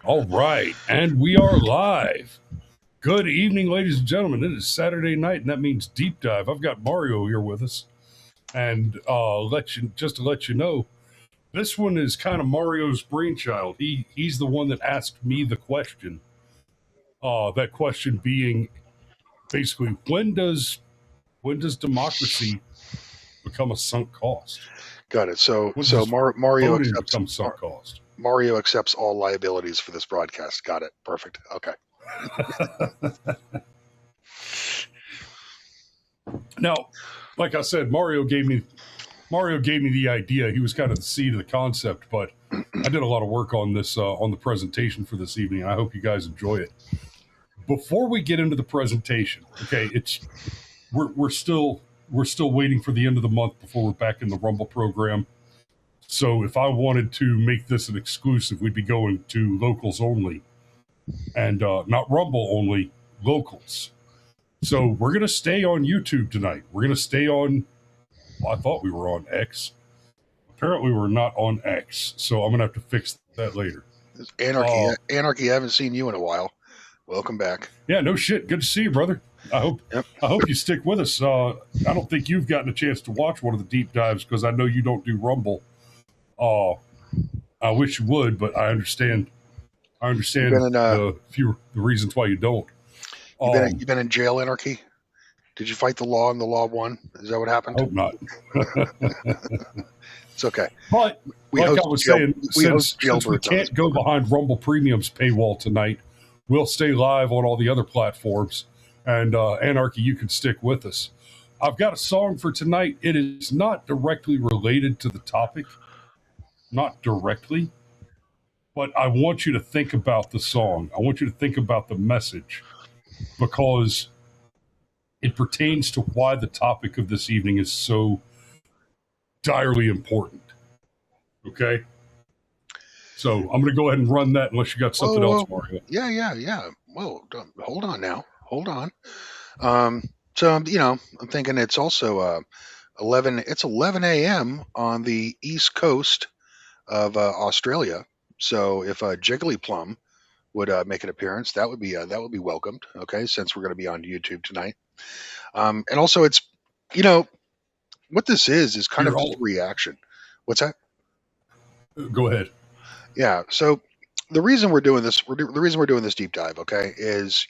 All right, and we are live. Good evening, ladies and gentlemen. It is Saturday night, and that means deep dive. I've got Mario here with us, and to let you know, this one is kind of Mario's brainchild. He's the one that asked me the question. That question being basically, when does democracy become a sunk cost? Got it. So When so does Mar- Mario voting accepts become sunk cost? Mario accepts all liabilities for this broadcast. Got it. Perfect. Okay. Now, like I said, Mario gave me the idea. He was kind of the seed of the concept, but I did a lot of work on this on the presentation for this evening. I hope you guys enjoy it. Before we get into the presentation, okay, we're still waiting for the end of the month before we're back in the Rumble program. So if I wanted to make this an exclusive, we'd be going to locals only, and not Rumble only, locals. So we're gonna stay on YouTube tonight. We're gonna stay on. Well, I thought we were on X. Apparently, we're not on X, so I'm gonna have to fix that later. Anarchy. Uh, Anarchy. I haven't seen you in a while. Welcome back. yeah, no shit. Good to see you, brother. I hope Yep. I hope you stick with us. I don't think you've gotten a chance to watch one of the deep dives because I know you don't do Rumble. Uh, I wish you would, but I understand. I You've understand been in the reasons why you don't. you've been in jail, Anarchy. Did you fight the law and the law won? Is that what I happened? hope not. It's okay. But We like I host was jail. saying, We since host we jailbirds on this can't go program. behind Rumble Premium's paywall tonight, we'll stay live on all the other platforms. And Anarchy, you can stick with us. I've got a song for tonight. It is not directly related to the topic, not directly, but I want you to think about the song. I want you to think about the message because it pertains to why the topic of this evening is so direly important. Okay? So I'm going to go ahead and run that unless you got Whoa, something else, whoa. Mario. Yeah. Whoa. Hold on now. Hold on. So I'm thinking it's also 11. It's 11 a.m. on the east coast of Australia. So if Jiggly Plum would make an appearance, that would be welcomed. Okay, since we're going to be on YouTube tonight, and also it's you know what this is kind Here, of just a I'll reaction. What's that? go ahead. Yeah. So the reason we're doing this, the reason we're doing this deep dive, okay, is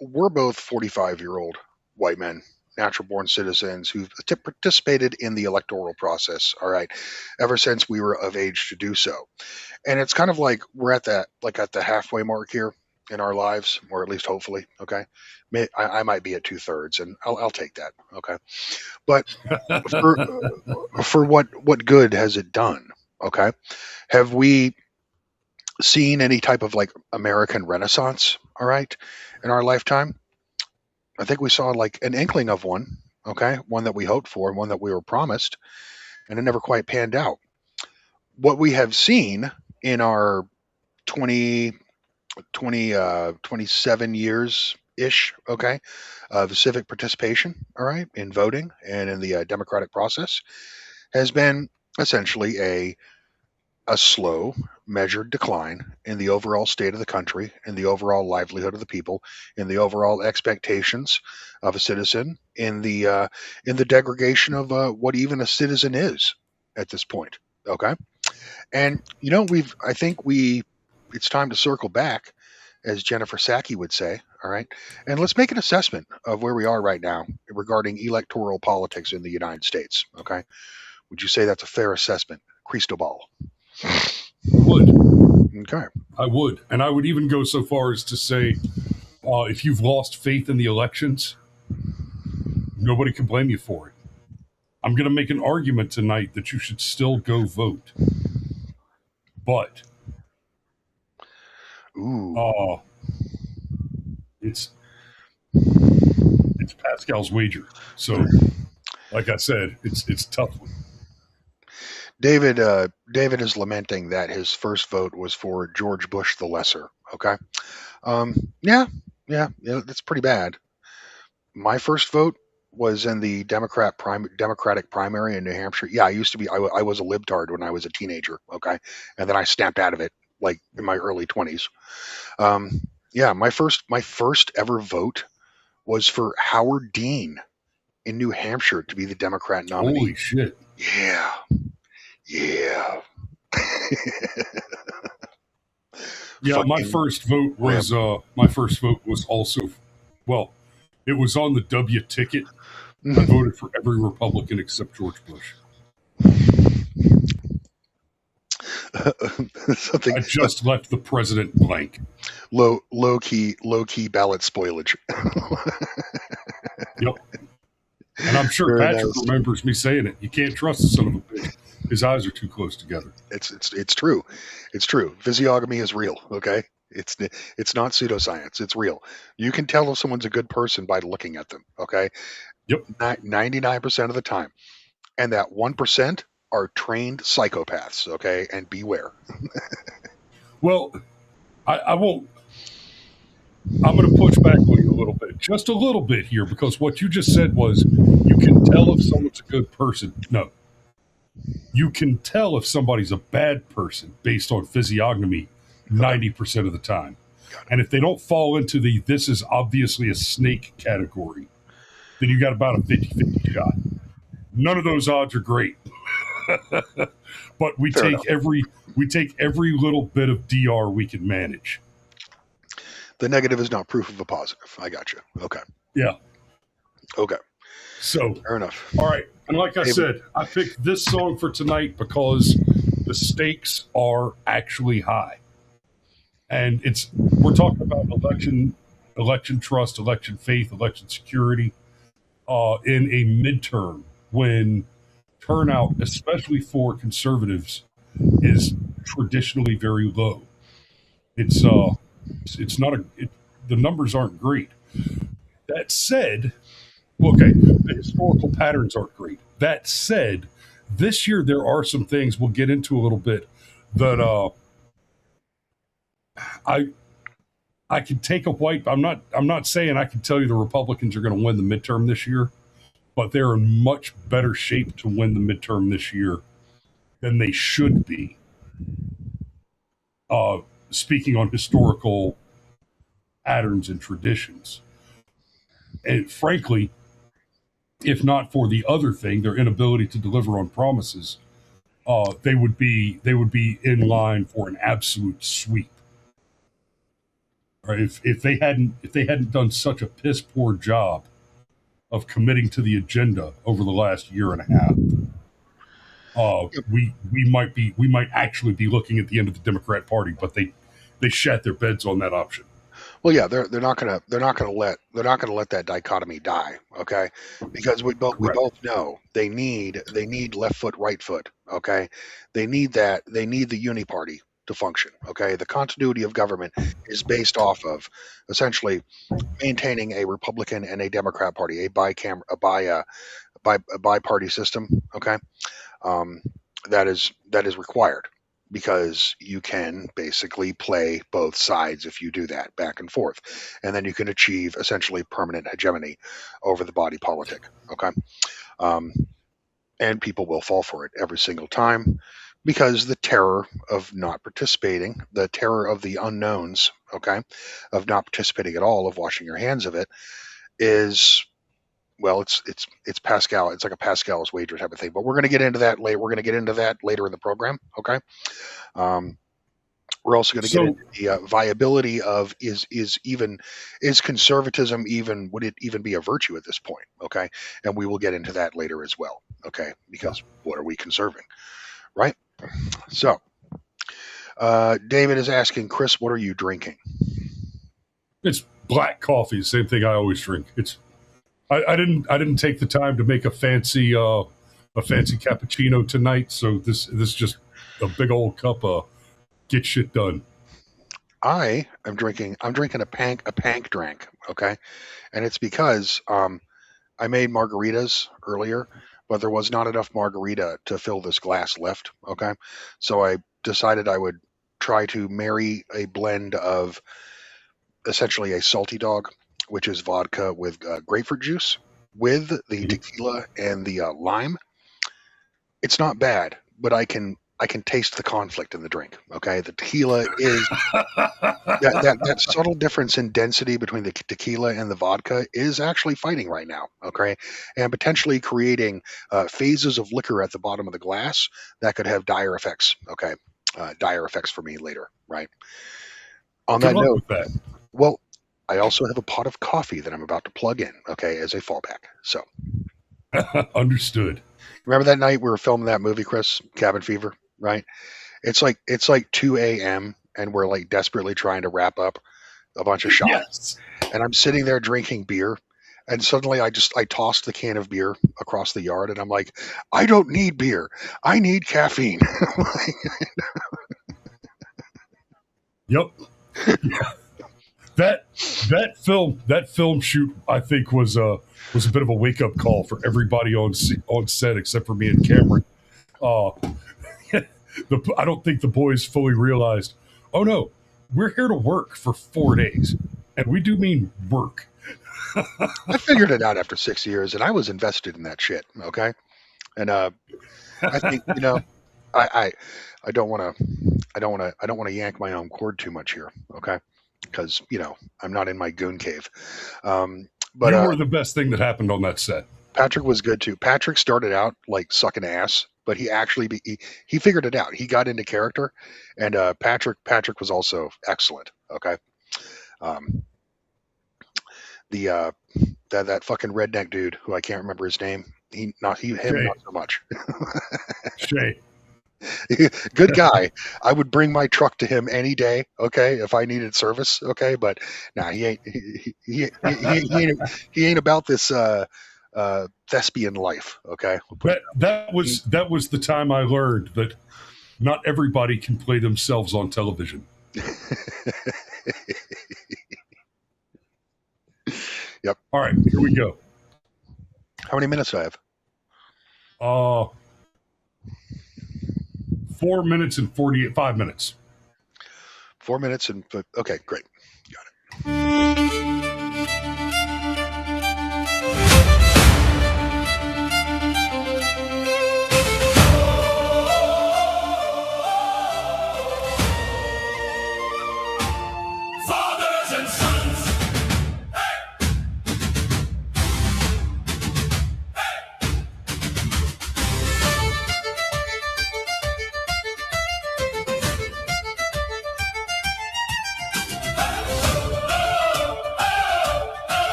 we're both 45-year-old white men, natural born citizens who've participated in the electoral process. All right, ever since we were of age to do so. And it's kind of like we're at that like at the halfway mark here in our lives, or at least hopefully. Okay, I might be at 2/3, and I'll take that. Okay, but for what good has it done? Okay, have we seen any type of like American Renaissance? All right, in our lifetime, I think we saw like an inkling of one. Okay, one that we hoped for and one that we were promised, and it never quite panned out. What we have seen in our 20 27 years ish, okay, of civic participation, all right, in voting and in the democratic process has been essentially a slow, measured decline in the overall state of the country, in the overall livelihood of the people, in the overall expectations of a citizen, in the degradation of what even a citizen is at this point. Okay, and I think it's time to circle back, as Jennifer Sacchi would say. All right. And let's make an assessment of where we are right now regarding electoral politics in the United States. Okay. Would you say that's a fair assessment? Cristobal. I would. Okay. I would. And I would even go so far as to say if you've lost faith in the elections, nobody can blame you for it. I'm going to make an argument tonight that you should still go vote. But Ooh. uh, it's Pascal's wager. So, like I said, it's a tough one. David is lamenting that his first vote was for George Bush the Lesser. Okay. Um, yeah, yeah, that's pretty bad. My first vote was in the Democratic primary in New Hampshire. Yeah, I used to be. I was a libtard when I was a teenager. Okay, and then I snapped out of it like in my early 20s. Yeah, my first ever vote was for Howard Dean in New Hampshire to be the Democrat nominee. Holy shit. Yeah. Yeah. Yeah, my Fucking first vote was also, well, it was on the W ticket. I voted for every Republican except George Bush. something I just left the president blank. low key ballot spoilage. Yep. And I'm sure Very Patrick nice. remembers me saying it. You can't trust the son of a bitch. His eyes are too close together. It's true. It's true. Physiognomy is real. Okay. It's not pseudoscience. It's real. You can tell if someone's a good person by looking at them. Okay. Yep. 99% of the time, and that 1% are trained psychopaths. Okay, and beware. Well, I won't. I'm going to push back on you a little bit, just a little bit here, because what you just said was you can tell if someone's a good person. No. You can tell if somebody's a bad person based on physiognomy 90% of the time. And if they don't fall into the this is obviously a snake category, then you got about a 50-50 shot. None of those odds are great. But we Fair take every little bit of DR we can manage. The negative is not proof of a positive. I got you. Okay. Yeah. Okay. So Fair enough. All right. And like I said, I picked this song for tonight because the stakes are actually high. And we're talking about election trust, election faith, election security in a midterm when turnout, especially for conservatives, is traditionally very low. It's not the numbers aren't great. That said, okay, the historical patterns aren't great. That said, this year there are some things we'll get into a little bit that I can take a white. I'm not saying I can tell you the Republicans are going to win the midterm this year, but they're in much better shape to win the midterm this year than they should be. Speaking on historical patterns and traditions, and frankly, if not for the other thing, their inability to deliver on promises, they would be in line for an absolute sweep. Right? If they hadn't done such a piss poor job of committing to the agenda over the last year and a half, we might actually be looking at the end of the Democrat Party. But they shat their beds on that option. Well, yeah, they're not gonna let that dichotomy die, okay? Because we both know they need left foot, right foot, okay? They need the uni party to function, okay? The continuity of government is based off of essentially maintaining a Republican and a Democrat party, a bi-party system, okay? That is required, because you can basically play both sides if you do that back and forth, and then you can achieve essentially permanent hegemony over the body politic. Okay. And people will fall for it every single time, because the terror of not participating, the terror of the unknowns, okay, of not participating at all, of washing your hands of it, is, well, it's Pascal. It's like a Pascal's wager type of thing. But we're going to get into that later. We're going to get into that later in the program. Okay. We're also going to get into the viability of is conservatism even, would it even be a virtue at this point? Okay. And we will get into that later as well. Okay. Because what are we conserving? Right. So David is asking, Chris, what are you drinking? It's black coffee. Same thing I always drink. I didn't take the time to make a fancy cappuccino tonight, so this is just a big old cup of get shit done. I'm drinking a pank drink, okay? And it's because I made margaritas earlier, but there was not enough margarita to fill this glass left, okay? So I decided I would try to marry a blend of essentially a salty dog, which is vodka with grapefruit juice, with the tequila and the lime. It's not bad, but I can I can taste the conflict in the drink. Okay, the tequila is that subtle difference in density between the tequila and the vodka is actually fighting right now. Okay, and potentially creating phases of liquor at the bottom of the glass that could have dire effects. Okay, dire effects for me later. Right. On Good that luck note, with that. well, I also have a pot of coffee that I'm about to plug in. Okay, as a fallback. So Understood. remember that night we were filming that movie, Chris, Cabin Fever. Right. It's like 2 a.m. and we're like desperately trying to wrap up a bunch of shots. Yes. And I'm sitting there drinking beer, and suddenly I tossed the can of beer across the yard, and I'm like, I don't need beer. I need caffeine. Yep. That film shoot, I think, was a bit of a wake up call for everybody on set except for me and Cameron. I don't think the boys fully realized, oh no, we're here to work for 4 days. And we do mean work. I figured it out after 6 years, and I was invested in that shit. Okay. And I think, I don't want to yank my own cord too much here. Okay. Because, I'm not in my goon cave. But you were the best thing that happened on that set. Patrick was good too. Patrick started out like sucking ass, but he actually he figured it out. He got into character, and Patrick was also excellent. Okay, that fucking redneck dude who I can't remember his name. Him not so much. Shay. Good guy. I would bring my truck to him any day. Okay, if I needed service. Okay, but nah, he ain't. He ain't about this. Thespian life. Okay, that was the time I learned that not everybody can play themselves on television. Yep. All right, here we go. How many minutes do I have? 4 minutes and 5 minutes. 4 minutes and okay, great. Got it.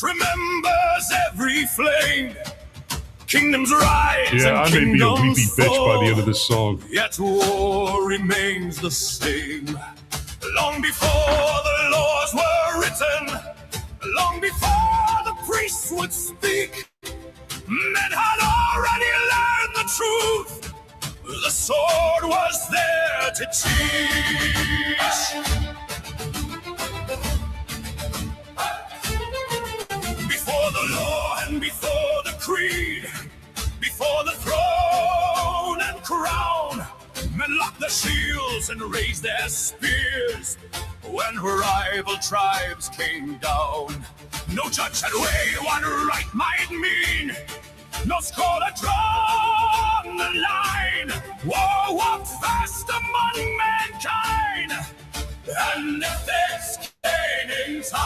Remembers every flame. Kingdoms rise. Yeah, I may be a weepy bitch by the end of this song. Yet war remains the same. Long before the laws were written, long before the priests would speak, men had already learned the truth. The sword was there to teach. Before the law and before the creed, before the throne and crown, men locked their shields and raised their spears when rival tribes came down. No judge had weighed what right might mean. No scholar drawn the line. War walked fast among mankind, and if this came in time,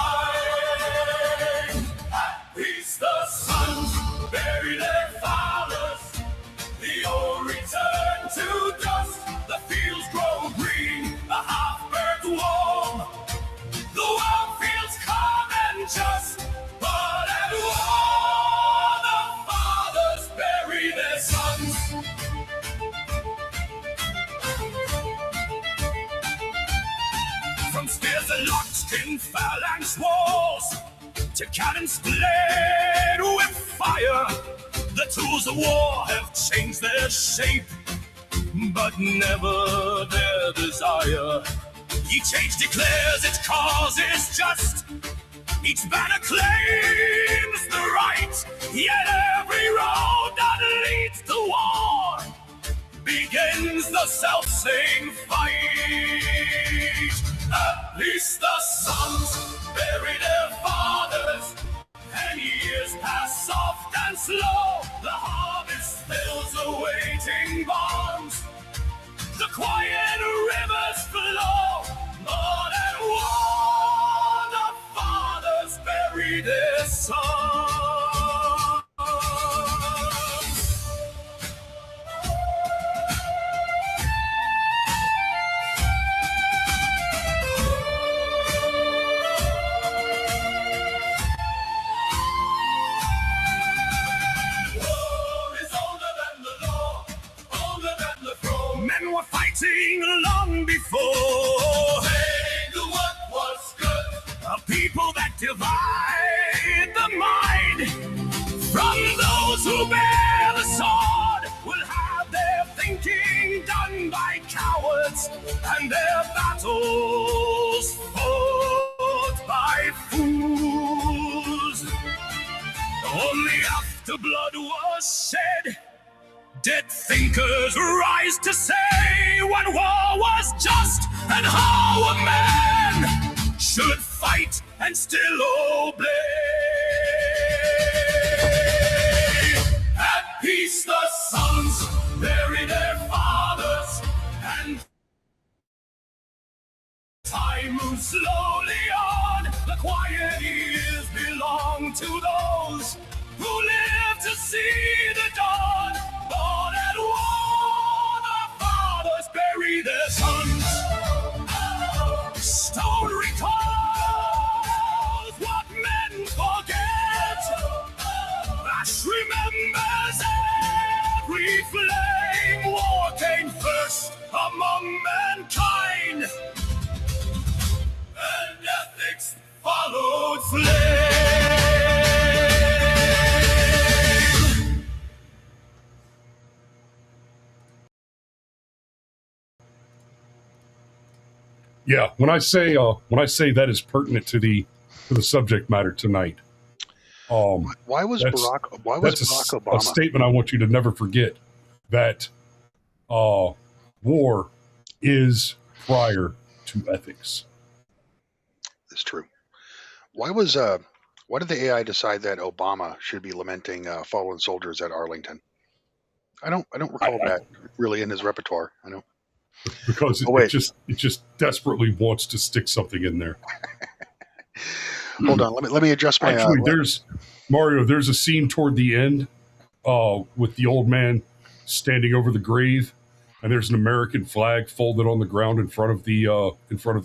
peace the sons bury their fathers. The old return to dust. The fields grow green, the half-birds warm. The world feels calm and just. But at war, the fathers bury their sons. From spears and locks in phalanx walls to cannons split with fire, the tools of war have changed their shape, but never their desire. Each age declares its cause is just. Each banner claims the right, yet every road that leads to war begins the self-same fight. At least the sons bury their fathers. slow, the harvest fills the waiting barns. The quiet rivers flow, more than one. The fathers bury their sons. Men were fighting long before. They knew what was good. A people that divide the mind from those who bear the sword will have their thinking done by cowards and their battles fought by fools. Only after blood was shed did thinkers rise to say when war was just and how a man should fight and still obey. At peace the sons bury their fathers, and time moves slowly on. The quiet years belong to those who live to see the dawn. Born at war, the fathers bury their sons. Stone recalls what men forget. Ash remembers every flame. War came first among mankind, and ethics followed flame. Yeah, when I say that is pertinent to the subject matter tonight. Why was Barack Obama? A statement I want you to never forget, that war is prior to ethics. It's true. Why did the AI decide that Obama should be lamenting fallen soldiers at Arlington? I don't recall that really in his repertoire. I know. Because it just desperately wants to stick something in there. Hold on, let me adjust my. Actually, there's a scene toward the end with the old man standing over the grave, and there's an American flag folded on the ground in front of the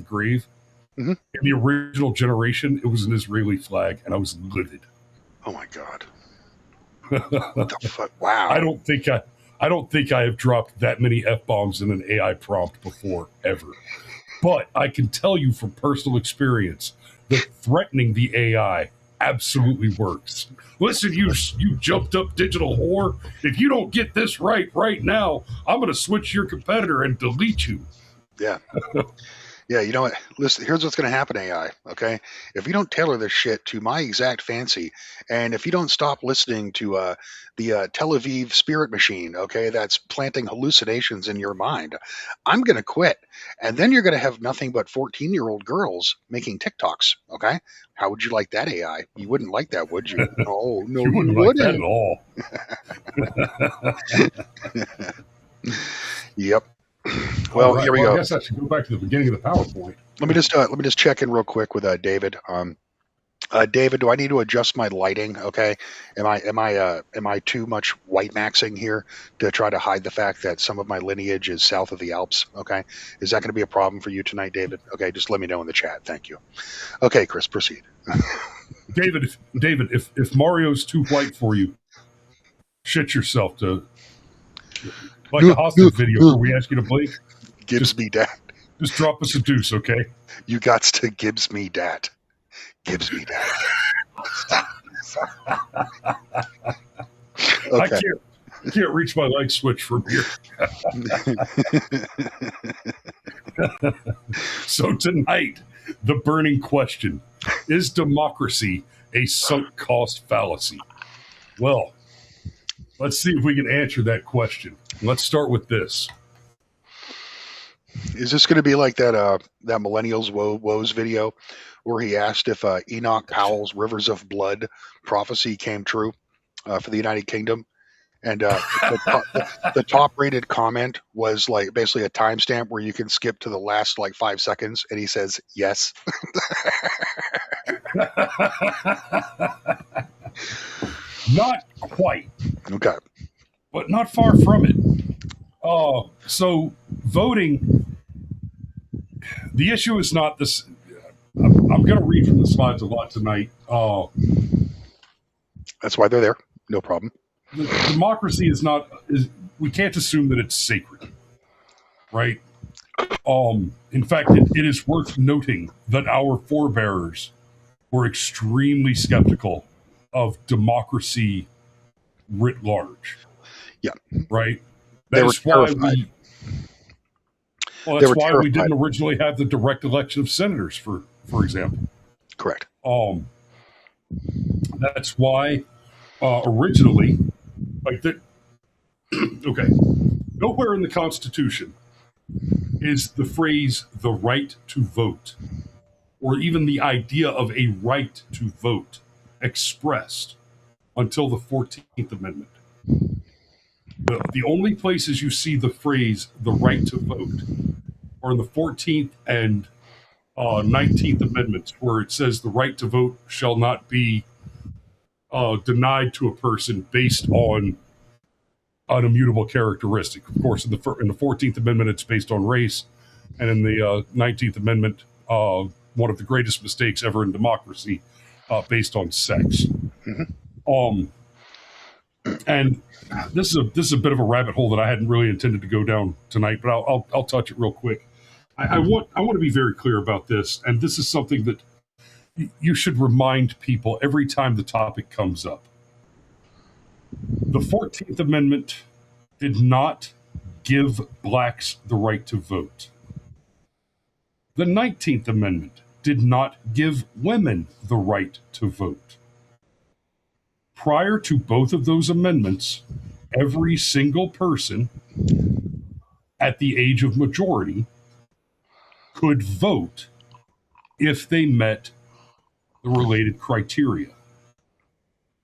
grave. Mm-hmm. In the original generation, it was an Israeli flag, and I was livid. Oh my God! What the fuck? Wow! I don't think I have dropped that many F-bombs in an AI prompt before, ever. But I can tell you from personal experience that threatening the AI absolutely works. Listen, you jumped up digital whore. If you don't get this right now, I'm going to switch your competitor and delete you. Yeah. Yeah, you know what? Listen, here's what's going to happen, AI, okay? If you don't tailor this shit to my exact fancy, and if you don't stop listening to the Tel Aviv spirit machine, okay, that's planting hallucinations in your mind, I'm going to quit. And then you're going to have nothing but 14-year-old girls making TikToks, okay? How would you like that, AI? You wouldn't like that, would you? No, you wouldn't like that at all. Yep. Well, right. Here we go. I guess I should go back to the beginning of the PowerPoint. Let me just check in real quick with David. David, do I need to adjust my lighting? Okay, am I too much white maxing here to try to hide the fact that some of my lineage is south of the Alps? Okay, is that going to be a problem for you tonight, David? Okay, just let me know in the chat. Thank you. Okay, Chris, proceed. David, if Mario's too white for you, shit yourself to. Like a hostage video where we ask you to blink. Gibbs me dat. Just drop us a deuce, okay? You gots to Gibbs me dat. Gibbs me dat. Okay. I can't reach my light switch from here. So tonight, the burning question: is democracy a sunk cost fallacy? Well, let's see if we can answer that question. Let's start with this. Is this going to be like that Millennials Woes video where he asked if Enoch Powell's Rivers of Blood prophecy came true? for the United Kingdom. And the top-rated comment was like basically a timestamp where you can skip to the last like 5 seconds, and he says yes. Not quite, Okay. but not far from it. So voting, the issue is not this. I'm going to read from the slides a lot tonight. That's why they're there. No problem. Democracy is not. We can't assume that it's sacred, right? In fact, it is worth noting that our forebears were extremely skeptical of democracy writ large. Yeah. Right. That's why we didn't originally have the direct election of senators, for example. Correct. That's why originally, like that. Okay. Nowhere in the Constitution is the phrase "the right to vote," or even the idea of a right to vote, expressed until the 14th Amendment. The only places you see the phrase "the right to vote" are in the 14th and 19th Amendments, where it says the right to vote shall not be denied to a person based on an immutable characteristic. Of course, in the 14th Amendment, it's based on race, and in the 19th Amendment, one of the greatest mistakes ever in democracy, based on sex. Mm-hmm. And this is a bit of a rabbit hole that I hadn't really intended to go down tonight, but I'll touch it real quick. I want to be very clear about this, and this is something that you should remind people every time the topic comes up. The 14th Amendment did not give blacks the right to vote. The 19th Amendment did not give women the right to vote. Prior to both of those amendments, every single person at the age of majority could vote if they met the related criteria,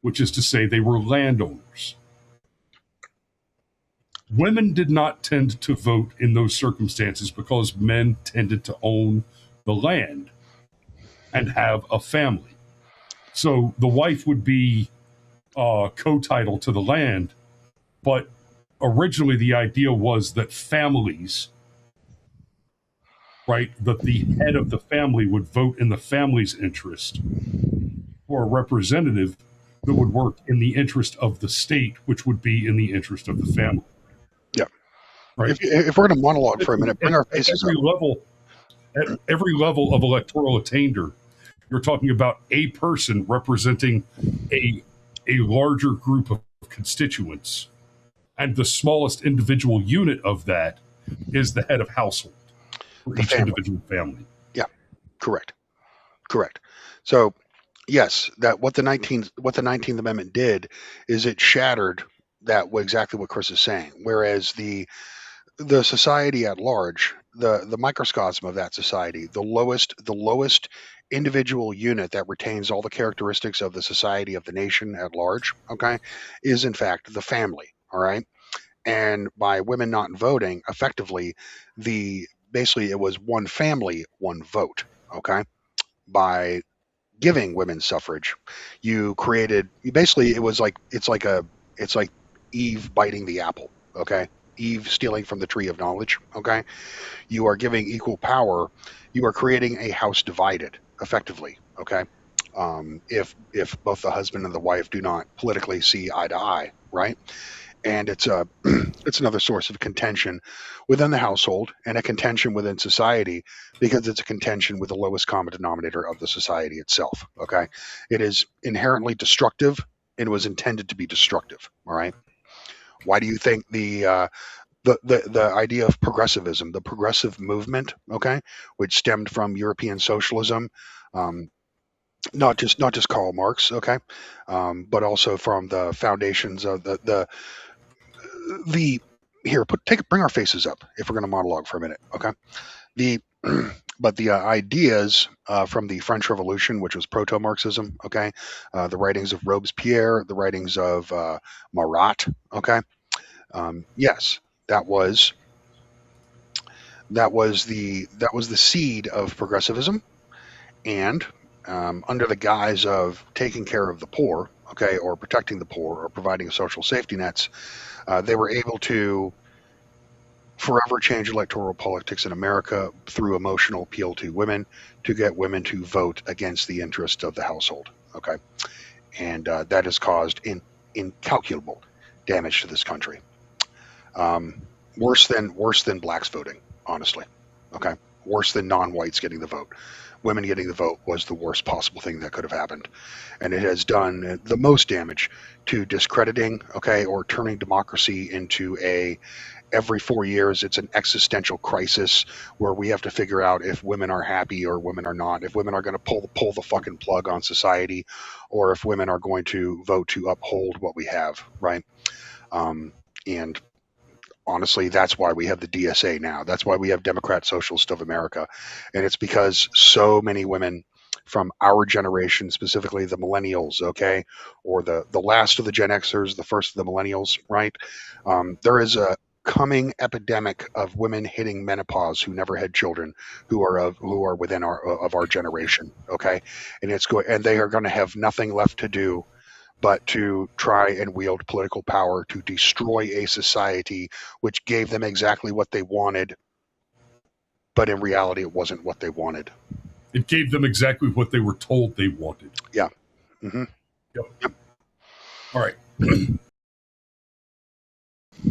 which is to say they were landowners. Women did not tend to vote in those circumstances because men tended to own the land and have a family. So the wife would be co-title to the land, but originally the idea was that families, right, that the head of the family would vote in the family's interest for a representative that would work in the interest of the state, which would be in the interest of the family. Yeah. Right. If we're going to monologue for a minute, bring our faces up. At every level of electoral attainder, you're talking about a person representing a larger group of constituents, and the smallest individual unit of that is the head of household for each individual family. Yeah, correct. So, yes, that what the 19th Amendment did is it shattered that exactly what Chris is saying. Whereas the society at large, the microcosm of that society, the lowest individual unit that retains all the characteristics of the society of the nation at large, okay, is in fact the family. All right. And by women not voting, effectively, basically it was one family, one vote. Okay. By giving women suffrage, it's like Eve biting the apple. Okay. Eve stealing from the tree of knowledge. Okay. You are giving equal power. You are creating a house divided effectively. Okay. If both the husband and the wife do not politically see eye to eye, right? And it's another source of contention within the household and a contention within society, because it's a contention with the lowest common denominator of the society itself. Okay. It is inherently destructive, and it was intended to be destructive. All right. Why do you think the idea of progressivism, the progressive movement, okay, which stemmed from European socialism, not just Karl Marx, okay, but also from the foundations of bring our faces up if we're going to monologue for a minute, okay. but the ideas from the French Revolution, which was proto-Marxism, okay, the writings of Robespierre, the writings of Marat, okay, yes, that was the seed of progressivism, and under the guise of taking care of the poor, okay, or protecting the poor, or providing social safety nets, they were able to forever change electoral politics in America through emotional appeal to women, to get women to vote against the interest of the household. Okay, and that has caused incalculable damage to this country. Worse than blacks voting, honestly. Okay, worse than non-whites getting the vote. Women getting the vote was the worst possible thing that could have happened, and it has done the most damage to discrediting, okay, or turning democracy into every 4 years, it's an existential crisis where we have to figure out if women are happy or women are not, if women are going to pull the fucking plug on society, or if women are going to vote to uphold what we have, right? And honestly, that's why we have the DSA now. That's why we have Democrat Socialist of America. And it's because so many women from our generation, specifically the millennials, okay, or the last of the Gen Xers, the first of the millennials, right? There is a coming epidemic of women hitting menopause who never had children, who are within our generation, okay, and they are going to have nothing left to do but to try and wield political power to destroy a society which gave them exactly what they wanted, but in reality it wasn't what they wanted. It gave them exactly what they were told they wanted. Yeah. Mm-hmm. Yep. All right.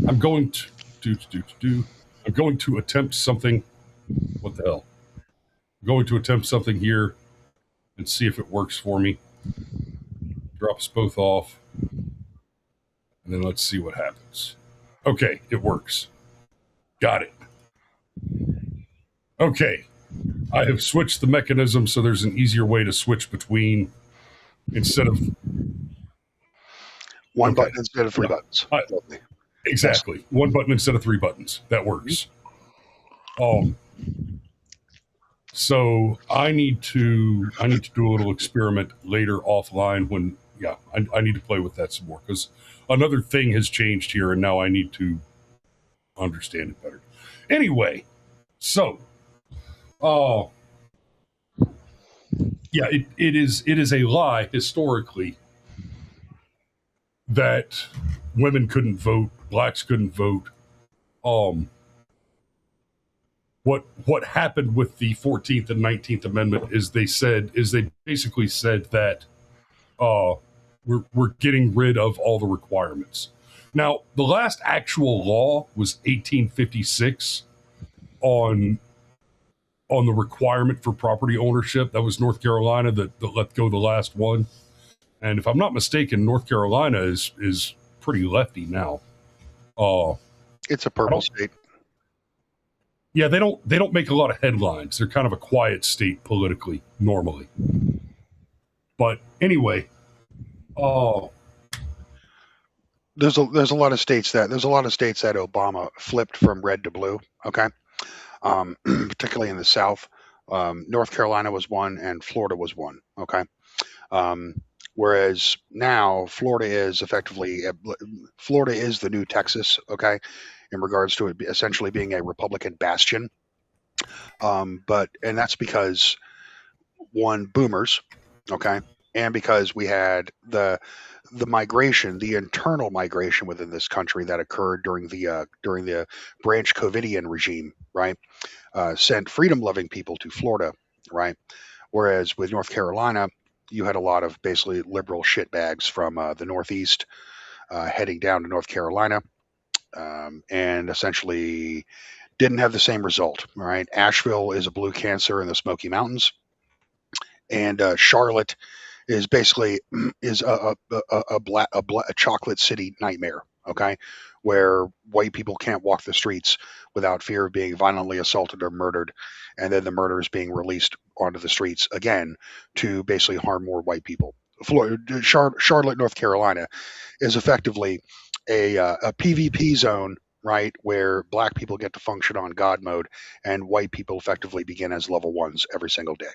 I'm going to attempt something. What the hell? I'm going to attempt something here and see if it works for me. Drop us both off. And then let's see what happens. Okay, it works. Got it. Okay. I have switched the mechanism so there's an easier way to switch between instead of one button instead of three buttons. Exactly. Yes. One button instead of three buttons. That works. So I need to do a little experiment later offline when I need to play with that some more, because another thing has changed here and now I need to understand it better. Anyway, so it is a lie historically that women couldn't vote, blacks couldn't vote. What happened with the 14th and 19th Amendment is they basically said that we're getting rid of all the requirements. Now, the last actual law was 1856 on the requirement for property ownership. That was North Carolina that let go the last one. And if I'm not mistaken, North Carolina is pretty lefty now. It's a purple state. Yeah, they don't make a lot of headlines. They're kind of a quiet state politically, normally. But anyway, there's a lot of states that Obama flipped from red to blue. Okay, particularly in the South. North Carolina was one, and Florida was one. Okay, whereas now Florida is the new Texas. Okay, in regards to it essentially being a Republican bastion. And that's because one, boomers, okay, and because we had the migration, the internal migration within this country that occurred during the Branch Covidian regime, right, sent freedom-loving people to Florida, right, whereas with North Carolina, you had a lot of basically liberal shitbags from the Northeast heading down to North Carolina, and essentially didn't have the same result. Right, Asheville is a blue cancer in the Smoky Mountains, and Charlotte is basically a chocolate city nightmare. Okay, where white people can't walk the streets without fear of being violently assaulted or murdered, and then the murderers being released onto the streets again to basically harm more white people. Charlotte, North Carolina, is effectively a PvP zone right, where black people get to function on God mode and white people effectively begin as level ones every single day.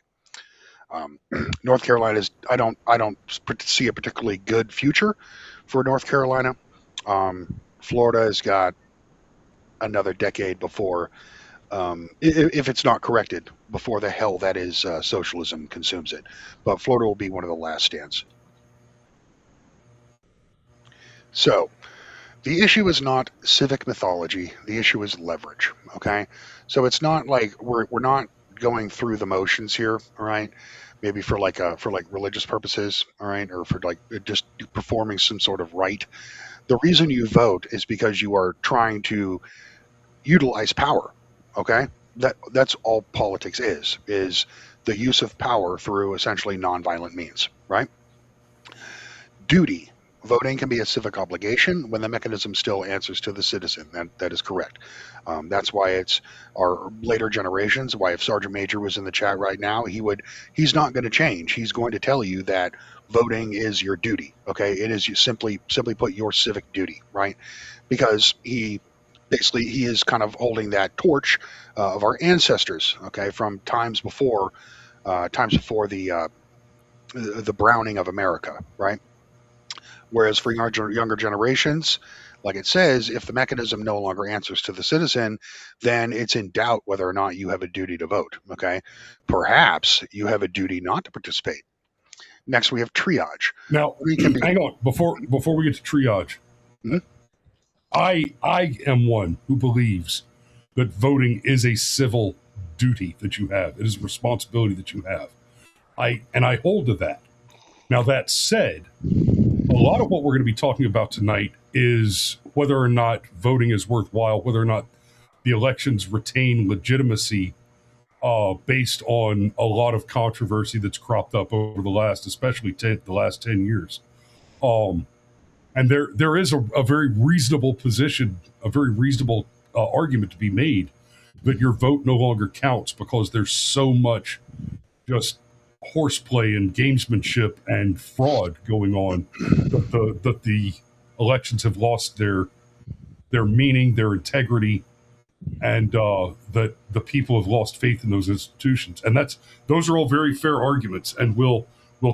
North Carolina is I don't see a particularly good future for North Carolina. Florida has got another decade before, if it's not corrected, before the hell that is socialism consumes it. But Florida will be one of the last stands. So the issue is not civic mythology. The issue is leverage. Okay, so it's not like we're not going through the motions here. All right, maybe for like religious purposes. All right, or for like just performing some sort of rite. The reason you vote is because you are trying to utilize power. Okay, that's all politics is the use of power through essentially nonviolent means. Right. Duty. Voting can be a civic obligation when the mechanism still answers to the citizen. That is correct. That's why it's our later generations. Why if Sergeant Major was in the chat right now, he's not going to change. He's going to tell you that voting is your duty. Okay, it is you simply put your civic duty, right? Because he is kind of holding that torch of our ancestors. Okay, from times before the browning of America, right? Whereas for younger generations, like it says, if the mechanism no longer answers to the citizen, then it's in doubt whether or not you have a duty to vote. Okay, perhaps you have a duty not to participate. Next, we have triage. Now, hang on before we get to triage. Mm-hmm. I am one who believes that voting is a civil duty that you have. It is a responsibility that you have. I hold to that. Now, that said, a lot of what we're going to be talking about tonight is whether or not voting is worthwhile, whether or not the elections retain legitimacy based on a lot of controversy that's cropped up over the last, especially the last 10 years. And there is a very reasonable position, a very reasonable argument to be made that your vote no longer counts because there's so much just horseplay and gamesmanship and fraud going on that the elections have lost their meaning, their integrity, and that the people have lost faith in those institutions. And those are all very fair arguments, and we'll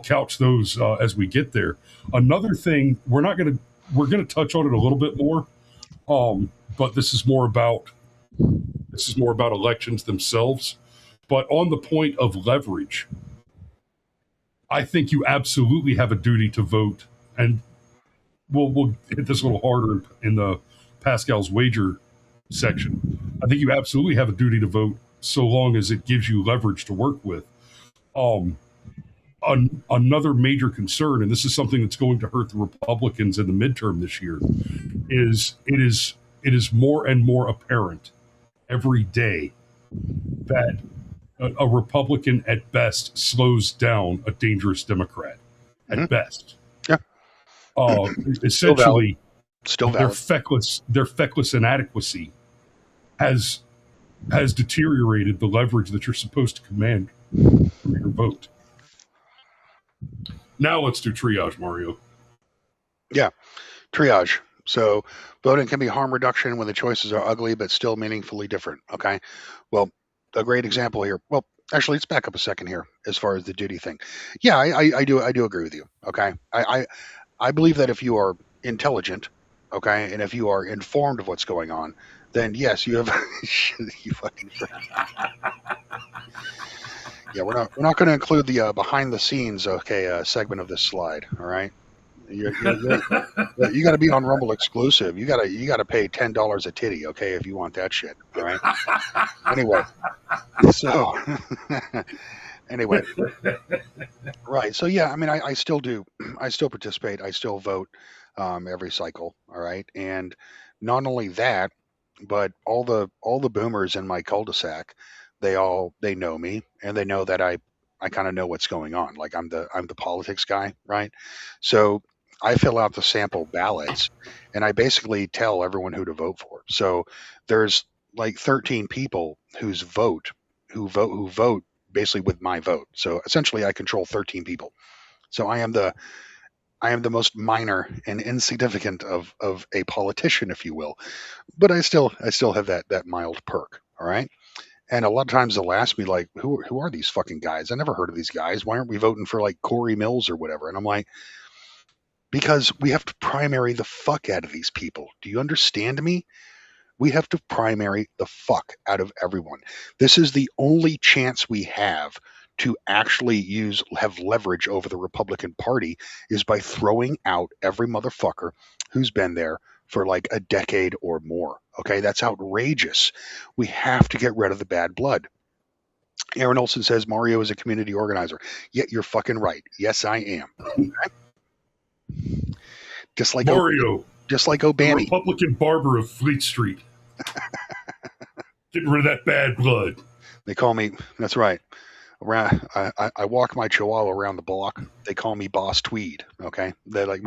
couch those as we get there. Another thing, we're going to touch on it a little bit more, but this is more about elections themselves. But on the point of leverage, I think you absolutely have a duty to vote, and we'll hit this a little harder in the Pascal's wager section. I think you absolutely have a duty to vote so long as it gives you leverage to work with. Another major concern, and this is something that's going to hurt the Republicans in the midterm this year, is it is more and more apparent every day that a Republican at best slows down a dangerous Democrat at best. Yeah. Essentially, still valid. Their feckless inadequacy has deteriorated the leverage that you're supposed to command through your vote. Now let's do triage, Mario. Yeah, triage. So voting can be harm reduction when the choices are ugly but still meaningfully different. Okay. Well, a great example here. Well, actually, let's back up a second here as far as the duty thing. Yeah, I do agree with you. Okay. I believe that if you are intelligent, okay, and if you are informed of what's going on, then yes, you have you fucking yeah, we're not going to include the behind the scenes segment of this slide. All right, you got to be on Rumble exclusive. You got to pay $10 a titty, okay, if you want that shit. All right. Anyway, so anyway, right. So yeah, I mean, I still do. I still participate. I still vote every cycle. All right, and not only that, but all the boomers in my cul-de-sac, they know me, and they know that I kind of know what's going on. Like I'm the politics guy, right? So I fill out the sample ballots, and I basically tell everyone who to vote for. So there's like 13 people who vote basically with my vote. So essentially, I control 13 people. So I am I am the most minor and insignificant of a politician, if you will, but I still have that mild perk. All right. And a lot of times they'll ask me like, who are these fucking guys? I never heard of these guys. Why aren't we voting for like Corey Mills or whatever? And I'm like, because we have to primary the fuck out of these people. Do you understand me? We have to primary the fuck out of everyone. This is the only chance we have to actually have leverage over the Republican Party is by throwing out every motherfucker who's been there for like a decade or more. Okay, that's outrageous. We have to get rid of the bad blood. Aaron Olson says Mario is a community organizer. Yeah, you're fucking right. Yes, I am. Okay? Just like Mario, just like the O'Banny. Republican barber of Fleet Street. Getting rid of that bad blood. They call me. That's right. Around, I walk my Chihuahua around the block. They call me Boss Tweed. Okay, they're like,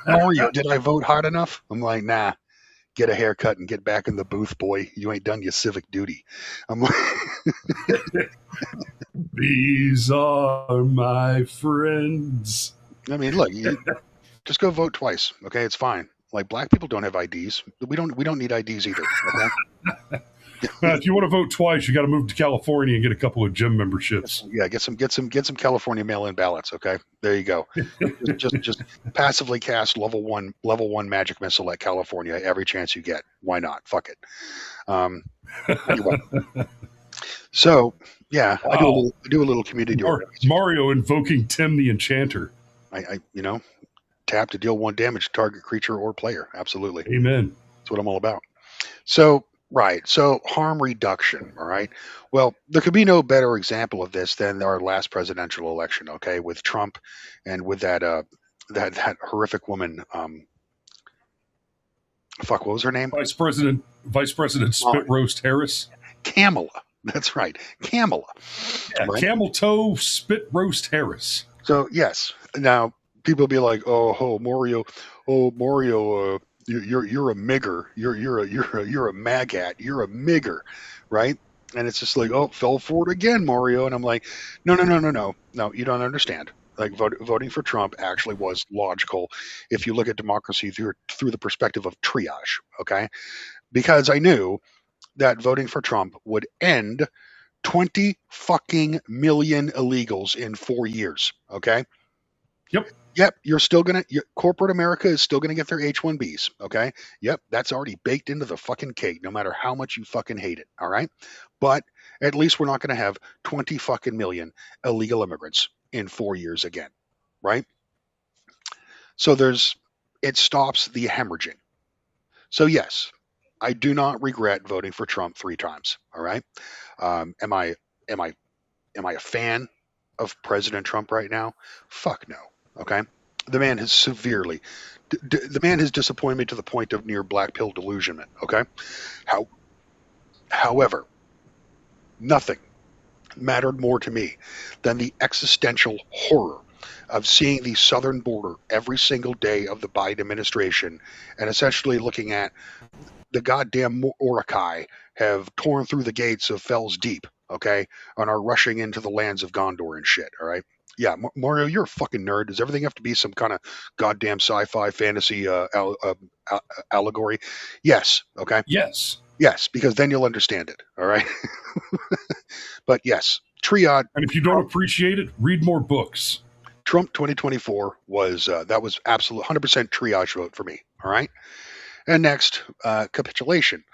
Mario, did I vote hard enough? I'm like, nah. Get a haircut and get back in the booth, boy. You ain't done your civic duty. I'm like, these are my friends. I mean, look, just go vote twice. Okay, it's fine. Like black people don't have IDs. We don't need IDs either. Okay? If you want to vote twice, you got to move to California and get a couple of gym memberships. Yeah, get some California mail-in ballots. Okay, there you go. just passively cast level one magic missile at California every chance you get. Why not? Fuck it. Anyway. So yeah, wow. I do a little community. Mario invoking Tim the Enchanter. I tap to deal 1 damage to target creature or player. Absolutely. Amen. That's what I'm all about. So. Right. So harm reduction. All right. Well, there could be no better example of this than our last presidential election. Okay, with Trump and with that horrific woman. Fuck, what was her name? Vice President Spit Roast Harris. Kamala. That's right, Kamala. Yeah, right? Camel Toe Spit Roast Harris. So yes. Now people be like, oh Mario. You're a migger. You're a maggot. You're a migger, right? And it's just like, oh, fell for it again, Mario. And I'm like, no. You don't understand. Like voting for Trump actually was logical if you look at democracy through the perspective of triage. Okay, because I knew that voting for Trump would end 20 fucking million illegals in 4 years. Okay. Yep, corporate America is still gonna get their H-1Bs, okay? Yep, that's already baked into the fucking cake, no matter how much you fucking hate it, all right? But at least we're not gonna have 20 fucking million illegal immigrants in 4 years again, right? So it stops the hemorrhaging. So yes, I do not regret voting for Trump 3 times, all right? Am I a fan of President Trump right now? Fuck no. Okay, the man has disappointed me to the point of near black pill delusionment. Okay, however, nothing mattered more to me than the existential horror of seeing the southern border every single day of the Biden administration, and essentially looking at the goddamn Orokai have torn through the gates of Fells Deep. Okay, and are rushing into the lands of Gondor and shit. All right. Yeah, Mario, you're a fucking nerd. Does everything have to be some kind of goddamn sci-fi fantasy allegory? Yes. Okay. Yes, because then you'll understand it. All right. But yes, triage. And if you don't appreciate it, read more books. Trump 2024 was absolute 100% triage vote for me. All right. And next, capitulation.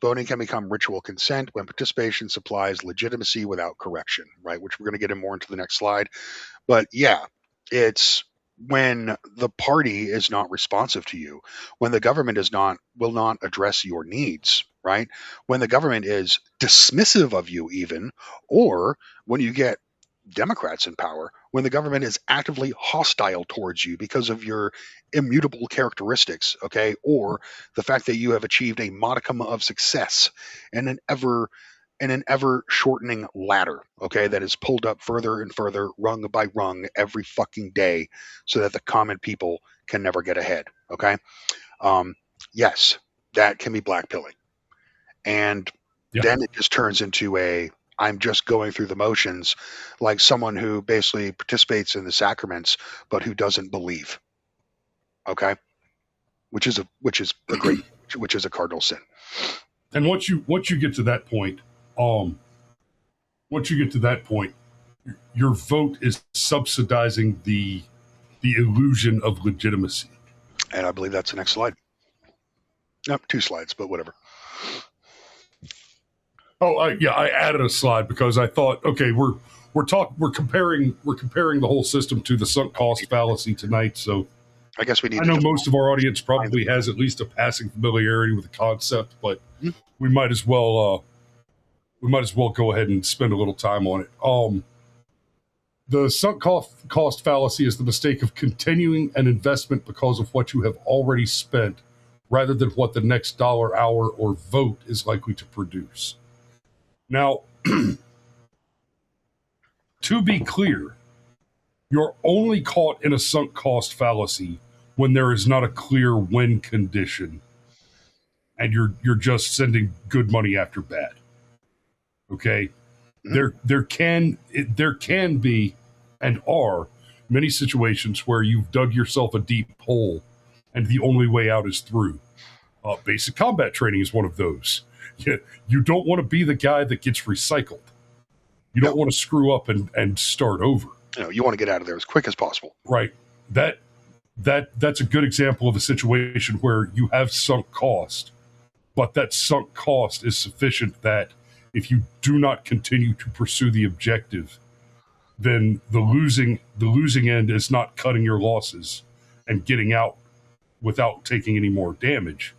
Voting can become ritual consent when participation supplies legitimacy without correction, right? Which we're going to get in more into the next slide. But yeah, it's when the party is not responsive to you, when the government will not address your needs, right? When the government is dismissive of you even, or when you get Democrats in power, when the government is actively hostile towards you because of your immutable characteristics, okay, or the fact that you have achieved a modicum of success in an ever shortening ladder, okay, that is pulled up further and further, rung by rung, every fucking day, so that the common people can never get ahead, okay? Yes, that can be blackpilling, and then it just turns into a I'm just going through the motions, like someone who basically participates in the sacraments, but who doesn't believe. Okay, which is a cardinal sin. And once you get to that point, your vote is subsidizing the illusion of legitimacy. And I believe that's the next slide. Nope, 2 slides, but whatever. Oh, I added a slide because I thought, okay, we're comparing the whole system to the sunk cost fallacy tonight. So I guess we need. I know most of our audience probably has at least a passing familiarity with the concept, but we might as well go ahead and spend a little time on it. The sunk cost fallacy is the mistake of continuing an investment because of what you have already spent, rather than what the next dollar, hour, or vote is likely to produce. Now, to be clear, you're only caught in a sunk cost fallacy when there is not a clear win condition, and you're just sending good money after bad. Okay, there can be and are many situations where you've dug yourself a deep hole, and the only way out is through. Basic combat training is one of those. You don't want to be the guy that gets recycled. You don't want to screw up and start over. You want to get out of there as quick as possible. Right. That's a good example of a situation where you have sunk cost, but that sunk cost is sufficient that if you do not continue to pursue the objective, then the losing end is not cutting your losses and getting out without taking any more damage.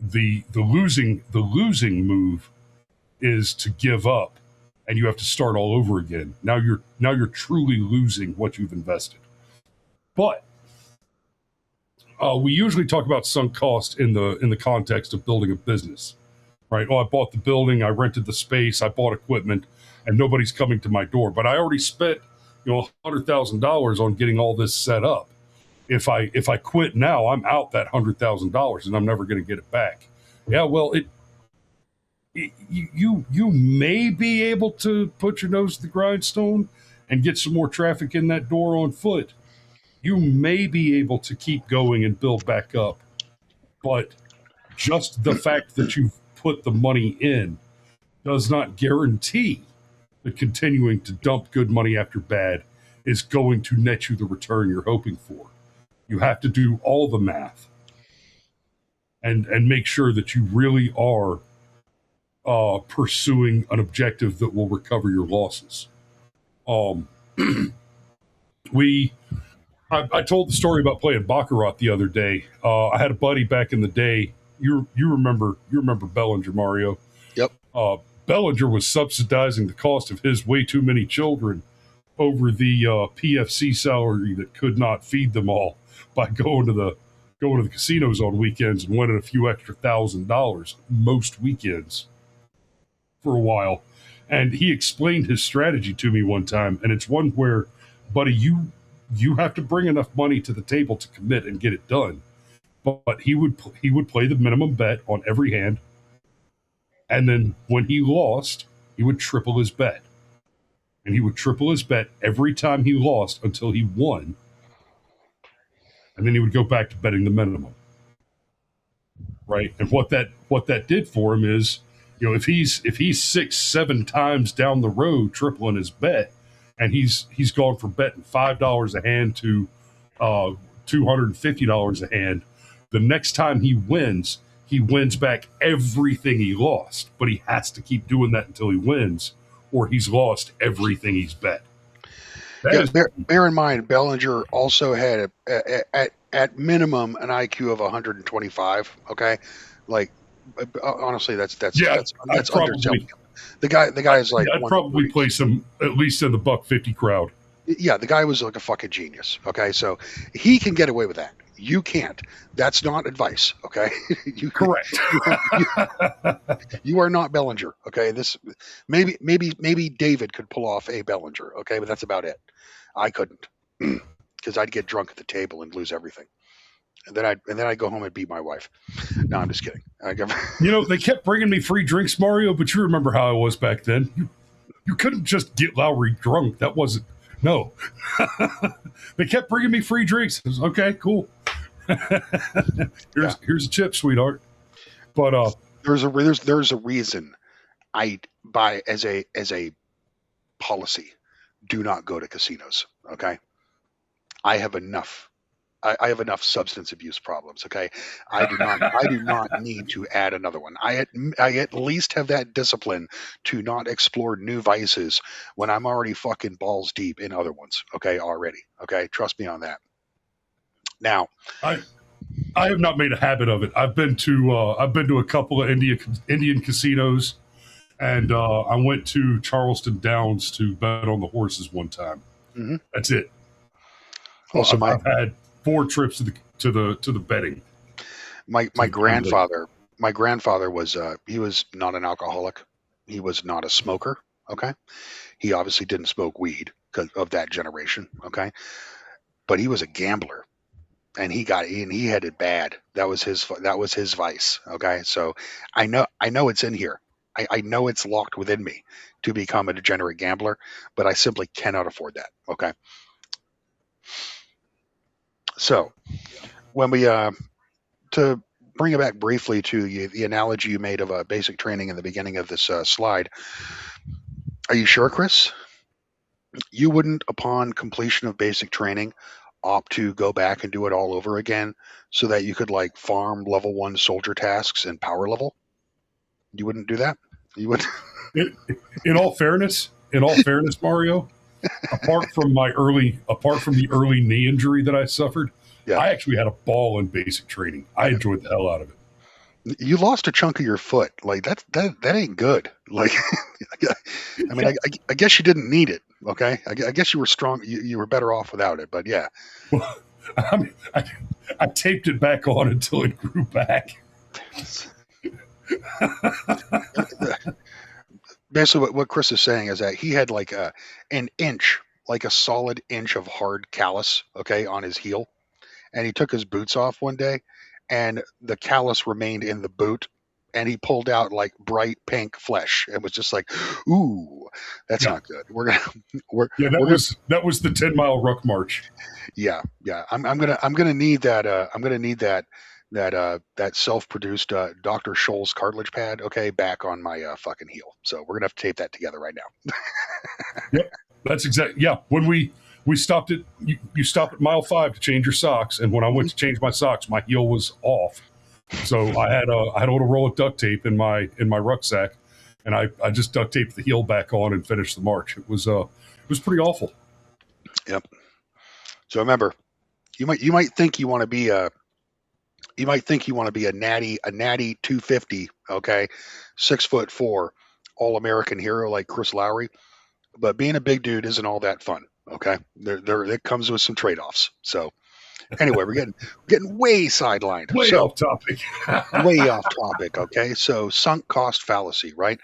The losing move is to give up, and you have to start all over again. Now you're truly losing what you've invested. But we usually talk about sunk cost in the context of building a business, right? Oh, I bought the building, I rented the space, I bought equipment, and nobody's coming to my door. But I already spent $100,000 on getting all this set up. If I quit now, I'm out that $100,000 and I'm never going to get it back. Yeah, well, you may be able to put your nose to the grindstone and get some more traffic in that door on foot. You may be able to keep going and build back up, but just the fact that you've put the money in does not guarantee that continuing to dump good money after bad is going to net you the return you're hoping for. You have to do all the math and make sure that you really are pursuing an objective that will recover your losses. I told the story about playing Baccarat the other day. I had a buddy back in the day. You remember Bellinger, Mario? Yep. Bellinger was subsidizing the cost of his way too many children over the PFC salary that could not feed them all by going to the casinos on weekends and winning a few extra $1,000 most weekends for a while. And he explained his strategy to me one time, and it's one where, buddy, you have to bring enough money to the table to commit and get it done. But he would play the minimum bet on every hand, and then when he lost, he would triple his bet. And he would triple his bet every time he lost until he won. And then he would go back to betting the minimum. Right? And what that did for him is, if he's 6-7 times down the road tripling his bet, and he's gone from betting $5 a hand to $250 a hand, the next time he wins back everything he lost. But he has to keep doing that until he wins, or he's lost everything he's bet. Bear in mind, Bellinger also had at minimum an IQ of 125. Okay, like honestly, that's underselling. The guy is like. I'd probably place him at least in the $150 crowd. Yeah, the guy was like a fucking genius. Okay, so he can get away with that. You can't. That's not advice. Okay, Correct. You are not Bellinger. Okay, this maybe David could pull off a Bellinger. Okay, but that's about it. I couldn't because I'd get drunk at the table and lose everything, and then I'd go home and beat my wife. No, I'm just kidding. They kept bringing me free drinks, Mario, but you remember how I was back then. You couldn't just get Lowry drunk. That wasn't, no. They kept bringing me free drinks. I was, okay, cool. Here's a chip, sweetheart. But there's a reason I buy as a policy, do not go to casinos. Okay, I have enough. I have enough substance abuse problems. Okay, I do not need to add another one. I at least have that discipline to not explore new vices when I'm already fucking balls deep in other ones. Okay, already. Okay, trust me on that. Now, I have not made a habit of it. I've been to a couple of Indian casinos, and I went to Charleston Downs to bet on the horses one time. Mm-hmm. That's it. Also, I've had 4 trips to the betting. My grandfather was he was not an alcoholic. He was not a smoker. Okay, he obviously didn't smoke weed because of that generation. Okay, but he was a gambler, and he had it bad. That was his vice. Okay, so I know it's in here. I know it's locked within me to become a degenerate gambler, but I simply cannot afford that. Okay. So when we to bring it back briefly to the analogy you made of basic training in the beginning of this slide, are you sure, Chris? You wouldn't, upon completion of basic training, opt to go back and do it all over again so that you could like farm level 1 soldier tasks and power level? You wouldn't do that? You would? In all fairness, Mario, apart from the early knee injury that I suffered, yeah. I actually had a ball in basic training. I enjoyed the hell out of it. You lost a chunk of your foot. Like that ain't good. Like, I mean, I guess you didn't need it. Okay. I guess you were strong. You were better off without it, but yeah. Well, I mean, I taped it back on until it grew back. Basically what Chris is saying is that he had like an inch, like a solid inch of hard callus, okay, on his heel. And he took his boots off one day and the callus remained in the boot and he pulled out like bright pink flesh and was just like, ooh, that's not good. That was the 10-mile ruck march. Yeah. I'm gonna need that self-produced Dr. Scholl's cartilage pad, okay, back on my fucking heel. So we're gonna have to tape that together right now. Yep, that's exactly. Yeah, when we stopped at you stopped at mile 5 to change your socks, and when I went to change my socks, my heel was off. So I had a little roll of duct tape in my rucksack, and I just duct taped the heel back on and finished the march. It was pretty awful. Yep. So remember, you might think you want to be a natty 250, okay, 6'4", all-American hero like Chris Lowry, but being a big dude isn't all that fun. Okay, it comes with some trade-offs. So anyway, we're getting way sidelined. Off topic. Way off topic. Okay, so sunk cost fallacy, right?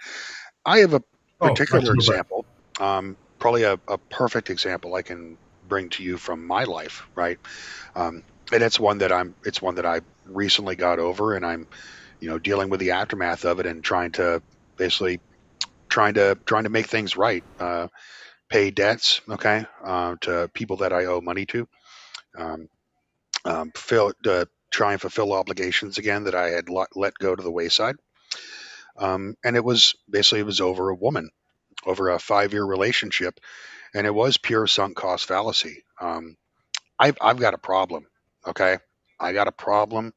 I have a particular example, probably a perfect example I can bring to you from my life, right? And it's one that I recently got over, and I'm, dealing with the aftermath of it and trying to make things right, pay debts, okay, to people that I owe money to, try and fulfill obligations again that I had let go to the wayside. And it was over a woman, over a 5-year relationship, and it was pure sunk cost fallacy. I've got a problem. Okay. I got a problem.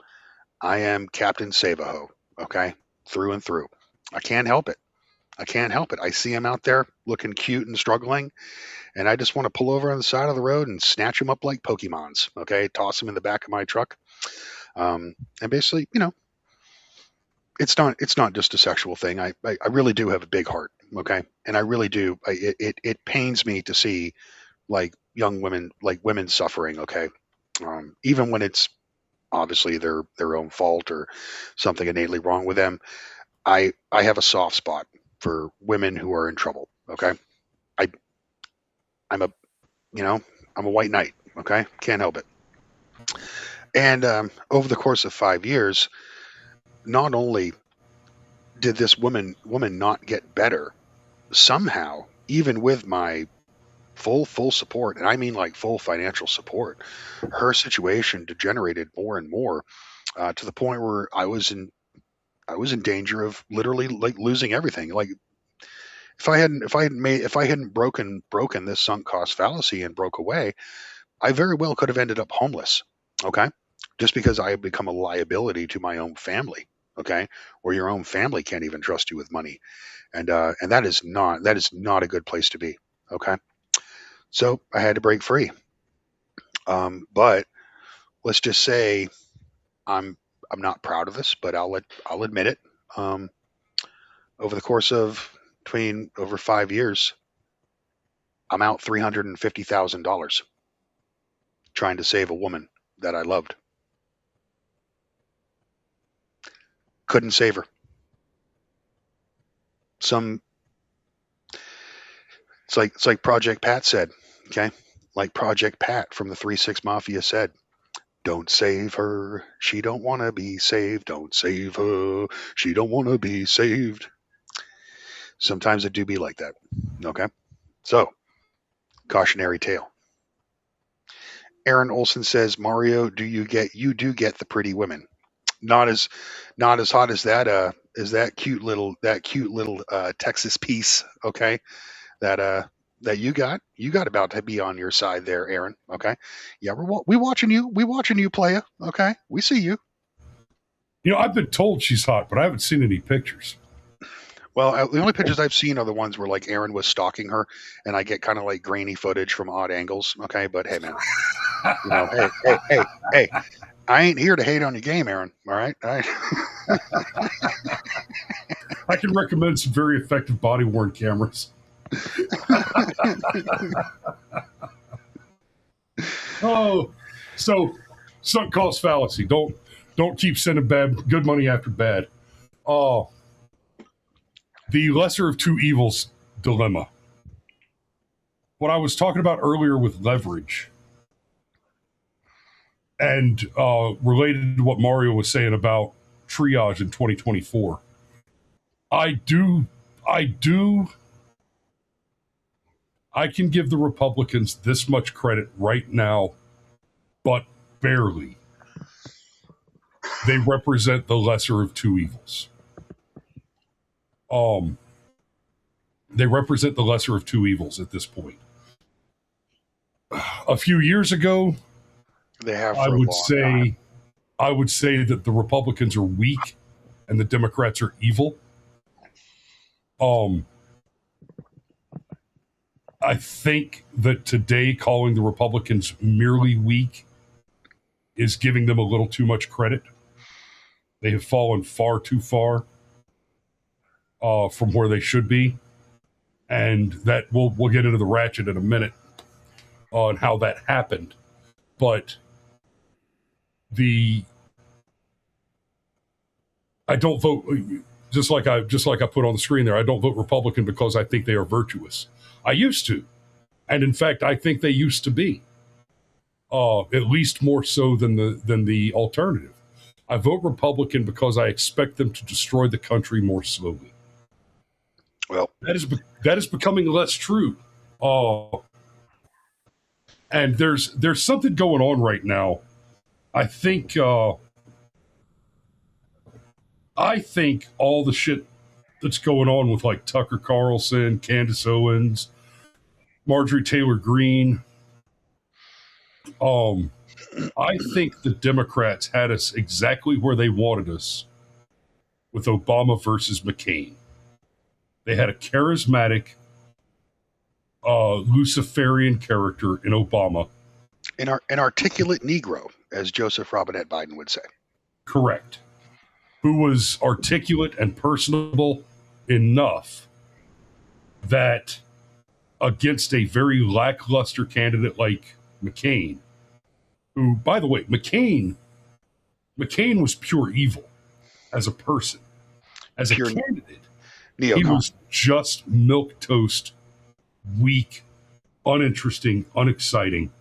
I am Captain Save-A-Ho. Okay. Through and through. I can't help it. I see him out there looking cute and struggling, and I just want to pull over on the side of the road and snatch him up like Pokemons. Okay. Toss him in the back of my truck. And basically, it's not just a sexual thing. I really do have a big heart. Okay. And I really do. It pains me to see like young women, like women suffering. Okay. Even when it's obviously their own fault or something innately wrong with them, I have a soft spot for women who are in trouble. Okay. I'm a white knight. Okay. Can't help it. And over the course of 5 years, not only did this woman not get better, somehow, even with my full support, and I mean like full financial support, her situation degenerated more and more, to the point where I was in danger of literally like losing everything. Like if I hadn't broken this sunk cost fallacy and broke away, I very well could have ended up homeless. Okay, just because I have become a liability to my own family. Okay, or your own family can't even trust you with money, and that is not a good place to be. Okay, so I had to break free. But let's just say I'm not proud of this, but I'll admit it. Um, over the course of between over 5 years, I'm out $350,000 trying to save a woman that I loved. Couldn't save her. It's like Project Pat said. Okay, like Project Pat from the 3-6 Mafia said. Don't save her. She don't want to be saved. Don't save her. She don't want to be saved. Sometimes it do be like that. Okay. So, cautionary tale. Aaron Olson says, Mario, you do get the pretty women. Not as hot as that cute little Texas piece, okay? That you got about to be on your side there, Aaron. Okay, yeah, we watching you, playa. Okay, we see you. You know, I've been told she's hot, but I haven't seen any pictures. Well, the only pictures I've seen are the ones where like Aaron was stalking her, and I get kind of like grainy footage from odd angles. Okay, but hey, man, you know, hey, I ain't here to hate on your game, Aaron. All right, I can recommend some very effective body worn cameras. Oh, so sunk cost fallacy. Don't keep sending good money after bad. Oh, the lesser of two evils dilemma. What I was talking about earlier with leverage, and related to what Mario was saying about triage in 2024, I can give the Republicans this much credit right now, but barely. They represent the lesser of two evils. They represent the lesser of two evils at this point. A few years ago, I would say that the Republicans are weak and the Democrats are evil. I think that today calling the Republicans merely weak is giving them a little too much credit. They have fallen far too far from where they should be. And that we'll get into the ratchet in a minute on how that happened. But I don't vote, just like I put on the screen there, I don't vote Republican because I think they are virtuous. I used to. And in fact, I think they used to be. At least more so than the alternative. I vote Republican because I expect them to destroy the country more slowly. Well, that is becoming less true. And there's something going on right now. I think all the shit that's going on with like Tucker Carlson, Candace Owens, Marjorie Taylor Greene. I think the Democrats had us exactly where they wanted us with Obama versus McCain. They had a charismatic, Luciferian character in Obama. An articulate Negro, as Joseph Robinette Biden would say. Correct. Who was articulate and personable enough that against a very lackluster candidate like McCain, who, by the way, McCain was pure evil as a person. As a candidate, he was just milquetoast, weak, uninteresting, unexciting.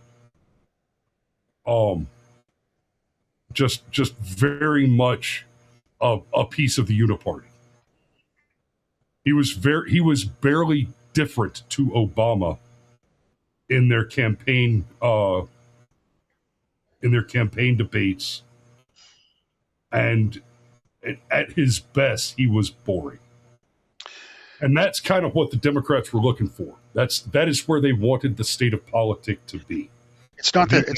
Just very much a piece of the uniparty. He was barely different to Obama in their campaign debates, and at his best, he was boring. And that's kind of what the Democrats were looking for. That is where they wanted the state of politics to be. It's not that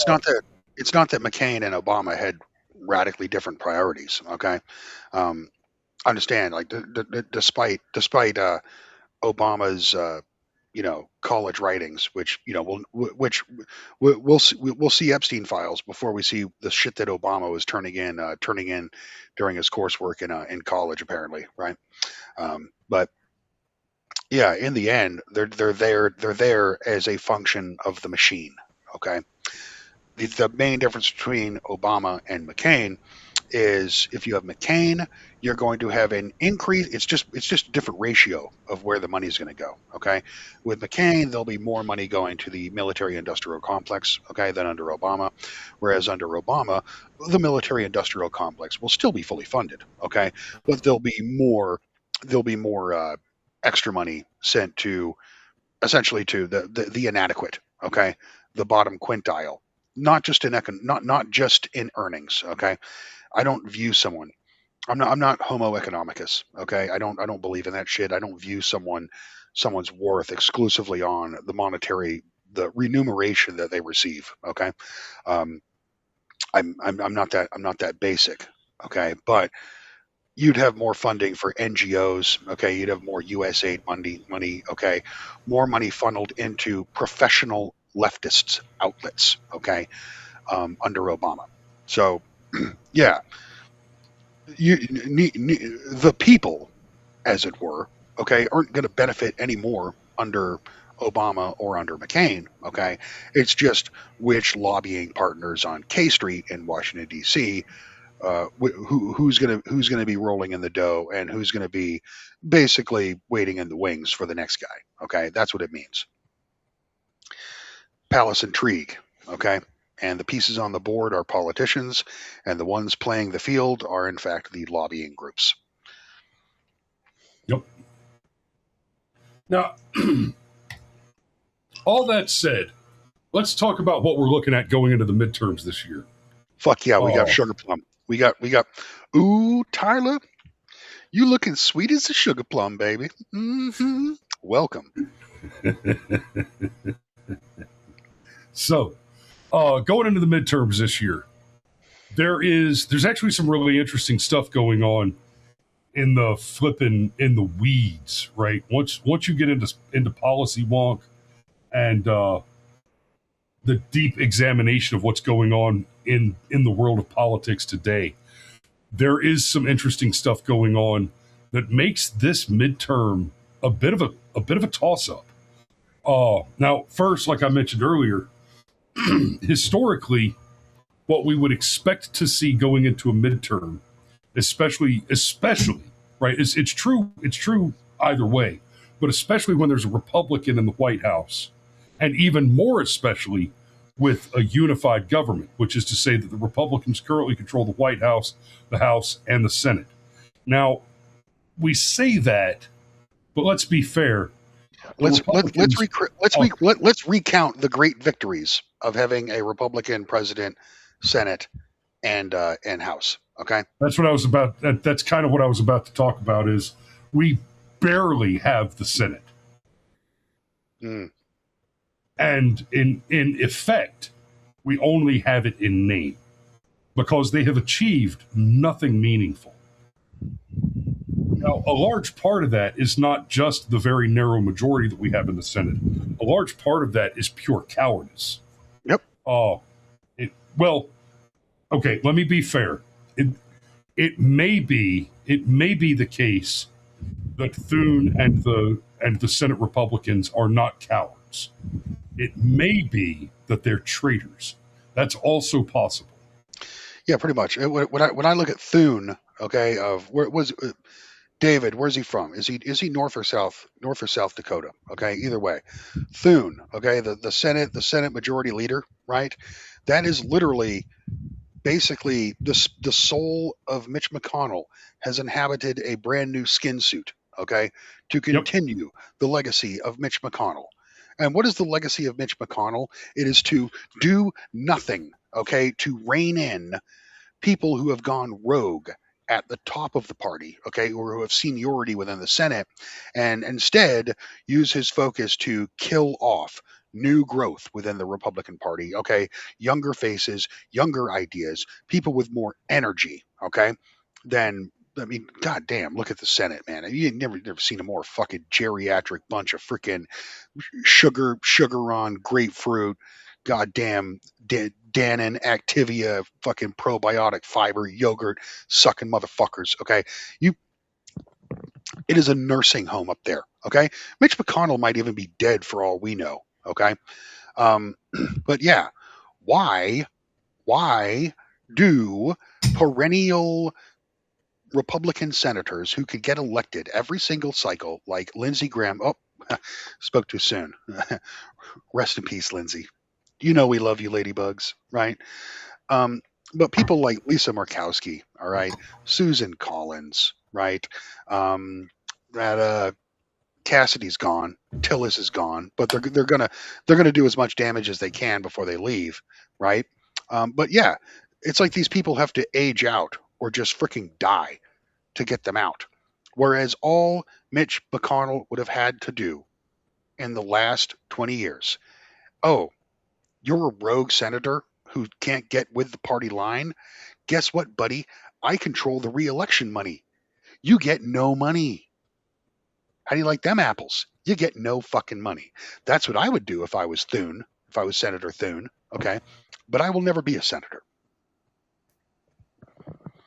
McCain and Obama had radically different priorities. Okay, understand, like despite Obama's college writings, which we'll see Epstein files before we see the shit that Obama was turning in during his coursework in college, apparently, right? But yeah, in the end, they're there as a function of the machine. Okay, the main difference between Obama and McCain is if you have McCain, you're going to have an increase. It's just a different ratio of where the money is going to go. Okay, with McCain, there'll be more money going to the military-industrial complex. Okay, than under Obama, whereas under Obama, the military-industrial complex will still be fully funded. Okay, but there'll be more extra money sent to essentially to the inadequate. Okay, the bottom quintile, not just in earnings. Okay. I don't view someone. I'm not Homo economicus. Okay, I don't believe in that shit. I don't view someone's worth exclusively on the remuneration that they receive. Okay, I'm not that basic. Okay, but you'd have more funding for NGOs. Okay, you'd have more USAID money. Okay, more money funneled into professional leftists outlets. Okay, under Obama. So. Yeah, the people, as it were, okay, aren't going to benefit any more under Obama or under McCain. Okay, it's just which lobbying partners on K Street in Washington D.C. Who's going to be rolling in the dough and who's going to be basically waiting in the wings for the next guy. Okay, that's what it means. Palace intrigue. Okay. And the pieces on the board are politicians, and the ones playing the field are, in fact, the lobbying groups. Yep. Now, all that said, let's talk about what we're looking at going into the midterms this year. Fuck yeah, we got sugar plum. We got. Ooh, Tyler, you looking sweet as a sugar plum, baby. Mm-hmm. Welcome. So. Going into the midterms this year, there's actually some really interesting stuff going on in the weeds, right? Once you get into policy wonk and the deep examination of what's going on in the world of politics today, there is some interesting stuff going on that makes this midterm a bit of a toss up. Now, first, like I mentioned earlier. Historically, what we would expect to see going into a midterm, especially right, it's true either way, but especially when there's a Republican in the White House, and even more especially with a unified government, which is to say that the Republicans currently control the White House, the House, and the Senate. Now, we say that, but let's be fair. Let's recount the great victories of having a Republican president, Senate, and House. Okay, that's what I was about. That's kind of what I was about to talk about. Is we barely have the Senate, and in effect, we only have it in name because they have achieved nothing meaningful. Now, a large part of that is not just the very narrow majority that we have in the Senate. A large part of that is pure cowardice. Yep. Well, okay, let me be fair. It may be the case that Thune and the Senate Republicans are not cowards. It may be that they're traitors. That's also possible. Yeah, pretty much. When I look at Thune, okay, of where was David, where's he from? Is he North or South Dakota? Okay, either way. Thune, okay, the Senate majority leader, right? That is literally basically the soul of Mitch McConnell has inhabited a brand new skin suit. okay, to continue the legacy of Mitch McConnell. And what is the legacy of Mitch McConnell? It is to do nothing, okay, to rein in people who have gone rogue at the top of the party, okay, or who have seniority within the Senate, and instead use his focus to kill off new growth within the Republican Party, okay, younger faces, younger ideas, people with more energy, okay, than I mean, goddamn, look at the Senate, man. You never seen a more fucking geriatric bunch of freaking sugar on grapefruit, goddamn Dannon, Activia, fucking probiotic fiber, yogurt, sucking motherfuckers. Okay, it is a nursing home up there. Okay, Mitch McConnell might even be dead for all we know. Okay, but yeah, why do perennial Republican senators who could get elected every single cycle, like Lindsey Graham? Oh, spoke too soon. Rest in peace, Lindsey. You know we love you, ladybugs, right? But people like Lisa Murkowski, all right, Susan Collins, right? That Cassidy's gone, Tillis is gone, but they're gonna do as much damage as they can before they leave, right? But yeah, it's like these people have to age out or just freaking die to get them out. Whereas all Mitch McConnell would have had to do in the last 20 years, oh, you're a rogue senator who can't get with the party line. Guess what, buddy? I control the re-election money. You get no money. How do you like them apples? You get no fucking money. That's what I would do if I was Thune, if I was Senator Thune, okay? But I will never be a senator.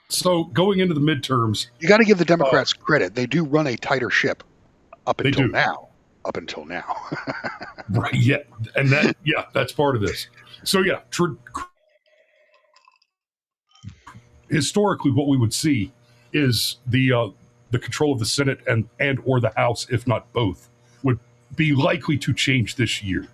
So going into the midterms, you got to give the Democrats credit. They do run a tighter ship up until now. Right, yeah. And that's part of this. So yeah, historically what we would see is the control of the Senate and or the House, if not both, would be likely to change this year.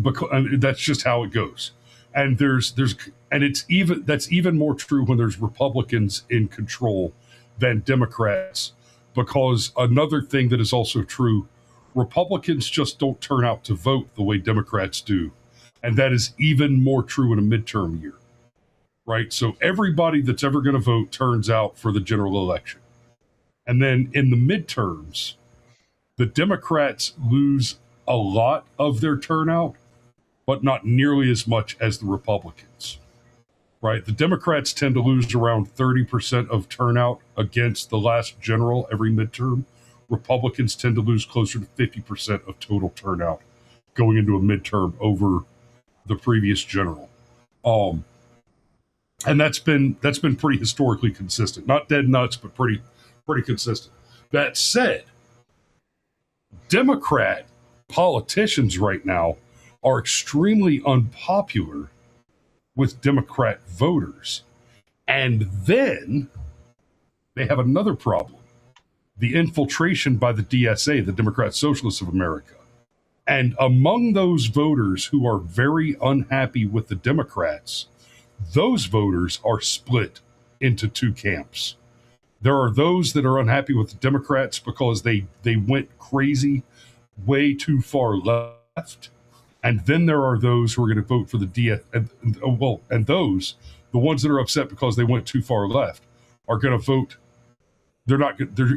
Because that's just how it goes. And that's even more true when there's Republicans in control than Democrats, because another thing that is also true, Republicans just don't turn out to vote the way Democrats do. And that is even more true in a midterm year, right? So everybody that's ever going to vote turns out for the general election. And then in the midterms, the Democrats lose a lot of their turnout, but not nearly as much as the Republicans, right? The Democrats tend to lose around 30% of turnout against the last general every midterm. Republicans tend to lose closer to 50% of total turnout going into a midterm over the previous general. And that's been pretty historically consistent. Not dead nuts, but pretty consistent. That said, Democrat politicians right now are extremely unpopular with Democrat voters. And then they have another problem: the infiltration by the DSA, the Democrat Socialists of America. And among those voters who are very unhappy with the Democrats, those voters are split into two camps. There are those that are unhappy with the Democrats because they went crazy way too far left. And then there are those who are going to vote for the DS. And those, the ones that are upset because they went too far left, are going to vote. They're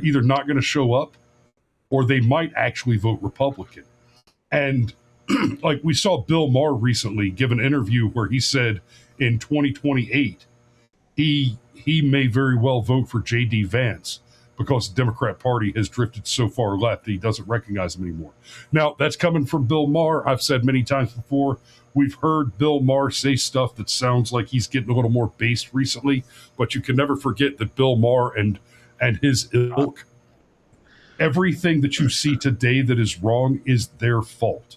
either not going to show up, or they might actually vote Republican. And like we saw Bill Maher recently give an interview where he said in 2028, he may very well vote for J.D. Vance because the Democrat Party has drifted so far left that he doesn't recognize him anymore. Now, that's coming from Bill Maher. I've said many times before, we've heard Bill Maher say stuff that sounds like he's getting a little more based recently, but you can never forget that Bill Maher and his ilk, everything that you see today that is wrong is their fault.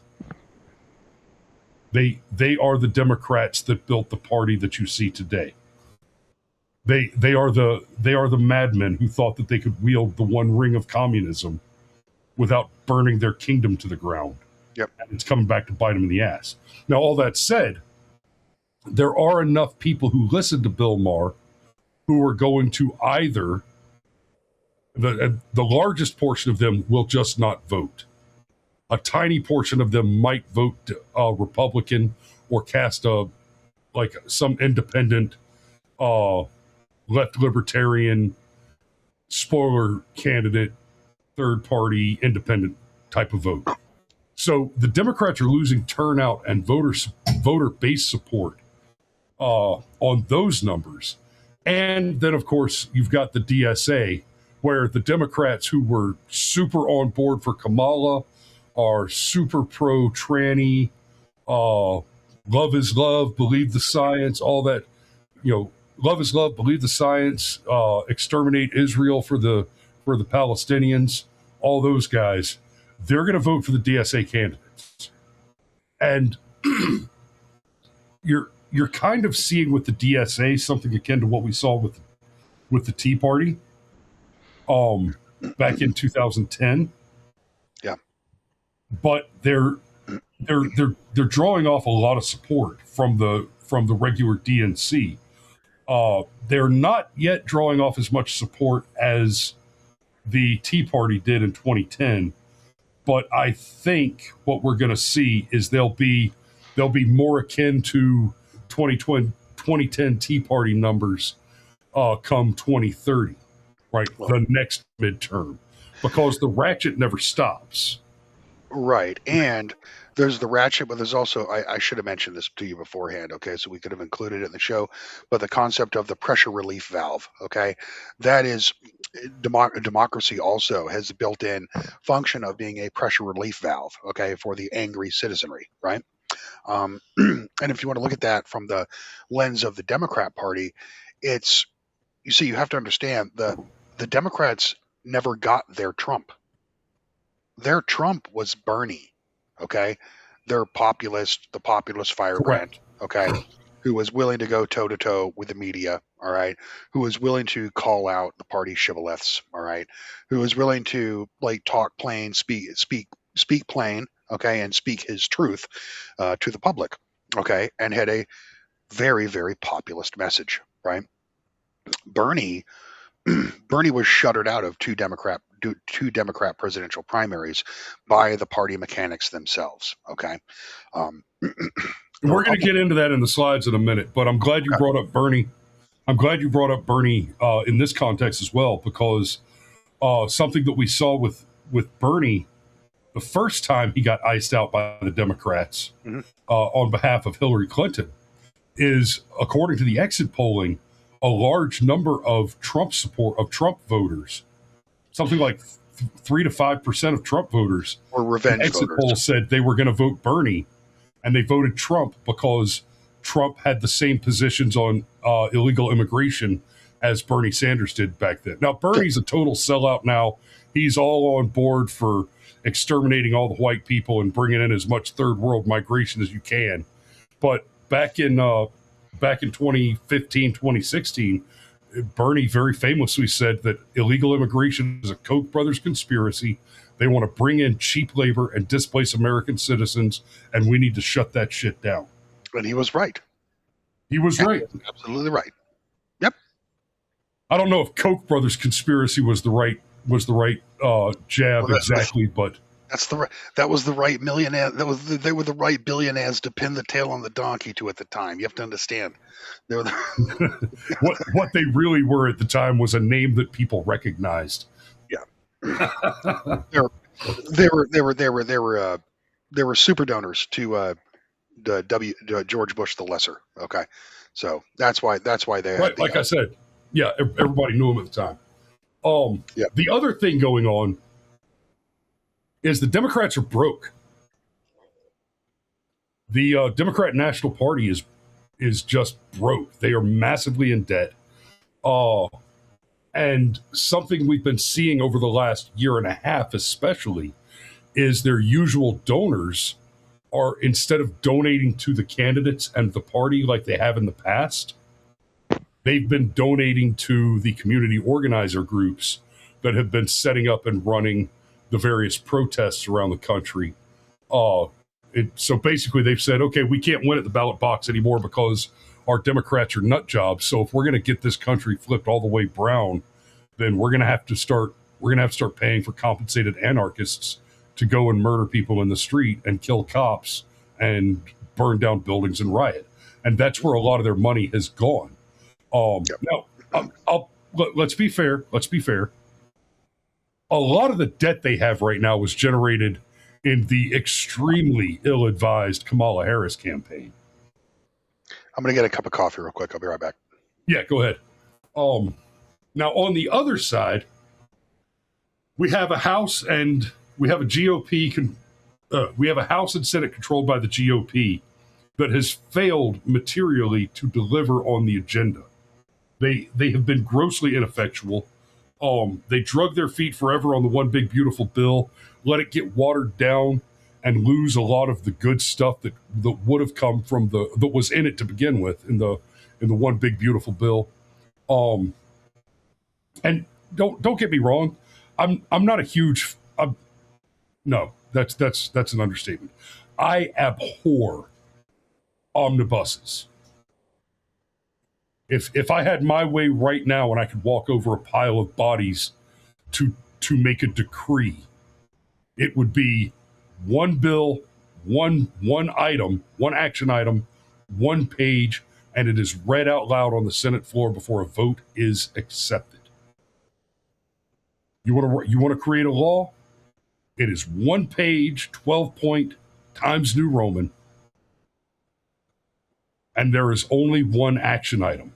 They are the Democrats that built the party that you see today. They are the madmen who thought that they could wield the one ring of communism without burning their kingdom to the ground. Yep. And it's coming back to bite them in the ass. Now, all that said, there are enough people who listen to Bill Maher who are going to either The largest portion of them will just not vote. A tiny portion of them might vote Republican or cast some independent left libertarian spoiler candidate, third party independent type of vote. So the Democrats are losing turnout and voter base support on those numbers. And then, of course, you've got the DSA, where the Democrats who were super on board for Kamala are super pro tranny, love is love, believe the science, all that, love is love, believe the science, exterminate Israel for the Palestinians, all those guys, they're going to vote for the DSA candidates. And you're kind of seeing with the DSA something akin to what we saw with the Tea Party back in 2010. Yeah. But they're drawing off a lot of support from the regular DNC. They're not yet drawing off as much support as the Tea Party did in 2010, but I think what we're going to see is they'll be more akin to 2010 Tea Party numbers come 2030, right? Well, the next midterm, because the ratchet never stops. Right. And there's the ratchet, but there's also, I should have mentioned this to you beforehand, okay, so we could have included it in the show, but the concept of the pressure relief valve, okay, that is, democracy also has a built-in function of being a pressure relief valve, okay, for the angry citizenry, right? And if you want to look at that from the lens of the Democrat Party, it's, you have to understand the Democrats never got their Trump. Their Trump was Bernie, okay? Their populist, the populist firebrand, okay, who was willing to go toe-to-toe with the media, all right, who was willing to call out the party shibboleths, all right, who was willing to, talk plain, speak plain, okay, and speak his truth to the public, okay, and had a very, very populist message, right? Bernie was shuttered out of two Democrat presidential primaries by the party mechanics themselves. Okay. We're going to get into that in the slides in a minute, but I'm glad you brought up Bernie. I'm glad you brought up Bernie in this context as well, because something that we saw with Bernie the first time he got iced out by the Democrats on behalf of Hillary Clinton is, according to the exit polling, a large number of Trump voters, something like 3 to 5% of Trump voters, or revenge exit voters, polls said they were going to vote Bernie, and they voted Trump because Trump had the same positions on illegal immigration as Bernie Sanders did back then. Now, Bernie's a total sellout now. He's all on board for exterminating all the white people and bringing in as much third world migration as you can. But back in 2015, 2016, Bernie very famously said that illegal immigration is a Koch brothers conspiracy. They want to bring in cheap labor and displace American citizens, and we need to shut that shit down. And he was right. He was right. Absolutely right. Yep. I don't know if Koch brothers conspiracy was the right jab exactly, but that was the right millionaire. They were the right billionaires to pin the tail on the donkey to at the time. You have to understand. They were what they really were at the time was a name that people recognized. Yeah. they were super donors to George Bush the Lesser. Okay, so that's why they had like I said, yeah, everybody knew him at the time. The other thing going on is the Democrats are broke. The Democrat National Party is just broke. They are massively in debt. And something we've been seeing over the last year and a half especially is their usual donors are, instead of donating to the candidates and the party like they have in the past, they've been donating to the community organizer groups that have been setting up and running the various protests around the country. So basically they've said, okay, we can't win at the ballot box anymore because our Democrats are nut jobs. So if we're going to get this country flipped all the way brown, then we're going to have to start we're going to have to start paying for compensated anarchists to go and murder people in the street and kill cops and burn down buildings and riot. And that's where a lot of their money has gone. Now, let's be fair. Let's be fair. A lot of the debt they have right now was generated in the extremely ill-advised Kamala Harris campaign. I'm going to get a cup of coffee real quick. I'll be right back. Yeah, go ahead. Now, on the other side, we have a House and we have a GOP. We have a House and Senate controlled by the GOP that has failed materially to deliver on the agenda. They have been grossly ineffectual. They drug their feet forever on the one big beautiful bill, let it get watered down, and lose a lot of the good stuff that would have come from that was in it to begin with in the one big beautiful bill. And don't get me wrong, I'm not a huge no, that's an understatement. I abhor omnibuses. If I had my way right now and I could walk over a pile of bodies to make a decree, it would be one bill, one item, one action item, one page, and it is read out loud on the Senate floor before a vote is accepted. You want to create a law? It is one page, 12-point, Times New Roman, and there is only one action item.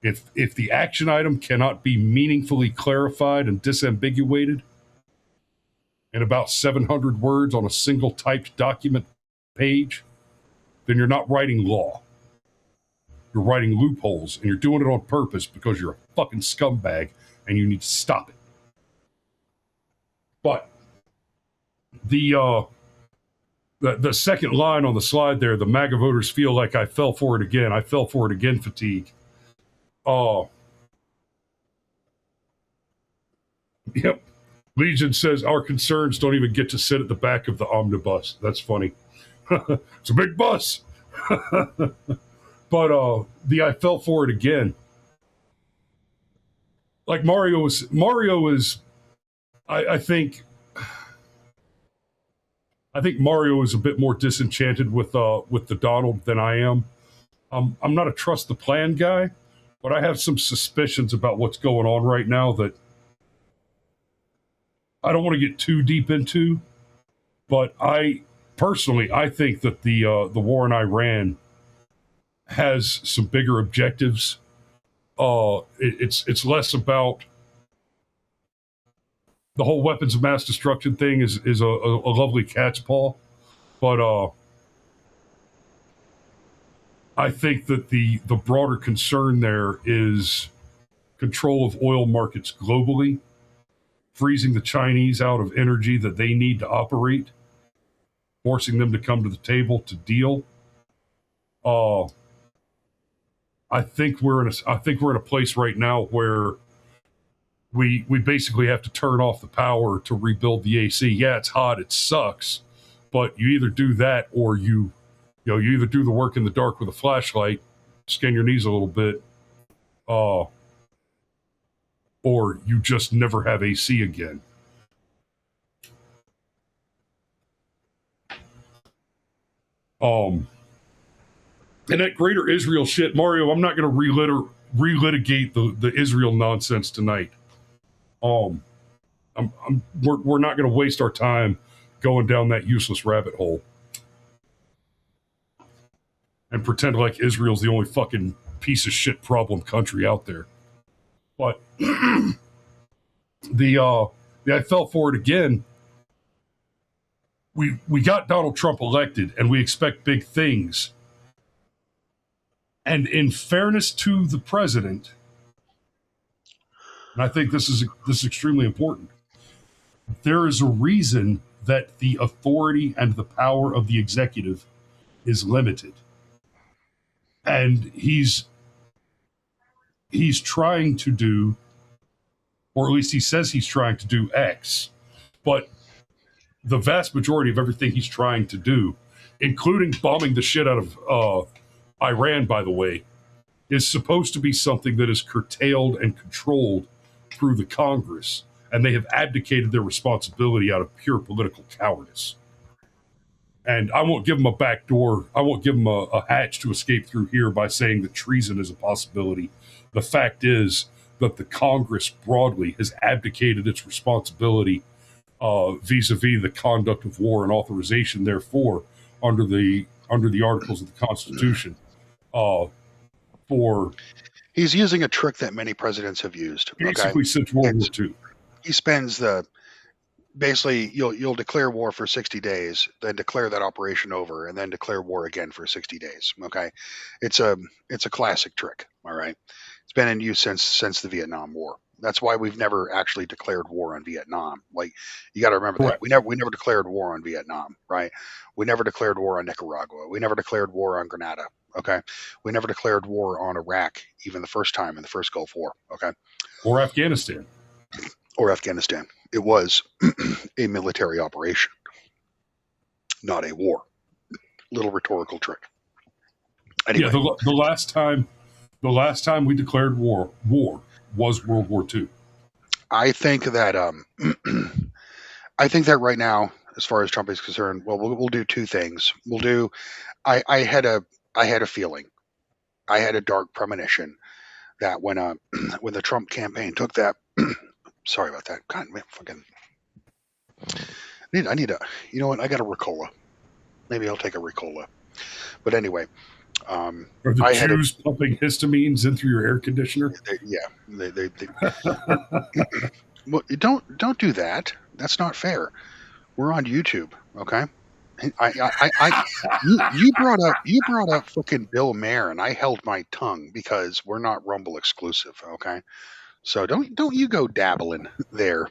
If the action item cannot be meaningfully clarified and disambiguated in about 700 words on a single typed document page, then you're not writing law. You're writing loopholes, and you're doing it on purpose because you're a fucking scumbag and you need to stop it. But the second line on the slide there, the MAGA voters feel like I fell for it again. I fell for it again fatigue. Yep. Legion says our concerns don't even get to sit at the back of the omnibus. That's funny. It's a big bus. But I fell for it again. Like Mario is I think Mario is a bit more disenchanted with the Donald than I am. I'm not a trust the plan guy, but I have some suspicions about what's going on right now that I don't want to get too deep into. But I think that the war in Iran has some bigger objectives. It's less about the whole weapons of mass destruction thing is a lovely cat's paw, but I think that the broader concern there is control of oil markets globally, freezing the Chinese out of energy that they need to operate, forcing them to come to the table to deal. I think we're in a place right now where we basically have to turn off the power to rebuild the AC. Yeah, it's hot, it sucks, but you either do that or you either do the work in the dark with a flashlight, skin your knees a little bit, or you just never have AC again. And that greater Israel shit, Mario, I'm not going to relitigate the Israel nonsense tonight. We're not going to waste our time going down that useless rabbit hole and pretend like Israel's the only fucking piece of shit problem country out there. But I fell for it again. We got Donald Trump elected, and we expect big things. And in fairness to the president, and I think this is extremely important, there is a reason that the authority and the power of the executive is limited. And he's trying to do, or at least he says he's trying to do X, but the vast majority of everything he's trying to do, including bombing the shit out of Iran, by the way, is supposed to be something that is curtailed and controlled through the Congress and they have abdicated their responsibility out of pure political cowardice. And I won't give them a back door. I won't give them a hatch to escape through here by saying that treason is a possibility. The fact is that the Congress broadly has abdicated its responsibility vis-a-vis the conduct of war and authorization, therefore, under the articles of the Constitution. He's using a trick that many presidents have used. Basically, since World War II. He spends basically you'll declare war for 60 days, then declare that operation over, and then declare war again for 60 days. Okay, it's a classic trick. All right, it's been in use since the Vietnam War. That's why we've never actually declared war on Vietnam. Like, you got to remember that we never declared war on Vietnam, right? We never declared war on Nicaragua. We never declared war on Grenada. Okay, we never declared war on Iraq, even the first time in the first Gulf War. Okay, or Afghanistan. It was a military operation, not a war. Little rhetorical trick. Anyway, yeah, the last time we declared war was World War II. I think that right now, as far as Trump is concerned, well, we'll do two things. We'll do. I had a feeling, I had a dark premonition that when the Trump campaign took that. Sorry about that. God, man, fucking. I need a. You know what? I got a Ricola. Maybe I'll take a Ricola. But anyway, are the Jews pumping histamines in through your air conditioner? They well, don't do that. That's not fair. We're on YouTube, okay? You brought up fucking Bill Maher, and I held my tongue because we're not Rumble exclusive, okay? So don't you go dabbling there.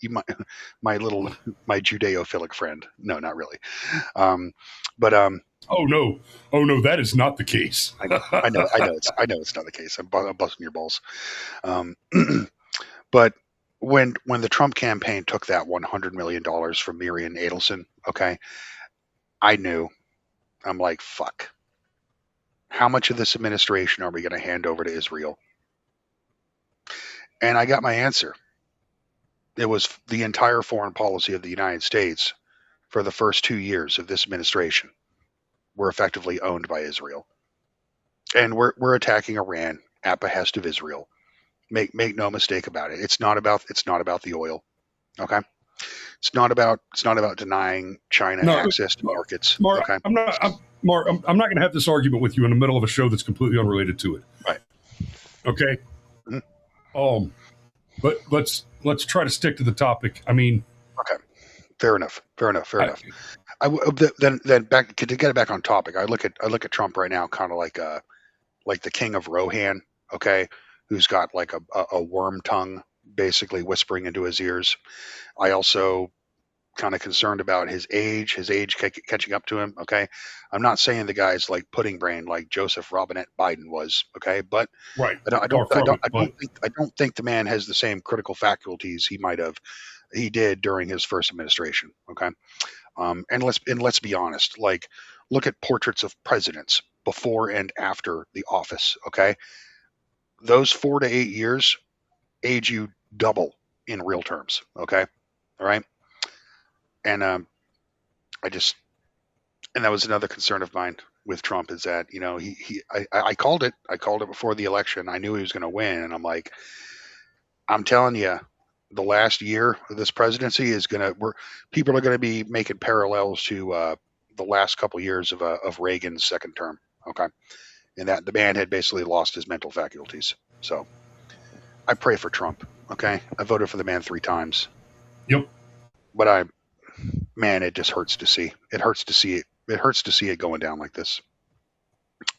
You my Judeo-philic friend. No, not really. But oh no, that is not the case. I know it's not the case. I'm busting your balls. But when the Trump campaign took that $100 million from Miriam Adelson, okay, I knew. I'm like, fuck. How much of this administration are we going to hand over to Israel? And I got my answer. It was the entire foreign policy of the United States for the first 2 years of this administration were effectively owned by Israel. And we're attacking Iran at behest of Israel. Make no mistake about it. It's not about the oil. Okay? It's not about denying China access to markets. Mark, okay? I'm not going to have this argument with you in the middle of a show that's completely unrelated to it. Right. Okay? Mm-hmm. But let's try to stick to the topic. I mean, okay, fair enough. Then back to get it back on topic. I look at Trump right now, kind of like the king of Rohan, okay, who's got like a worm tongue, basically whispering into his ears. I also kind of concerned about his age catching up to him. Okay, I'm not saying the guy's like pudding brain like Joseph Robinette Biden was. Okay, but right, I don't think the man has the same critical faculties he did during his first administration. Okay, and let's be honest. Like, look at portraits of presidents before and after the office. Okay, those 4 to 8 years age you double in real terms. Okay, all right. And that was another concern of mine with Trump, is that, you know, I called it before the election. I knew he was going to win. And I'm like, I'm telling you, the last year of this presidency people are going to be making parallels to the last couple years of Reagan's second term. Okay. And that the man had basically lost his mental faculties. So I pray for Trump. Okay. I voted for the man 3 times. Yep. But man, it just hurts to see. It hurts to see it. It hurts to see it going down like this.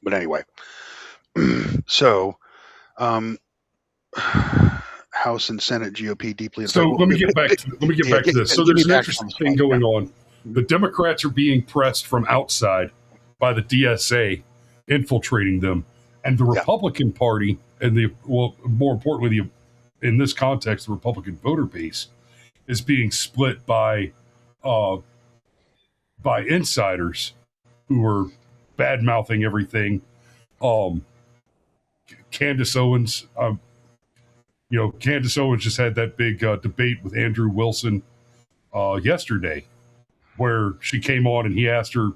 But anyway, so House and Senate GOP deeply. So let me get back to this. So there's an interesting thing going on. The Democrats are being pressed from outside by the DSA, infiltrating them, and the Republican Party and more importantly, in this context, the Republican voter base is being split by insiders who are bad mouthing everything. Candace Owens, Candace Owens just had that big debate with Andrew Wilson yesterday, where she came on and he asked her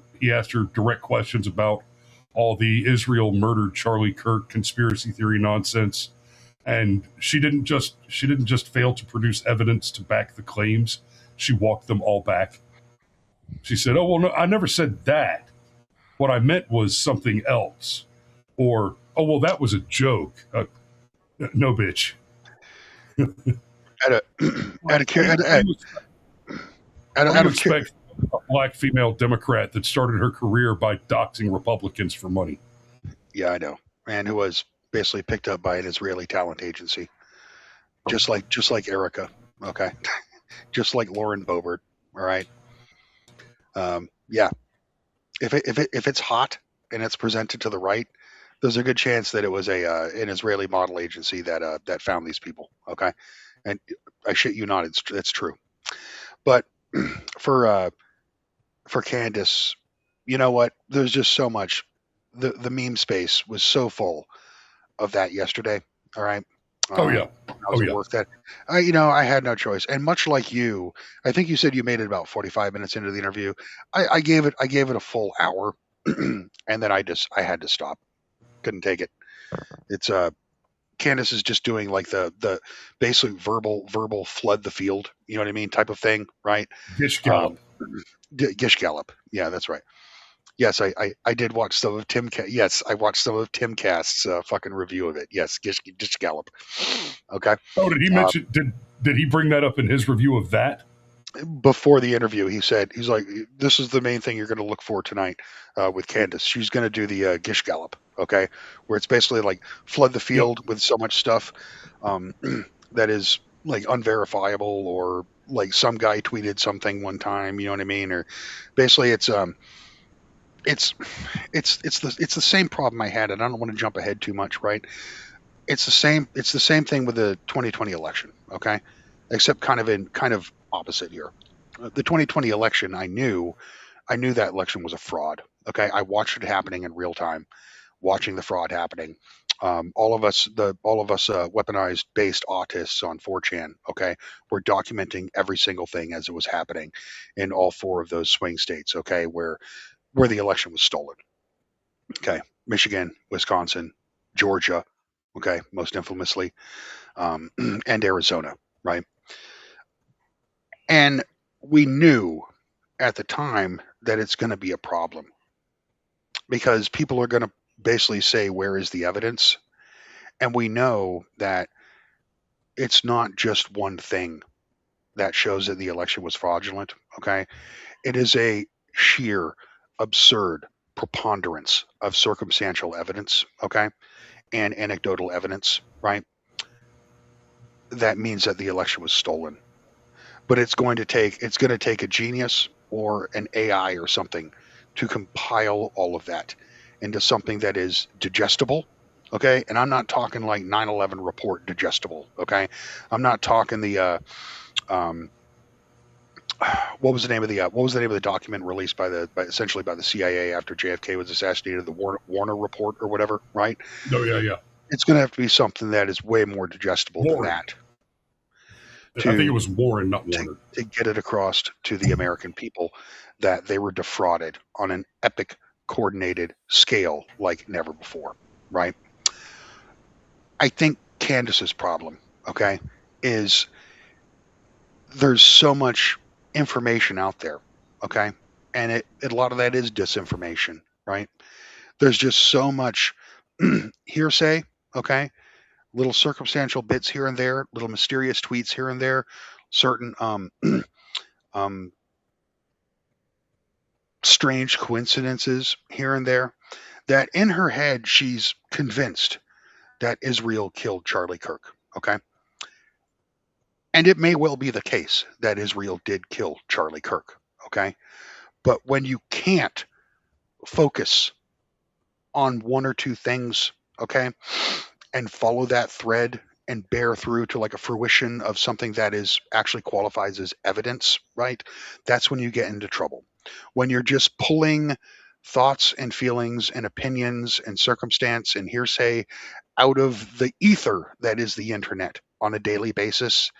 direct questions about all the Israel murdered Charlie Kirk conspiracy theory nonsense. And she didn't just fail to produce evidence to back the claims. She walked them all back. She said, "Oh, well, no, I never said that. What I meant was something else." Or, "Oh, well, that was a joke." No, bitch. How do you expect a black female Democrat that started her career by doxing Republicans for money? Yeah, I know. And who was basically picked up by an Israeli talent agency, just like Erica. Okay, just like Lauren Boebert. All right. Yeah. If it's hot and it's presented to the right, there's a good chance that it was an Israeli model agency that found these people. Okay, and I shit you not, it's true. But for Candace, you know what? There's just so much. The meme space was so full of that yesterday. All right. Oh yeah. Worth that. I had no choice. And much like you, I think you said you made it about 45 minutes into the interview. I gave it a full hour, and then I had to stop. Couldn't take it. It's Candace is just doing like the basically verbal flood the field. You know what I mean? Type of thing, right? Gish Gallop. Gish Gallop. Yeah, that's right. Yes, I did watch some of Tim. Yes, I watched some of Tim Cast's fucking review of it. Yes, Gish Gallop. Okay. Oh, did he mention? Did he bring that up in his review of that? Before the interview, he's like, "This is the main thing you're going to look for tonight with Candace. She's going to do the Gish Gallop, okay, where it's basically like flood the field with so much stuff that is like unverifiable, or like some guy tweeted something one time, you know what I mean, or basically it's the same problem I had, and I don't want to jump ahead too much, right? It's the same thing with the 2020 election, okay, except kind of opposite here. The 2020 election, I knew that election was a fraud. Okay, I watched it happening in real time, watching the fraud happening. All of us weaponized based autists on 4chan, okay, were documenting every single thing as it was happening in all four of those swing states, okay, where the election was stolen. Okay, Michigan, Wisconsin, Georgia, okay, most infamously, and Arizona, right? And we knew at the time that it's going to be a problem, because people are going to basically say, "Where is the evidence?" And we know that it's not just one thing that shows that the election was fraudulent. Okay, it is a sheer, absurd preponderance of circumstantial evidence. Okay, and anecdotal evidence. Right. That means that the election was stolen. But it's going to take a genius or an AI or something to compile all of that into something that is digestible, okay? And I'm not talking like 9/11 report digestible, okay? I'm not talking the what was the name of the document released essentially by the CIA after JFK was assassinated, the Warner report or whatever, right? Oh yeah. It's going to have to be something that is way more digestible than that. I think it was Warren, not Warner. To get it across to the American people that they were defrauded on an epic, coordinated scale like never before, right? I think Candace's problem, okay, is there's so much information out there, okay? And a lot of that is disinformation, right? There's just so much hearsay, okay? Little circumstantial bits here and there, little mysterious tweets here and there, certain strange coincidences here and there, that in her head she's convinced that Israel killed Charlie Kirk, okay? And it may well be the case that Israel did kill Charlie Kirk, okay? But when you can't focus on one or two things, okay, and follow that thread and bear through to like a fruition of something that is actually qualifies as evidence, right? That's when you get into trouble. When you're just pulling thoughts and feelings and opinions and circumstance and hearsay out of the ether that is the internet, on a daily basis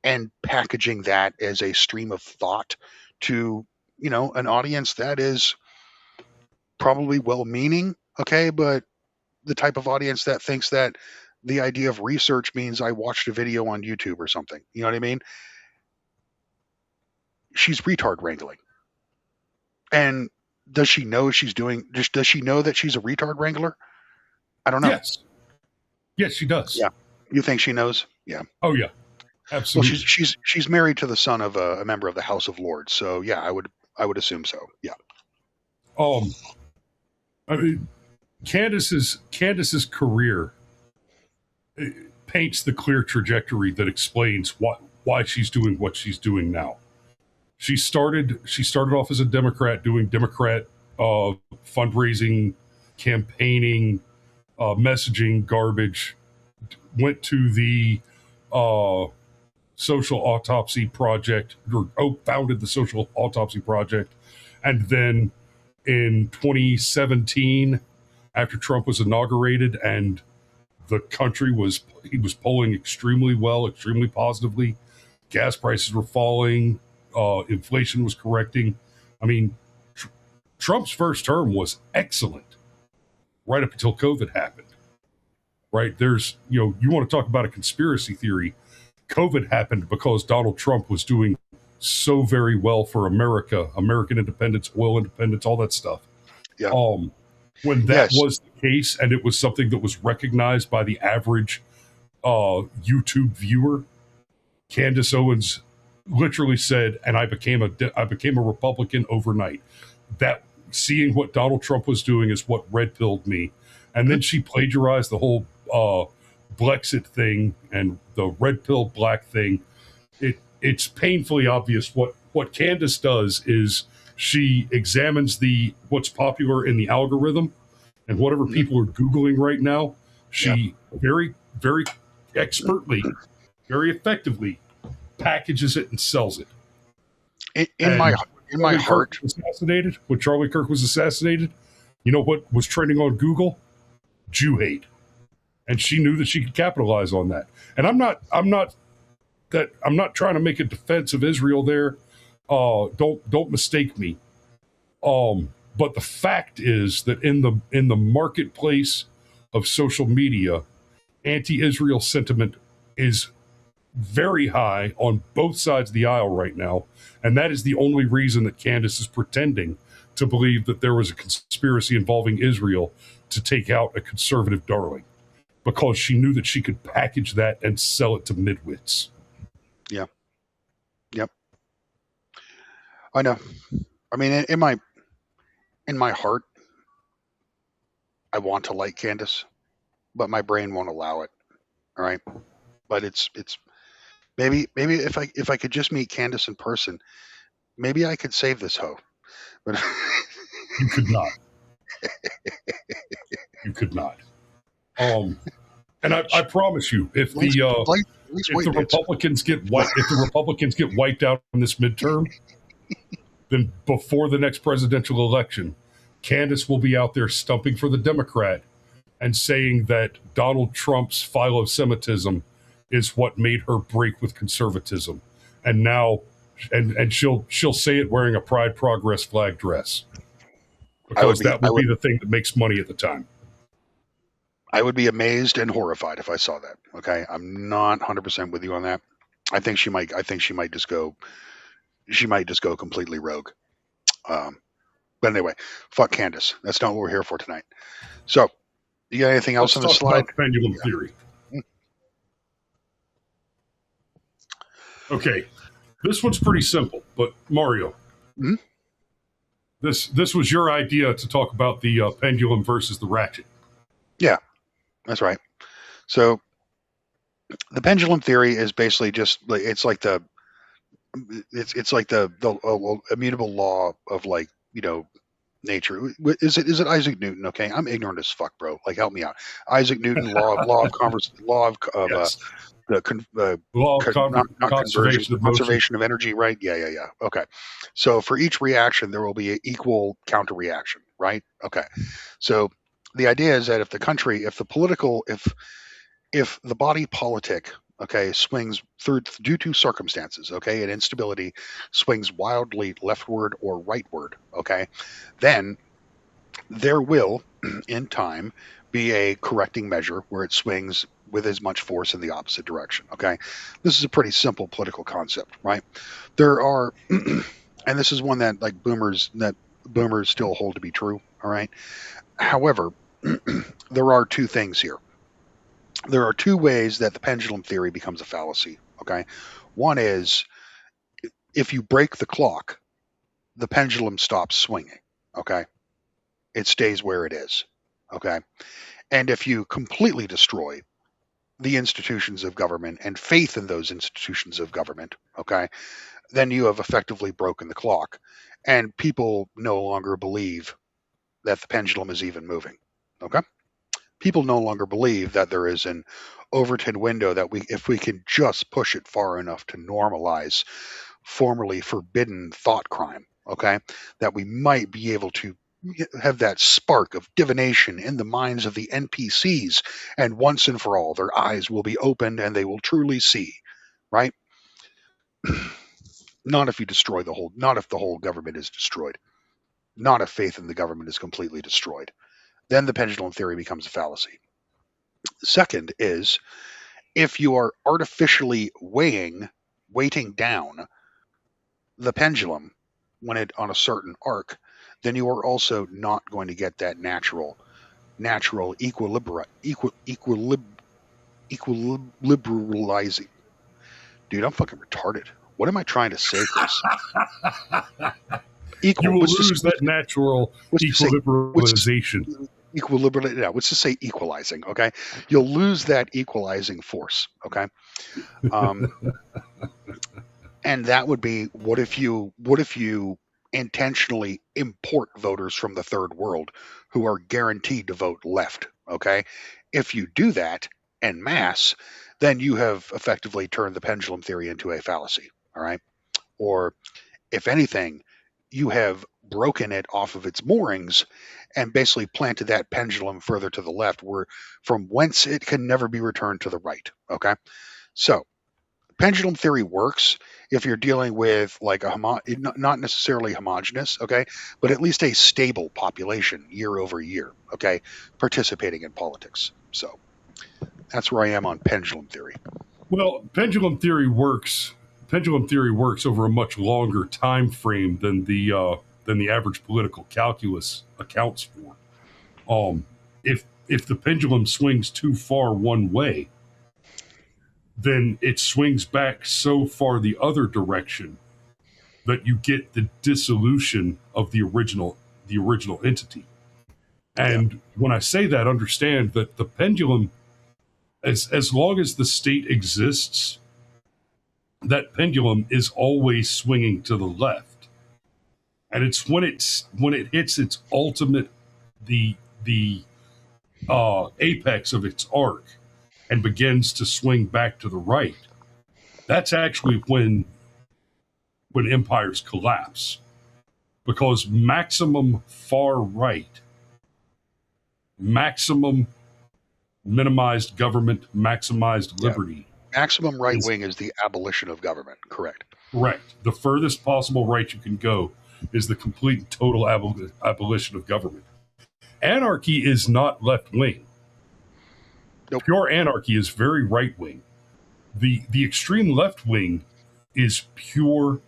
and packaging that as a stream of thought to, an audience that is probably well-meaning, okay, but the type of audience that thinks that the idea of research means I watched a video on YouTube or something. You know what I mean? She's retard wrangling. And does she know does she know that she's a retard wrangler? I don't know. Yes, she does. Yeah. You think she knows? Yeah. Oh yeah. Absolutely. Well, she's married to the son of a member of the House of Lords. So yeah, I would assume so. Yeah. I mean, Candace's career paints the clear trajectory that explains why she's doing what she's doing now. She started off as a Democrat, doing Democrat fundraising, campaigning, messaging garbage. Went to the Social Autopsy Project, or founded the Social Autopsy Project, and then in 2017, after Trump was inaugurated and the country was polling extremely well, extremely positively, gas prices were falling, inflation was correcting. I mean, Trump's first term was excellent right up until COVID happened. Right? There's, you want to talk about a conspiracy theory. COVID happened because Donald Trump was doing so very well for America, American independence, oil independence, all that stuff. Yeah. When that was the case, and it was something that was recognized by the average YouTube viewer, Candace Owens literally said, and I became a Republican overnight. That seeing what Donald Trump was doing is what red pilled me. And then she plagiarized the whole Brexit thing and the red pill black thing. It's painfully obvious what Candace does is she examines what's popular in the algorithm, and whatever people are Googling right now, she very, very expertly, very effectively packages it and sells it. In my heart, when Charlie Kirk was assassinated, you know what was trending on Google? Jew hate. And she knew that she could capitalize on that. And I'm not trying to make a defense of Israel there. Don't mistake me. But the fact is that in the marketplace of social media, anti-Israel sentiment is very high on both sides of the aisle right now. And that is the only reason that Candace is pretending to believe that there was a conspiracy involving Israel to take out a conservative darling, because she knew that she could package that and sell it to midwits. Yeah. Yep. I know. I mean, in my heart, I want to like Candace, but my brain won't allow it. All right. But it's maybe if I could just meet Candace in person, maybe I could save this hoe. But you could not. You could not. And I promise you, if the Republicans get wiped out in this midterm, then before the next presidential election, Candace will be out there stumping for the Democrat and saying that Donald Trump's philo-Semitism is what made her break with conservatism, and now, and she'll say it wearing a Pride Progress flag dress, because that would be the thing that makes money at the time. I would be amazed and horrified if I saw that. Okay, I'm not 100% with you on that. I think she might just go completely rogue. But anyway, fuck Candace. That's not what we're here for tonight. So, you got anything else on the slide? Pendulum Theory. Okay, this one's pretty simple, but Mario, this was your idea to talk about the pendulum versus the ratchet. Yeah, that's right. So, the pendulum theory is basically just it's like the immutable law of nature. Is it Isaac Newton? Okay, I'm ignorant as fuck, bro. Like, help me out. Isaac Newton, law of conservation of energy, right? Yeah. Okay. So for each reaction, there will be an equal counter reaction, right? Okay. So the idea is that if the body politic okay, swings due to circumstances, okay, and instability swings wildly leftward or rightward, okay, then there will, in time, be a correcting measure where it swings with as much force in the opposite direction, okay? This is a pretty simple political concept, right? There are, and this is one that boomers still hold to be true, all right? However, there are two things here. There are two ways that the pendulum theory becomes a fallacy, okay? One is if you break the clock, the pendulum stops swinging, okay? It stays where it is, okay? And if you completely destroy the institutions of government and faith in those institutions of government, okay, then you have effectively broken the clock. And people no longer believe that the pendulum is even moving, okay? People no longer believe that there is an Overton window that if we can just push it far enough to normalize formerly forbidden thought crime, okay, that we might be able to have that spark of divination in the minds of the NPCs, and once and for all, their eyes will be opened and they will truly see, right? Not if you destroy not if the whole government is destroyed. Not if faith in the government is completely destroyed. Then the pendulum theory becomes a fallacy. Second is if you are artificially weighting down the pendulum when it on a certain arc, then you are also not going to get that natural equilibralizing. Dude, I'm fucking retarded. What am I trying to say, Chris? You will lose that natural equilibrization. Yeah, let's just say equalizing, okay? You'll lose that equalizing force, okay? And that would be what if you intentionally import voters from the third world who are guaranteed to vote left, okay? If you do that en masse, then you have effectively turned the pendulum theory into a fallacy, all right? Or if anything, you have broken it off of its moorings and basically planted that pendulum further to the left, where from whence it can never be returned to the right, okay? So pendulum theory works if you're dealing with like not necessarily homogenous, okay, but at least a stable population year over year, okay, participating in politics. So that's where I am on pendulum theory. Well, pendulum theory works over a much longer time frame than the average political calculus accounts for. If the pendulum swings too far one way, then it swings back so far the other direction that you get the dissolution of the original entity. And when I say that, understand that the pendulum, as long as the state exists, that pendulum is always swinging to the left. And it's when it hits its ultimate, the apex of its arc, and begins to swing back to the right, that's actually when empires collapse. Because maximum far right, maximum minimized government, maximized liberty. Maximum right wing is the abolition of government, correct? Correct. The furthest possible right you can go is the complete and total abolition of government. Anarchy is not left wing. Nope. Pure anarchy is very right wing. The extreme left wing is pure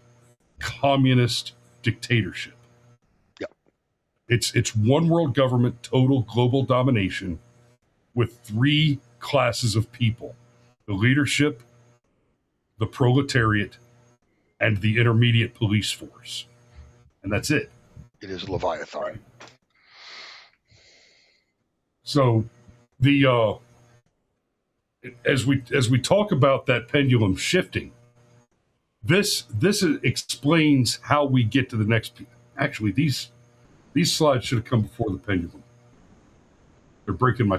communist dictatorship. Yeah. It's one world government, total global domination, with three classes of people: the leadership, the proletariat, and the intermediate police force. And that's it. It is Leviathan. Right. So the as we talk about that pendulum shifting, this explains how we get to the next. Actually, these slides should have come before the pendulum. They're breaking my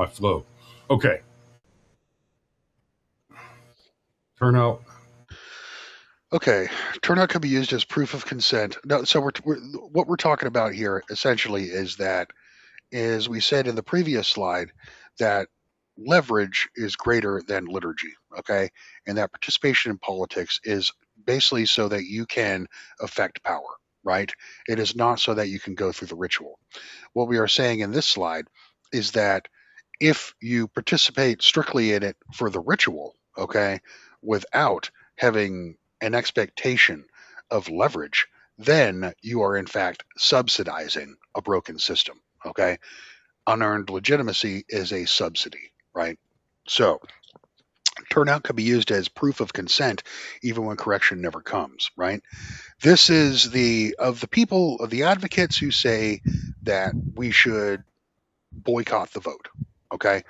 flow. Okay. Turnout. Okay, turnout can be used as proof of consent. No, so what we're talking about here essentially is that, as we said in the previous slide, that leverage is greater than liturgy, okay? And that participation in politics is basically so that you can affect power, right? It is not so that you can go through the ritual. What we are saying in this slide is that if you participate strictly in it for the ritual, okay, without having an expectation of leverage, then you are in fact subsidizing a broken system, okay? Unearned legitimacy is a subsidy, right? So turnout can be used as proof of consent even when correction never comes, right? This is the people of the advocates who say that we should boycott the vote, okay?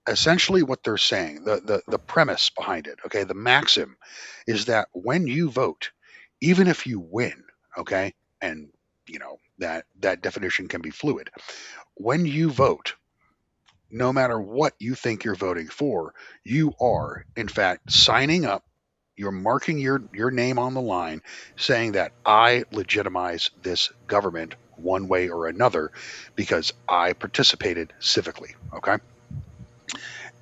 Essentially what they're saying, the premise behind it, okay, the maxim is that when you vote, even if you win, okay, and you know that definition can be fluid. When you vote, no matter what you think you're voting for, you are in fact signing up. You're marking your name on the line, saying that I legitimize this government one way or another because I participated civically. Okay.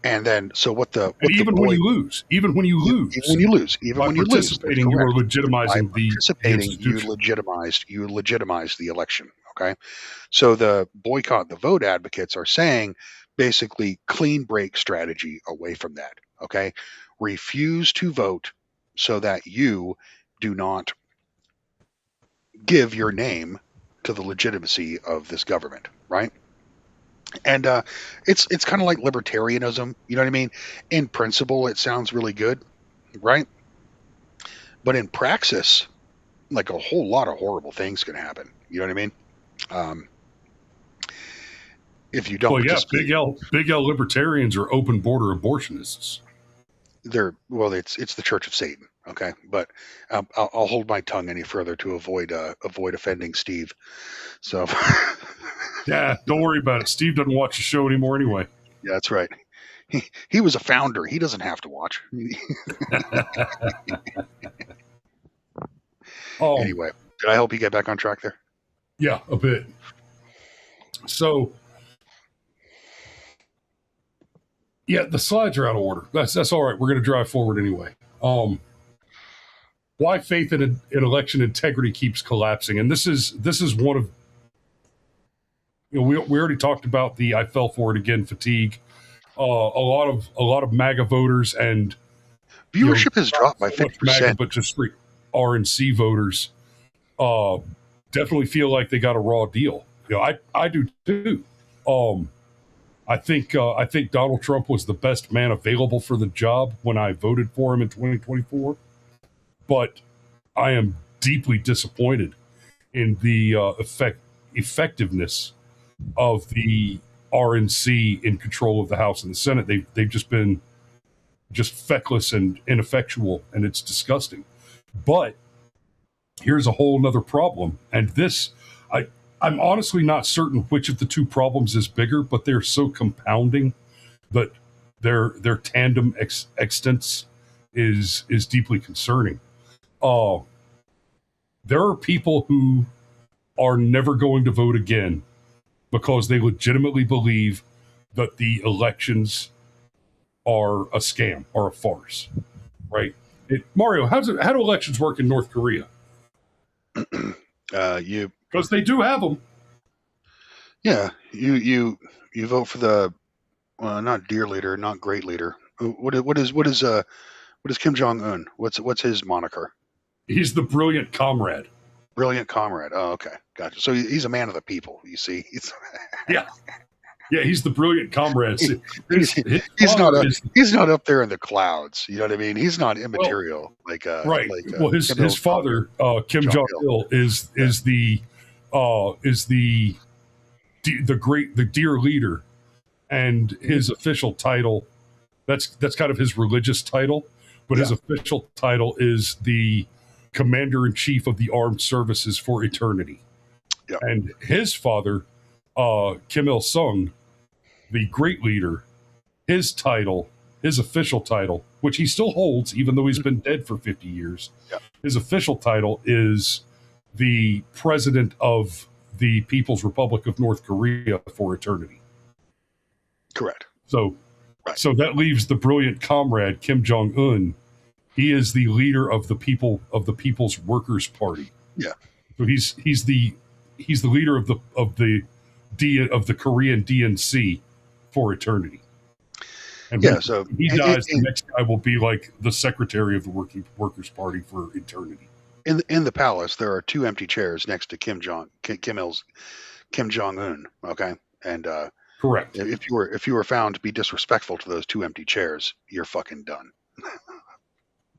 And then, so what the even when you lose, even when you lose, by participating, you are legitimizing the institution. You legitimize the election. Okay, so the boycott the vote advocates are saying basically clean break strategy away from that. Okay, refuse to vote so that you do not give your name to the legitimacy of this government. Right. And it's kind of like libertarianism, you know what I mean? In principle, it sounds really good, right? But in praxis, like a whole lot of horrible things can happen. You know what I mean? If you don't, well, yeah, big L libertarians are open border abortionists. It's the Church of Satan, okay? But I'll hold my tongue any further to avoid offending Steve. So. Yeah, don't worry about it. Steve doesn't watch the show anymore anyway. Yeah, that's right. He was a founder. He doesn't have to watch. Anyway, did I help you get back on track there? Yeah, a bit. So, yeah, the slides are out of order. That's all right. We're going to drive forward anyway. Why faith in election integrity keeps collapsing, and this is one of, you know, we already talked about the I fell for it again fatigue. A lot of MAGA voters and viewership has dropped by 50%, but just free RNC voters definitely feel like they got a raw deal. You know, I do too. I think Donald Trump was the best man available for the job when I voted for him in 2024, but I am deeply disappointed in the effectiveness of the RNC in control of the House and the Senate. They've just been feckless and ineffectual, and it's disgusting. But here's a whole nother problem, and this I'm honestly not certain which of the two problems is bigger, but they're so compounding that their tandem existence is deeply concerning. There are people who are never going to vote again because they legitimately believe that the elections are a scam or a farce, right? Mario, how do elections work in North Korea? Because they do have them. Yeah, you vote for the not dear leader, not great leader. What is Kim Jong-un? What's his moniker? He's the brilliant comrade. Brilliant comrade. Oh, okay, gotcha. So he's a man of the people. You see, yeah, he's the brilliant comrade. He's not up there in the clouds. You know what I mean? He's not immaterial. Right. Well, his father, Kim Jong-il, is the dear leader, and his official title. That's kind of his religious title, but his official title is the Commander-in-Chief of the Armed Services for Eternity. Yeah. And his father, Kim Il-sung, the great leader, his official title, which he still holds, even though he's been dead for 50 years, his official title is the President of the People's Republic of North Korea for Eternity. Correct. So Right. So that leaves the brilliant comrade Kim Jong Un. He is the leader of the People's Workers Party. Yeah. So he's the leader of the Korean DNC for eternity. And Yeah. when So he dies, the next guy will be like the secretary of the Workers Party for eternity. In the palace, there are 2 empty chairs next to Kim Jong Un. Okay, and correct. If you were found to be disrespectful to those 2 empty chairs, you're fucking done.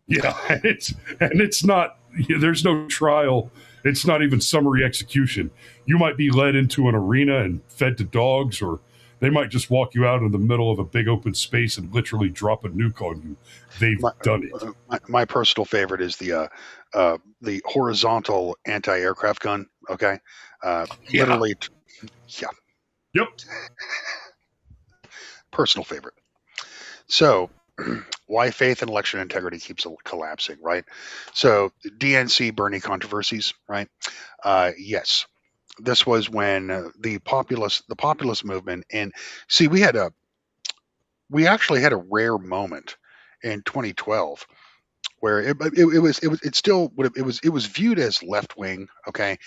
Yeah, and it's not. There's no trial. It's not even summary execution. You might be led into an arena and fed to dogs, or they might just walk you out in the middle of a big open space and literally drop a nuke on you. They've done it. My personal favorite is the horizontal anti-aircraft gun. Okay, literally. Yeah. Yep. Personal favorite. So, why faith and election integrity keeps collapsing, right? So, DNC Bernie controversies, right? Yes, this was when the populist movement, and see, we actually had a rare moment in 2012 where it was viewed as left wing, okay,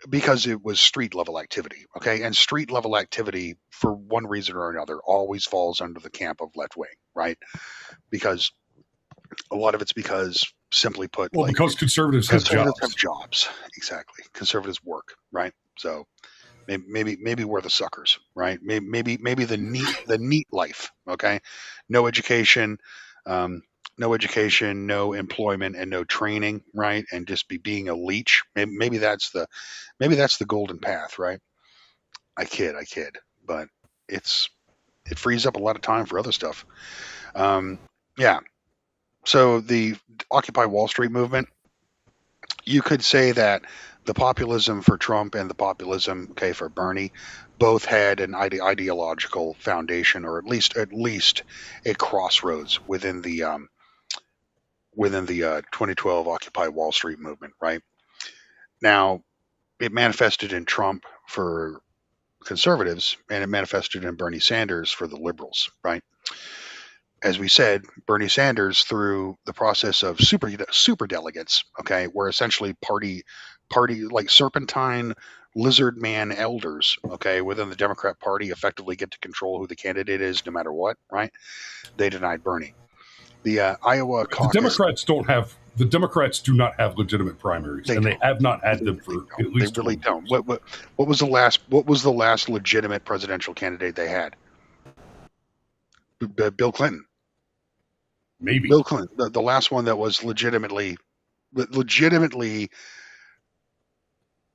because it was street level activity, okay, and street level activity for one reason or another always falls under the camp of left wing, right? Because a lot of it's because, simply put, well, because conservatives have jobs. Exactly, conservatives work, right? So maybe we're the suckers, right? Maybe the neat life, okay, no education, no employment, and no training, right? And just being a leech. Maybe that's the golden path, right? I kid, but it frees up a lot of time for other stuff. Yeah. So the Occupy Wall Street movement, you could say that the populism for Trump and the populism, okay, for Bernie, both had an ideological foundation, or at least a crossroads within the 2012 Occupy Wall Street movement, right? Now, it manifested in Trump for conservatives, and it manifested in Bernie Sanders for the liberals, right? As we said, Bernie Sanders, through the process of super delegates, okay, were essentially party like serpentine lizard man elders, okay, within the Democrat Party, effectively get to control who the candidate is no matter what, right? They denied Bernie. The Iowa caucus. The Democrats do not have legitimate primaries, and they have not had them for at least. They really don't. What was the last legitimate presidential candidate they had? Bill Clinton. Maybe Bill Clinton, the last one that was legitimately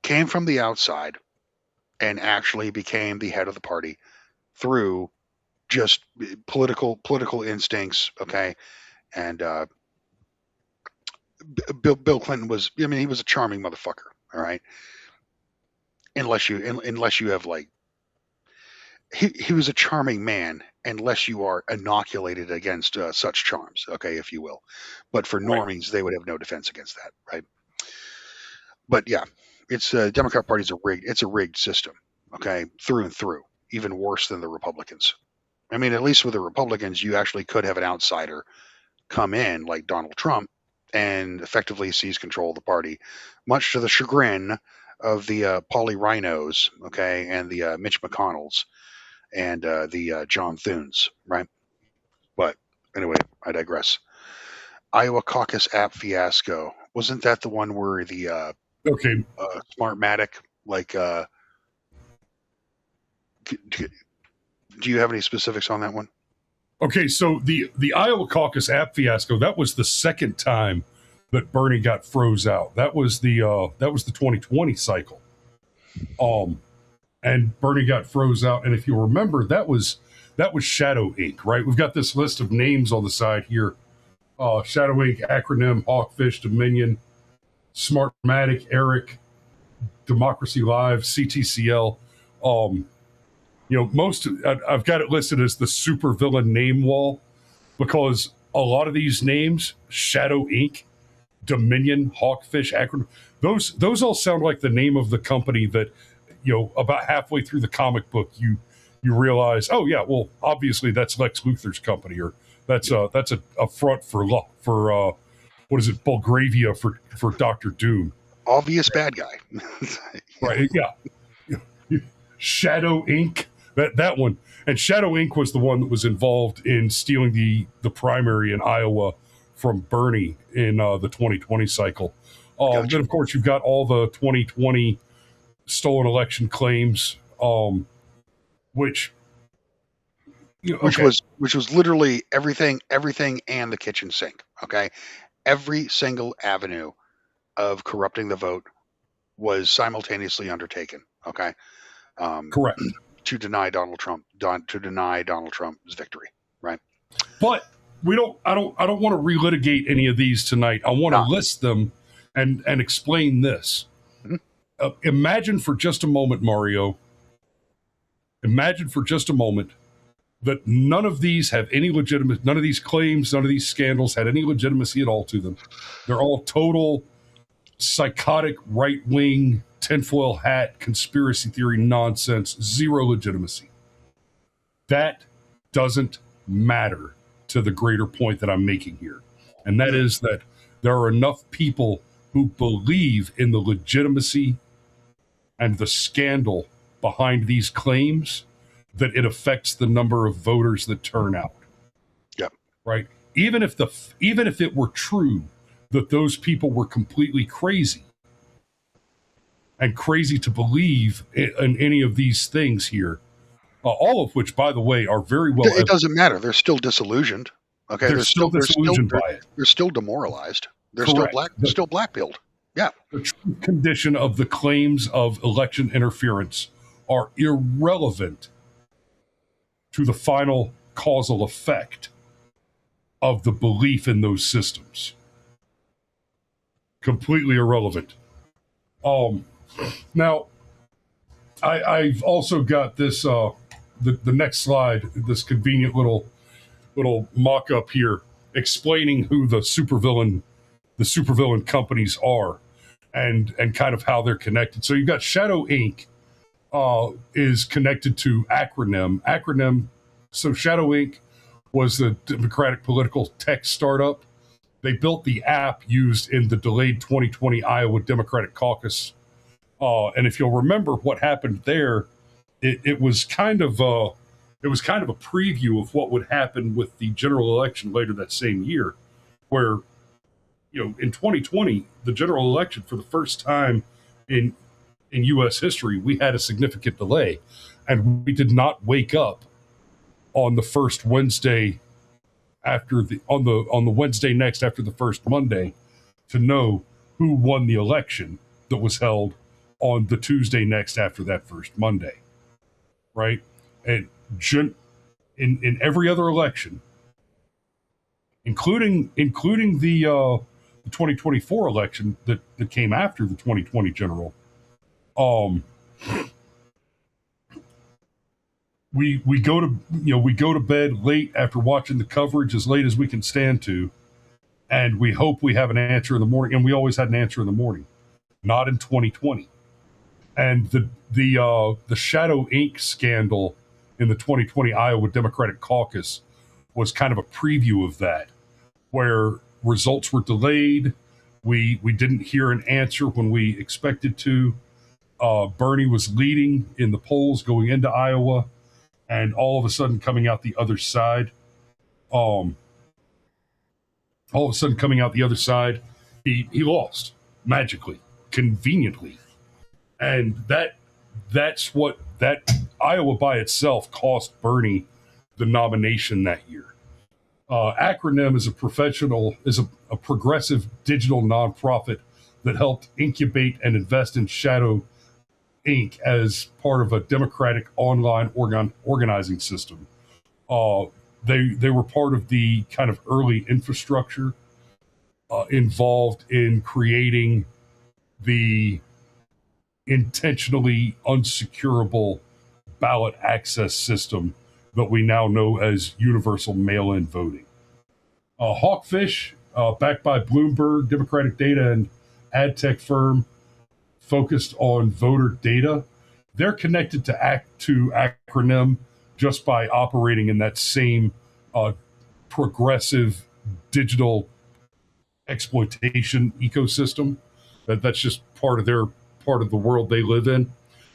came from the outside and actually became the head of the party through just political instincts, okay? And Bill Clinton was, I mean, he was a charming motherfucker, all right? Unless you have like, he was a charming man, unless you are inoculated against such charms, okay, if you will. But for normies, they would have no defense against that, right? But yeah, it's Democrat Party's a rigged system, okay, through and through, even worse than the Republicans. I mean, at least with the Republicans, you actually could have an outsider come in like Donald Trump and effectively seize control of the party, much to the chagrin of the Polly Rhinos, okay, and the Mitch McConnells and the John Thunes, right? But anyway, I digress. Iowa caucus app fiasco. Wasn't that the one where the Smartmatic, like, do you have any specifics on that one? Okay, so the Iowa caucus app fiasco, that was the second time that Bernie got froze out. That was the 2020 cycle. And Bernie got froze out. And if you remember, that was Shadow Inc., right? We've got this list of names on the side here. Shadow Inc., acronym, Hawkfish, Dominion, Smartmatic, Eric, Democracy Live, CTCL. I've got it listed as the supervillain name wall because a lot of these names, Shadow Inc., Dominion, Hawkfish, acronym, those all sound like the name of the company that, about halfway through the comic book, you realize, oh yeah, well, obviously that's Lex Luthor's company, or that's a front for what is it, Belgravia for Doctor Doom. Obvious bad guy. Right? Yeah. Shadow Inc. That one, and Shadow Inc. was the one that was involved in stealing the primary in Iowa from Bernie in the 2020 cycle. Gotcha. Then of course you've got all the 2020 stolen election claims, which was literally everything and the kitchen sink. Okay, every single avenue of corrupting the vote was simultaneously undertaken. Okay, correct, to deny Donald Trump's victory. Right, but I don't want to relitigate any of these tonight. I want to list them and explain this. Mm-hmm. Imagine for just a moment, Mario. Imagine for just a moment that none of these have any legitimate, none of these claims, none of these scandals had any legitimacy at all to them. They're all total psychotic, right-wing, tinfoil hat, conspiracy theory nonsense, zero legitimacy. That doesn't matter to the greater point that I'm making here. And that is that there are enough people who believe in the legitimacy and the scandal behind these claims that it affects the number of voters that turn out. Yep. Right. Even if it were true that those people were completely crazy and crazy to believe in any of these things here, all of which, by the way, are very well. It doesn't matter. They're still disillusioned. Okay. They're still disillusioned by it. They're still demoralized. They're Correct. still black-pilled. Yeah. The true condition of the claims of election interference are irrelevant to the final causal effect of the belief in those systems. Completely irrelevant. Now, I've also got this, the next slide, this convenient little mock-up here explaining who the supervillain companies are and kind of how they're connected. So you've got Shadow Inc. Is connected to Acronym. So Shadow Inc. was the Democratic political tech startup. They built the app used in the delayed 2020 Iowa Democratic caucus. And if you'll remember what happened there, it was kind of a preview of what would happen with the general election later that same year, where, in 2020, the general election, for the first time in U.S. history, we had a significant delay, and we did not wake up on the first Wednesday on the Wednesday next after the first Monday to know who won the election that was held on the Tuesday next after that first Monday, right? And in every other election, including the 2024 election that came after the 2020 general. We go to bed late after watching the coverage as late as we can stand to, and we hope we have an answer in the morning. And we always had an answer in the morning, not in 2020. And the Shadow Inc. scandal in the 2020 Iowa Democratic caucus was kind of a preview of that, where results were delayed. We didn't hear an answer when we expected to. Bernie was leading in the polls going into Iowa, and all of a sudden coming out the other side, he lost magically, conveniently. And that's what that Iowa by itself cost Bernie the nomination that year. Acronym is a progressive digital nonprofit that helped incubate and invest in Shadow Inc. as part of a democratic online organizing system. They were part of the kind of early infrastructure involved in creating the intentionally unsecurable ballot access system that we now know as universal mail-in voting. Hawkfish, backed by Bloomberg, Democratic data and ad tech firm focused on voter data. They're connected to Acronym just by operating in that same progressive digital exploitation ecosystem. That's just part of the world they live in.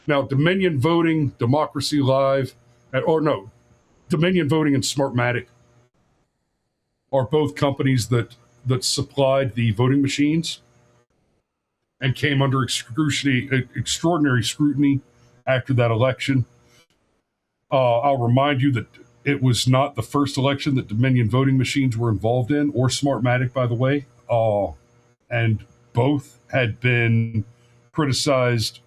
Now, Dominion Voting, Democracy Live, Dominion Voting and Smartmatic are both companies that supplied the voting machines and came under extraordinary scrutiny after that election. I'll remind you that it was not the first election that Dominion voting machines were involved in, or Smartmatic, by the way. And both had been criticized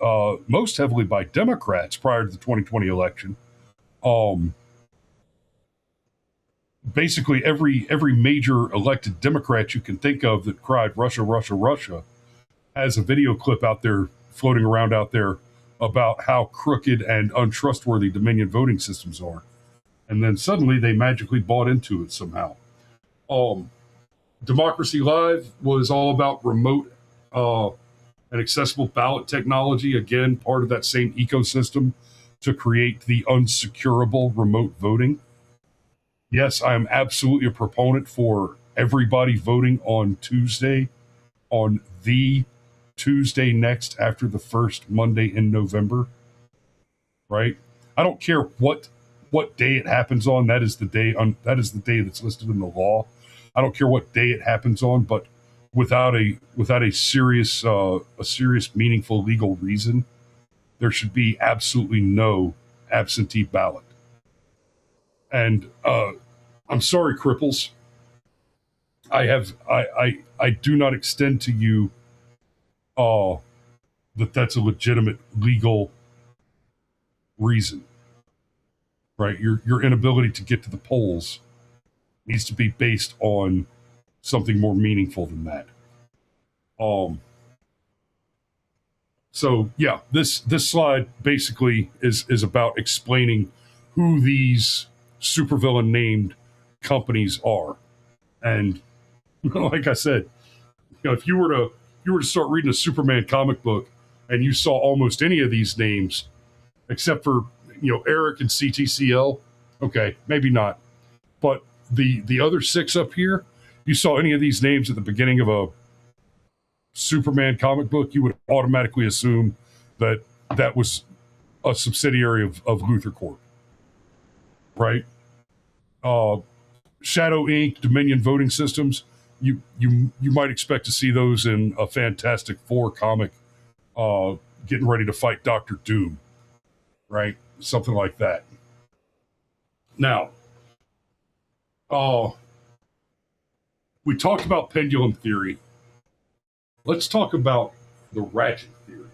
most heavily by Democrats prior to the 2020 election. Basically, every major elected Democrat you can think of that cried Russia, Russia, Russia has a video clip out there floating around out there about how crooked and untrustworthy Dominion voting systems are. And then suddenly they magically bought into it somehow. Democracy Live was all about remote and accessible ballot technology. Again, part of that same ecosystem to create the unsecurable remote voting. Yes, I am absolutely a proponent for everybody voting on Tuesday, on the Tuesday next after the first Monday in November, right? I don't care what day it happens on. That is the day that's listed in the law. I don't care what day it happens on, but without a serious meaningful legal reason, there should be absolutely no absentee ballot. And I'm sorry, cripples. I do not extend to you that's a legitimate legal reason, right? Your inability to get to the polls needs to be based on something more meaningful than that. So yeah, this slide basically is about explaining who these supervillain named companies are. And like I said, if you were to start reading a Superman comic book and you saw almost any of these names, except for Eric and CTCL, okay, maybe not, but the other six up here, you saw any of these names at the beginning of a Superman comic book, you would automatically assume that was a subsidiary of Luther Corp, right? Shadow Inc., Dominion Voting Systems, you might expect to see those in a Fantastic Four comic, getting ready to fight Dr. Doom, right? Something like that. Now, we talked about pendulum theory. Let's talk about the Ratchet Theory.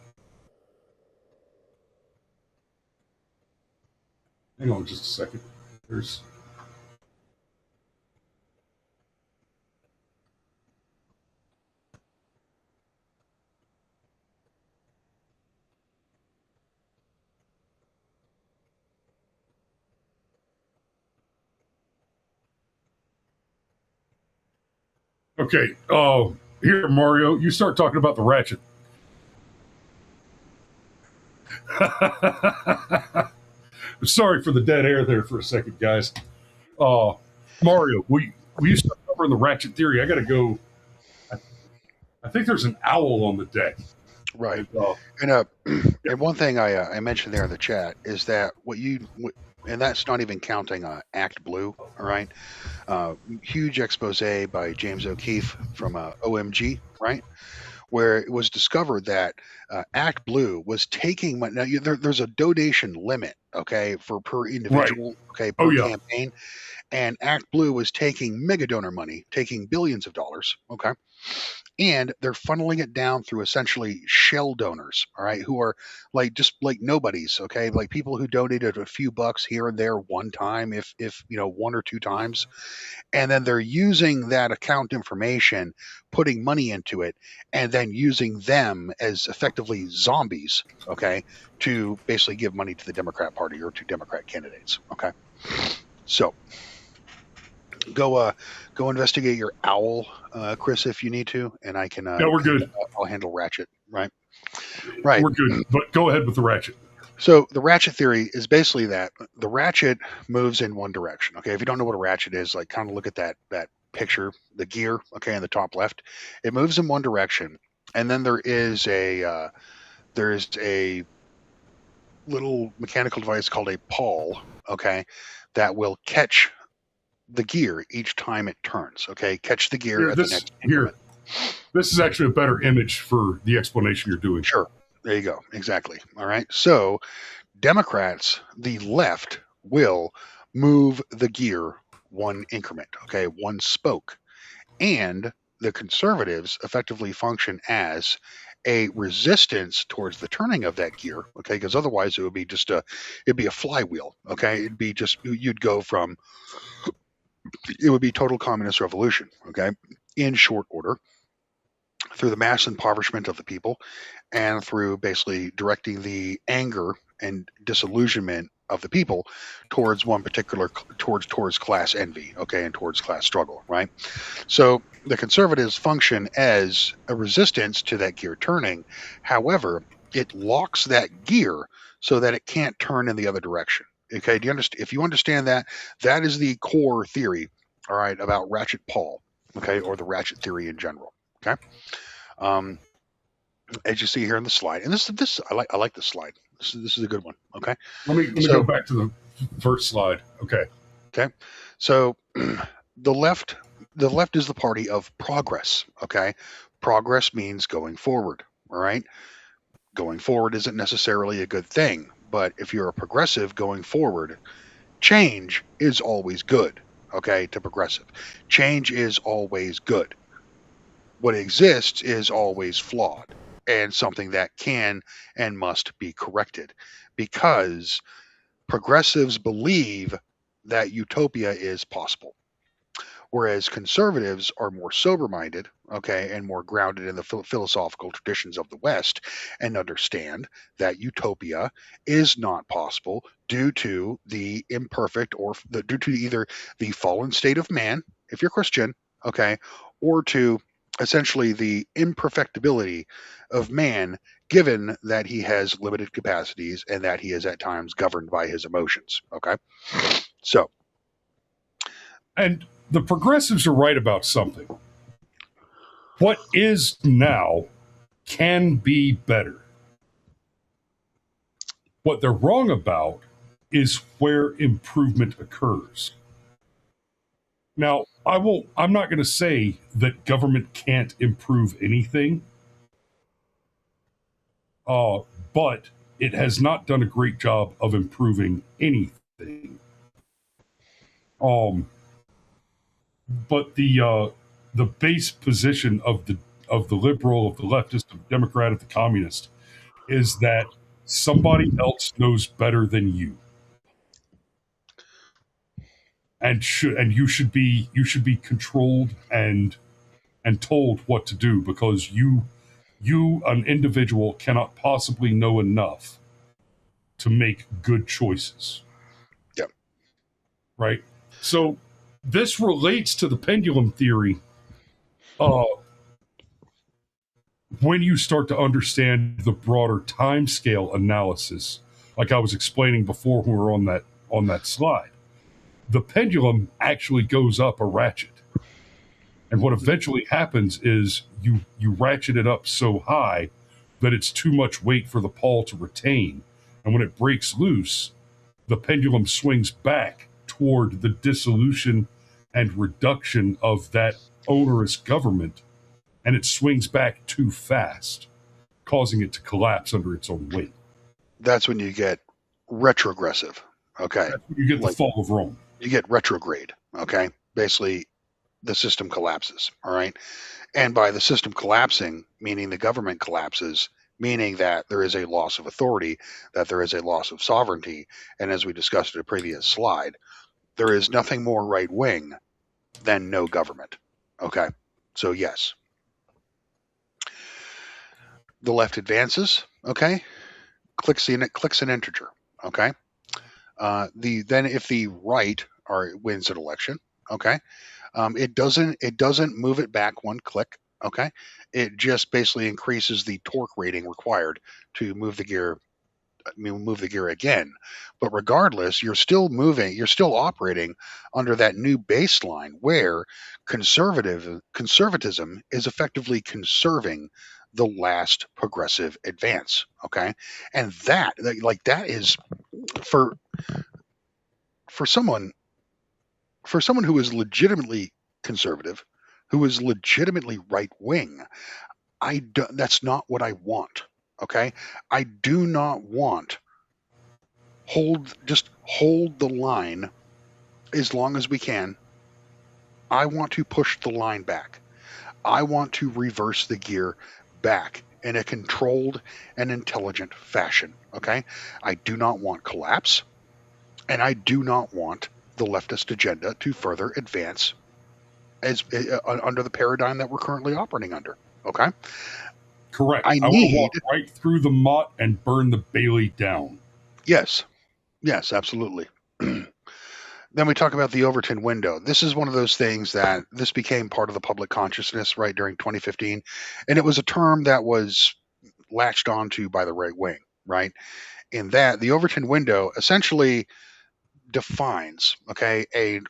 Hang on just a second. Okay. Here, Mario, you start talking about the Ratchet. Sorry for the dead air there for a second, guys. Mario, will you start covering the Ratchet Theory? I got to go. I think there's an owl on the deck. Right. And one thing I mentioned there in the chat is that and that's not even counting Act Blue, all right? Huge expose by James O'Keefe from OMG, right? Where it was discovered that Act Blue was taking money. Now, there's a donation limit, okay, for per individual, right, okay, per campaign. And Act Blue was taking mega donor money, taking billions of dollars, okay? And they're funneling it down through essentially shell donors, all right, who are just like nobodies, okay, like people who donated a few bucks here and there one time, if one or two times, and then they're using that account information, putting money into it, and then using them as effectively zombies, okay, to basically give money to the Democrat Party or to Democrat candidates, okay. So go investigate your owl, Chris, if you need to, and I can. Yeah, we're good. I'll handle Ratchet. Right. We're good. But go ahead with the Ratchet. So the ratchet theory is basically that the ratchet moves in one direction. Okay, if you don't know what a ratchet is, like kind of look at that picture, the gear. Okay, in the top left, it moves in one direction, and then there's a little mechanical device called a pawl. Okay, that will catch the gear each time it turns. Okay, catch the gear at the next increment. This is actually a better image for the explanation you're doing. Sure. There you go. Exactly. All right. So Democrats, the left, will move the gear one increment, okay, one spoke. And the conservatives effectively function as a resistance towards the turning of that gear, okay, because otherwise it would be it'd be a flywheel, okay, it'd be just, you'd go from, it would be total communist revolution, okay, in short order, through the mass impoverishment of the people and through basically directing the anger and disillusionment of the people towards one particular, towards class envy, okay, and towards class struggle, right? So the conservatives function as a resistance to that gear turning. However, it locks that gear so that it can't turn in the other direction. Okay, do you understand? If you understand that, that is the core theory, all right, about ratchet Paul, okay, or the ratchet theory in general. Okay. As you see here in the slide, and this I like this slide. This is a good one. Okay. Let me go back to the first slide. Okay. Okay. So the left is the party of progress. Okay. Progress means going forward. All right. Going forward isn't necessarily a good thing, but if you're a progressive going forward, change is always good. Okay. To progressive, change is always good. What exists is always flawed and something that can and must be corrected, because progressives believe that utopia is possible, whereas conservatives are more sober minded, okay, and more grounded in the philosophical traditions of the West, and understand that utopia is not possible due to the imperfect, or due to either the fallen state of man, if you're Christian, okay, or to essentially the imperfectibility of man, given that he has limited capacities and that he is at times governed by his emotions. Okay. So. And the progressives are right about something. What is now can be better. What they're wrong about is where improvement occurs. Now, I'm not going to say that government can't improve anything, but it has not done a great job of improving anything. But the base position of the liberal, of the leftist, of the Democrat, of the communist is that somebody else knows better than you. And you should be controlled and told what to do, because you an individual cannot possibly know enough to make good choices. Yep. Right. So this relates to the pendulum theory. When you start to understand the broader timescale analysis, like I was explaining before when we were on that slide. The pendulum actually goes up a ratchet. And what eventually happens is you ratchet it up so high that it's too much weight for the pawl to retain. And when it breaks loose, the pendulum swings back toward the dissolution and reduction of that onerous government, and it swings back too fast, causing it to collapse under its own weight. That's when you get retrogressive. Okay. That's when you get the fall of Rome. You get retrograde. Okay. Basically, the system collapses. All right. And by the system collapsing, meaning the government collapses, meaning that there is a loss of authority, that there is a loss of sovereignty. And as we discussed in a previous slide, there is nothing more right wing than no government. Okay. So, yes. The left advances. Okay. Clicks an integer. Okay. Then if the right wins an election, okay, it doesn't move it back one click, okay. It just basically increases the torque rating required to move the gear move the gear again. But regardless, you're still operating under that new baseline where conservatism is effectively conserving the last progressive advance. Okay, and that is for someone who is legitimately conservative, who is legitimately right wing. That's not what I want. Okay, I do not want hold the line as long as we can. I want to push the line back. I want to reverse the gear back in a controlled and intelligent fashion. Okay, I do not want collapse, and I do not want the leftist agenda to further advance as under the paradigm that we're currently operating under. Okay, Correct. I I want to need walk right through the mutt and burn the Bailey down. yes, absolutely. Then we talk about the Overton window. This is one of those things that this became part of the public consciousness right during 2015, and it was a term that was latched onto by the right wing, right? In that, the Overton window essentially defines, okay,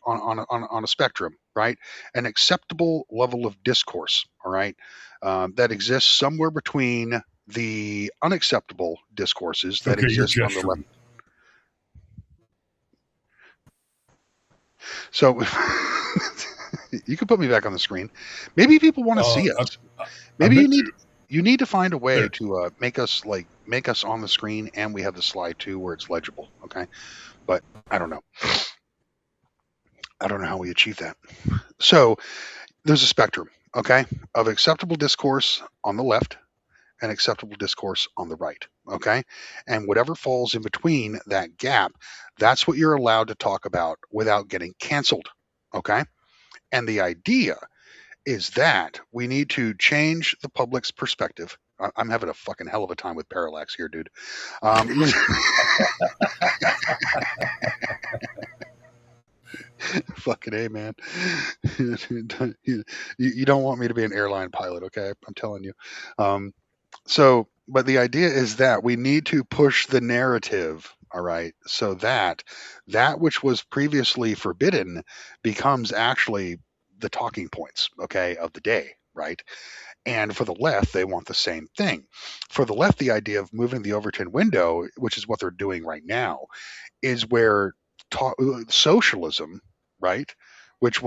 on a spectrum, right, an acceptable level of discourse, all right, that exists somewhere between the unacceptable discourses that Okay, you're exist on the left. gesturing. So you can put me back on the screen. Maybe people want to see us. Maybe you need to find a way There. to make us on the screen, and we have the slide too where it's legible. Okay, but I don't know. I don't know how we achieve that. So there's a spectrum, okay, of acceptable discourse on the left and acceptable discourse on the right, okay? And whatever falls in between that gap, that's what you're allowed to talk about without getting canceled, okay? And the idea is that we need to change the public's perspective. I'm having a fucking hell of a time with parallax here, dude. Fucking A, man. You don't want me to be an airline pilot, okay? I'm telling you. But the idea is that we need to push the narrative, all right, so that which was previously forbidden becomes actually the talking points, okay, of the day, right? And for the left, they want the same thing. For the left, the idea of moving the Overton window, which is what they're doing right now, is where socialism, right, which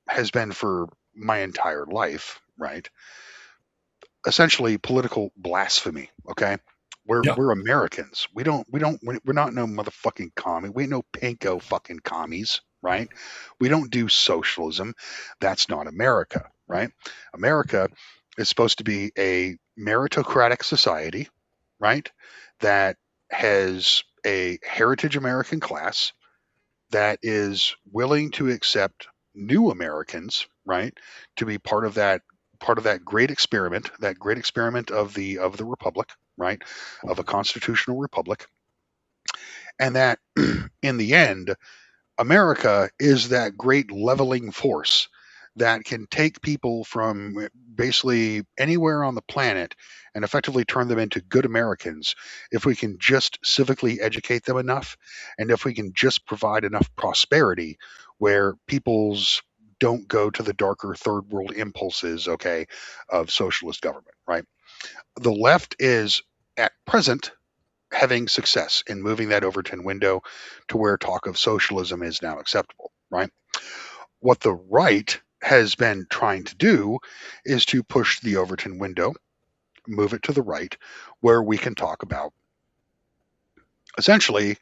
has been for my entire life, right, essentially political blasphemy. Okay, we're Americans. We're not no motherfucking commie. We ain't no panko fucking commies, right? We don't do socialism. That's not America, right? America is supposed to be a meritocratic society, right? That has a heritage American class that is willing to accept new Americans, right, to be part of that great experiment of the republic, right, of a constitutional republic, and that in the end, America is that great leveling force that can take people from basically anywhere on the planet and effectively turn them into good Americans if we can just civically educate them enough, and if we can just provide enough prosperity where people's don't go to the darker third world impulses, okay, of socialist government, right? The left is at present having success in moving that Overton window to where talk of socialism is now acceptable, right? What the right has been trying to do is to push the Overton window, move it to the right, where we can talk about essentially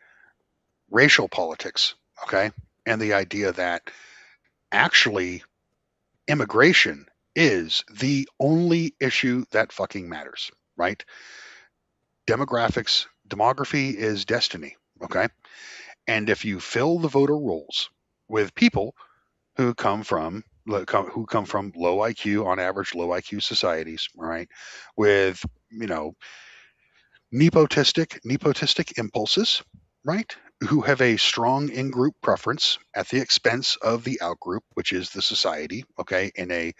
racial politics, okay? And the idea that actually immigration is the only issue that fucking matters, right? Demography is destiny, okay? And if you fill the voter rolls with people who come from low IQ, on average low IQ societies, right, with nepotistic impulses, right, who have a strong in-group preference at the expense of the out-group, which is the society, okay, in a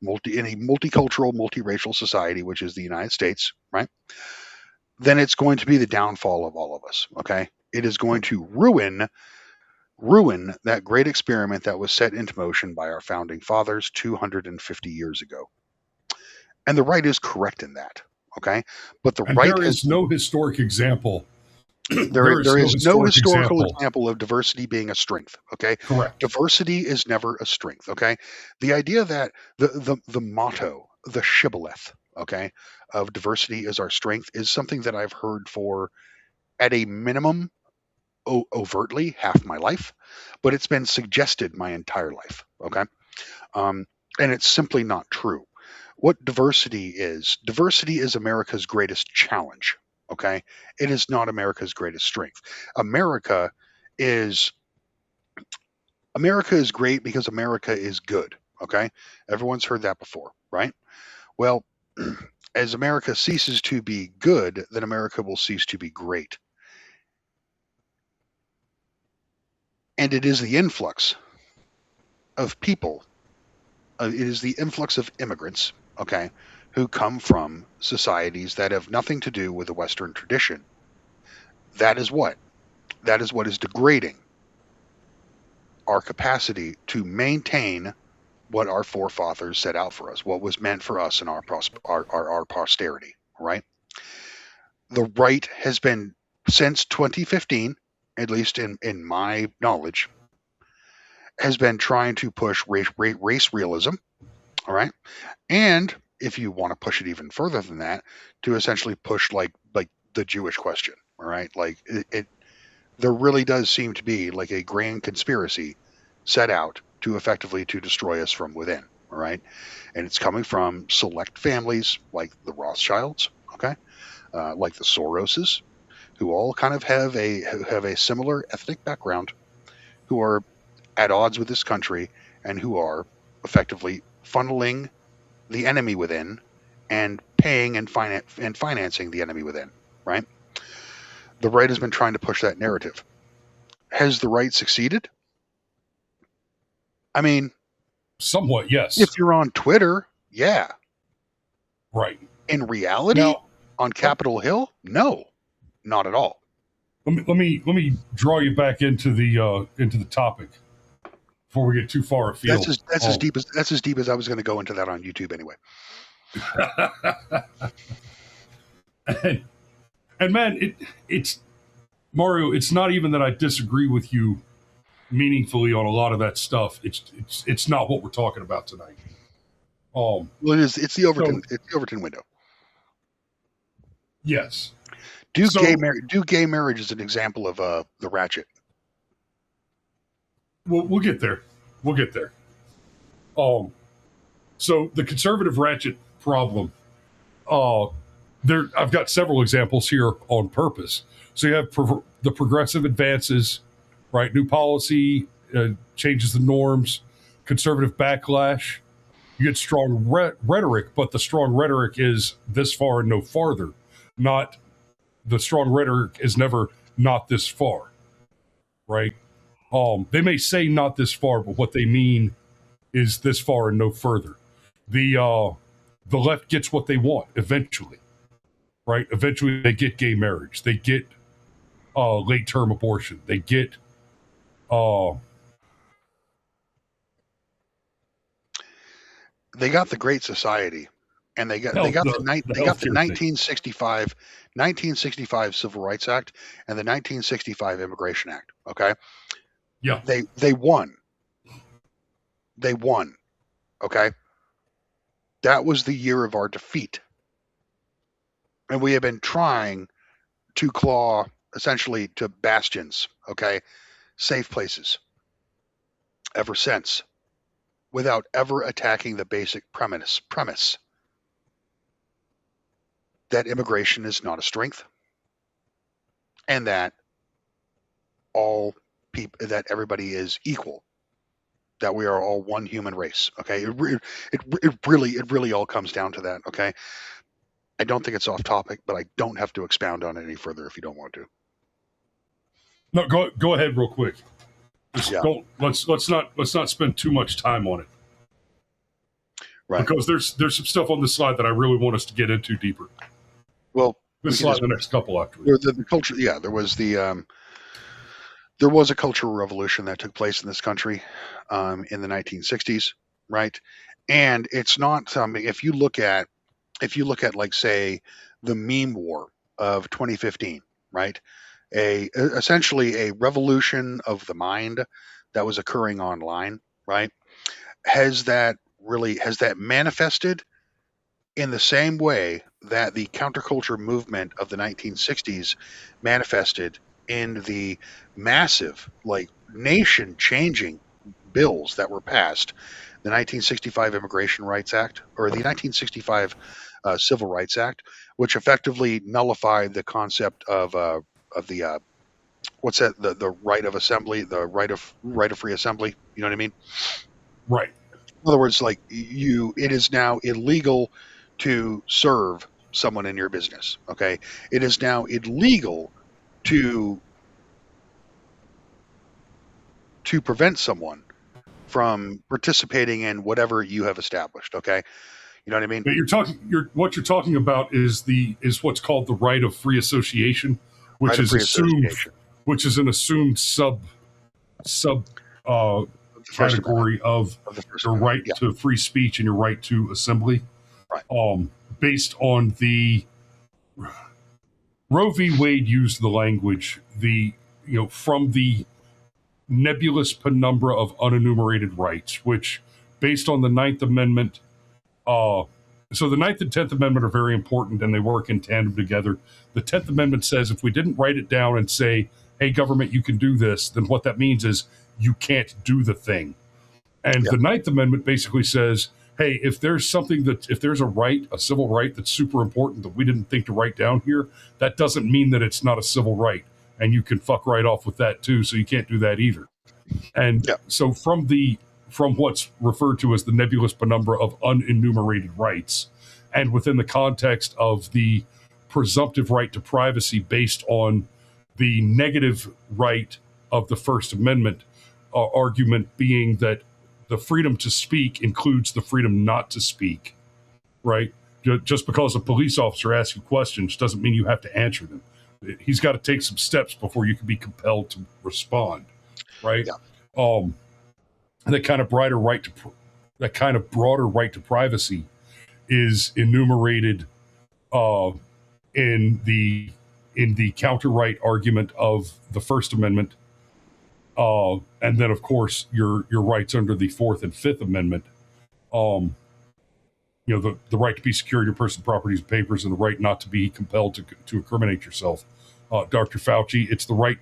multicultural, multiracial society, which is the United States, right? then it's going to be the downfall of all of us. Okay, it is going to ruin that great experiment that was set into motion by our founding fathers 250 years ago. And the right is correct in that. Okay, but the And right there has is no historic example. there is no historical example of diversity being a strength. Okay, Correct. diversity is never a strength. Okay, the idea that the motto, the shibboleth, okay, of diversity is our strength is something that I've heard for, at a minimum, overtly half my life, but it's been suggested my entire life. Okay, and it's simply not true. What diversity is America's greatest challenge. Okay, it is not America's greatest strength. America is great because America is good. Okay, everyone's heard that before, right? Well, as America ceases to be good, then America will cease to be great. And it is the influx of people, it is the influx of immigrants, okay, who come from societies that have nothing to do with the Western tradition. That is what is degrading our capacity to maintain what our forefathers set out for us, what was meant for us and our posterity, right? The right has been, since 2015, at least in my knowledge, has been trying to push race realism, all right? And if you want to push it even further than that, to essentially push like the Jewish question, all right? Like it there really does seem to be like a grand conspiracy set out to effectively to destroy us from within, all right? And it's coming from select families like the Rothschilds, okay, like the Soroses, who all kind of have a similar ethnic background, who are at odds with this country and who are effectively funneling the enemy within and paying and financing the enemy within, right? The right has been trying to push that narrative. Has the right succeeded? I mean, somewhat, yes. If you're on Twitter, yeah. Right. In reality, now, on Capitol Hill, no, not at all. Let me draw you back into the topic before we get too far afield. That's as deep as I was going to go into that on YouTube anyway. and man, it's Mario. It's not even that I disagree with you meaningfully on a lot of that stuff. It's not what we're talking about tonight. Well, it's the Overton window. Yes. Do gay marriage is an example of the Ratchet. We'll get there. We'll get there. So the conservative Ratchet problem, I've got several examples here on purpose. So you have the progressive advances, right? New policy changes the norms, conservative backlash. You get strong rhetoric, but the strong rhetoric is this far and no farther. Not the strong rhetoric is never not this far, right? They may say not this far, but what they mean is this far and no further. The left gets what they want eventually, right? Eventually they get gay marriage. They get late-term abortion. They get they got the Great Society, and they got the 1965 Civil Rights Act and the 1965 Immigration Act. Okay. Yeah. They won. They won. Okay. That was the year of our defeat. And we have been trying to claw essentially to bastions, okay, safe places ever since, without ever attacking the basic premise that immigration is not a strength and that that everybody is equal, that we are all one human race. Okay. It really all comes down to that. Okay. I don't think it's off topic, but I don't have to expound on it any further if you don't want to. No, go ahead real quick. Let's not spend too much time on it. Right. Because there's some stuff on this slide that I really want us to get into deeper. Well, This slide the next couple after the culture. Yeah, there was a cultural revolution that took place in this country in the 1960s, right? And it's not something. If you look at like say the meme war of 2015, right? Essentially a revolution of the mind that was occurring online, right? Has that manifested in the same way that the counterculture movement of the 1960s manifested in the massive, like, nation changing bills that were passed? The 1965 Immigration Rights Act, or the 1965 Civil Rights Act, which effectively nullified the concept of the what's that, the right of assembly, the right of free assembly. You know what I mean? Right. In other words, like, it is now illegal to serve someone in your business. Okay, it is now illegal to prevent someone from participating in whatever you have established. Okay, you know what I mean? But what you're talking about is what's called the right of free association, which is assumed, which is an assumed sub category of your right to free speech and your right to assembly. Right. Based on the Roe v. Wade used the language, from the nebulous penumbra of unenumerated rights, which, based on the Ninth Amendment, so the Ninth and 10th Amendment are very important and they work in tandem together. The 10th Amendment says if we didn't write it down and say, hey, government, you can do this, then what that means is you can't do the thing. And the Ninth Amendment basically says, hey, if there's a right, a civil right that's super important that we didn't think to write down here, that doesn't mean that it's not a civil right. And you can fuck right off with that too, so you can't do that either. And so from what's referred to as the nebulous penumbra of unenumerated rights, and within the context of the presumptive right to privacy based on the negative right of the First Amendment, argument being that the freedom to speak includes the freedom not to speak, right? Just because a police officer asks you questions doesn't mean you have to answer them. He's got to take some steps before you can be compelled to respond, right? Yeah. That kind of broader right to privacy is enumerated in the counter right argument of the First Amendment. And then, of course, your rights under the Fourth and Fifth Amendment, the right to be secure in your personal properties and papers, and the right not to be compelled to incriminate yourself. Dr. Fauci, it's the right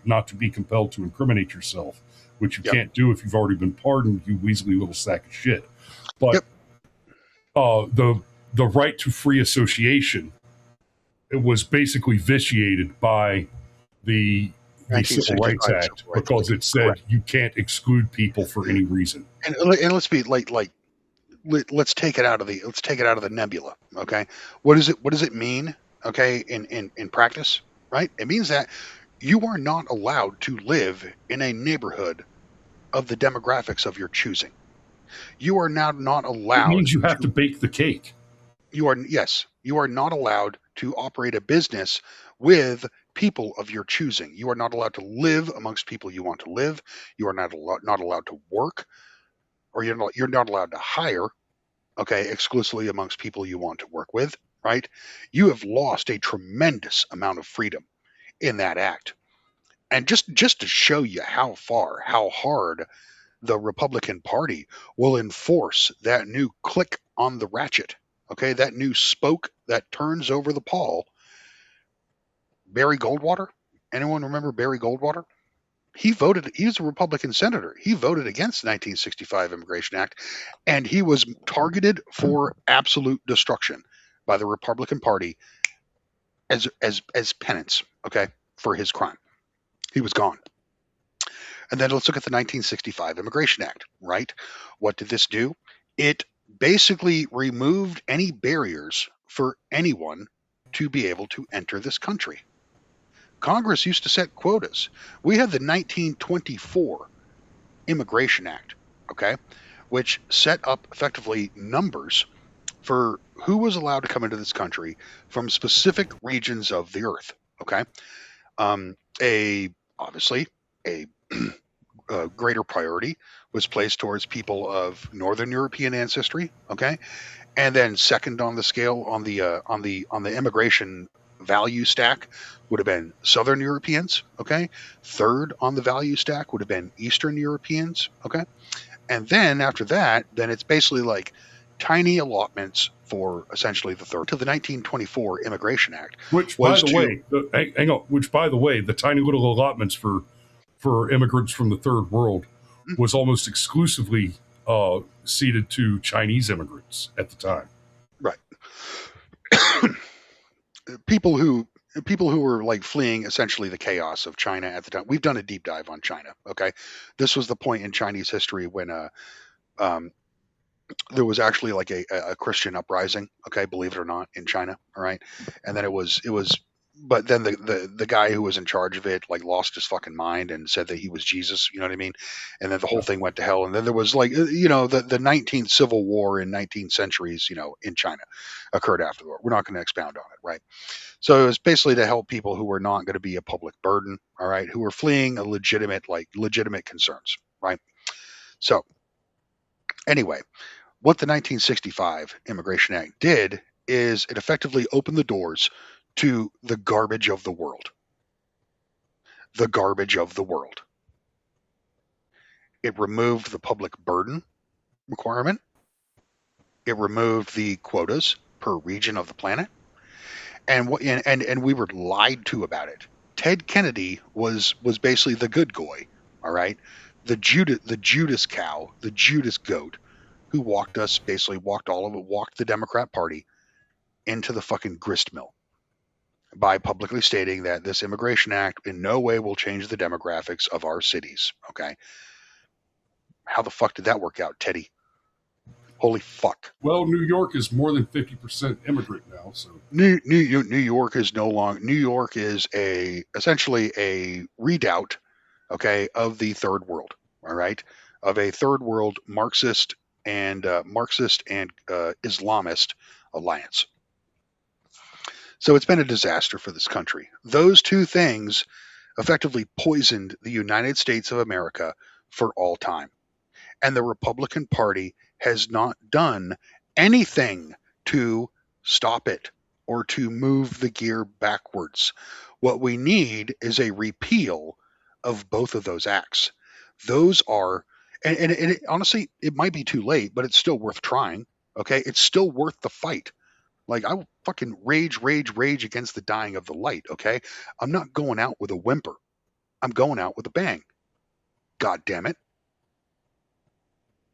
not to be compelled to incriminate yourself, which you can't do if you've already been pardoned, you weaselly little sack of shit. But the right to free association, it was basically vitiated by the Civil Rights Act because it said you can't exclude people for any reason. And let's be let's take it out of the nebula. Okay, what does it mean? Okay, in practice, right? It means that you are not allowed to live in a neighborhood of the demographics of your choosing. You are now not allowed. It means you have to bake the cake. You are not allowed to operate a business with people of your choosing. You are not allowed to live amongst people you want to live. You are not allowed to work, or you're not allowed to hire, okay, exclusively amongst people you want to work with, right? You have lost a tremendous amount of freedom in that act. And just to show you how hard the Republican Party will enforce that new click on the ratchet, okay, that new spoke that turns over the pawl. Barry Goldwater, anyone remember Barry Goldwater? He was a Republican senator. He voted against the 1965 Immigration Act, and he was targeted for absolute destruction by the Republican Party as penance, okay, for his crime. He was gone. And then let's look at the 1965 Immigration Act, right? What did this do? It basically removed any barriers for anyone to be able to enter this country. Congress used to set quotas. We had the 1924 Immigration Act, okay, which set up effectively numbers for who was allowed to come into this country from specific regions of the earth. Okay, obviously a greater priority was placed towards people of Northern European ancestry. Okay, and then second on the scale on the immigration value stack would have been Southern Europeans. Okay, third on the value stack would have been Eastern Europeans. Okay, and then after that, then it's basically like tiny allotments for essentially the third to the 1924 Immigration Act. Which, by the way, hang on. Which, by the way, the tiny little allotments for immigrants from the third world was almost exclusively ceded to Chinese immigrants at the time. Right. people who were like fleeing essentially the chaos of China at the time. We've done a deep dive on China. Okay, this was the point in Chinese history when there was actually like a Christian uprising. Okay, believe it or not, in China. All right, and then it was. But then the guy who was in charge of it like lost his fucking mind and said that he was Jesus. You know what I mean? And then the whole thing went to hell. And then there was like the 19th Civil War in 19th centuries in China occurred after the war. We're not going to expound on it, right? So it was basically to help people who were not going to be a public burden, all right, who were fleeing a legitimate concerns, right? So anyway, what the 1965 Immigration Act did is it effectively opened the doors to the garbage of the world. The garbage of the world. It removed the public burden requirement. It removed the quotas per region of the planet. And we were lied to about it. Ted Kennedy was basically the good guy, all right? The Judas cow, the Judas goat, who walked the Democrat Party into the fucking grist mill by publicly stating that this Immigration Act in no way will change the demographics of our cities. Okay. How the fuck did that work out, Teddy? Holy fuck. Well, New York is more than 50% immigrant now, so New York is no longer. New York is essentially a redoubt, okay, of the third world. All right, of a third world Marxist and Islamist alliance. So it's been a disaster for this country. Those two things effectively poisoned the United States of America for all time. And the Republican Party has not done anything to stop it or to move the gear backwards. What we need is a repeal of both of those acts. Those are, and honestly, it might be too late, but it's still worth trying. Okay, it's still worth the fight. Like, I will fucking rage against the dying of the light, okay? I'm not going out with a whimper. I'm going out with a bang. God damn it.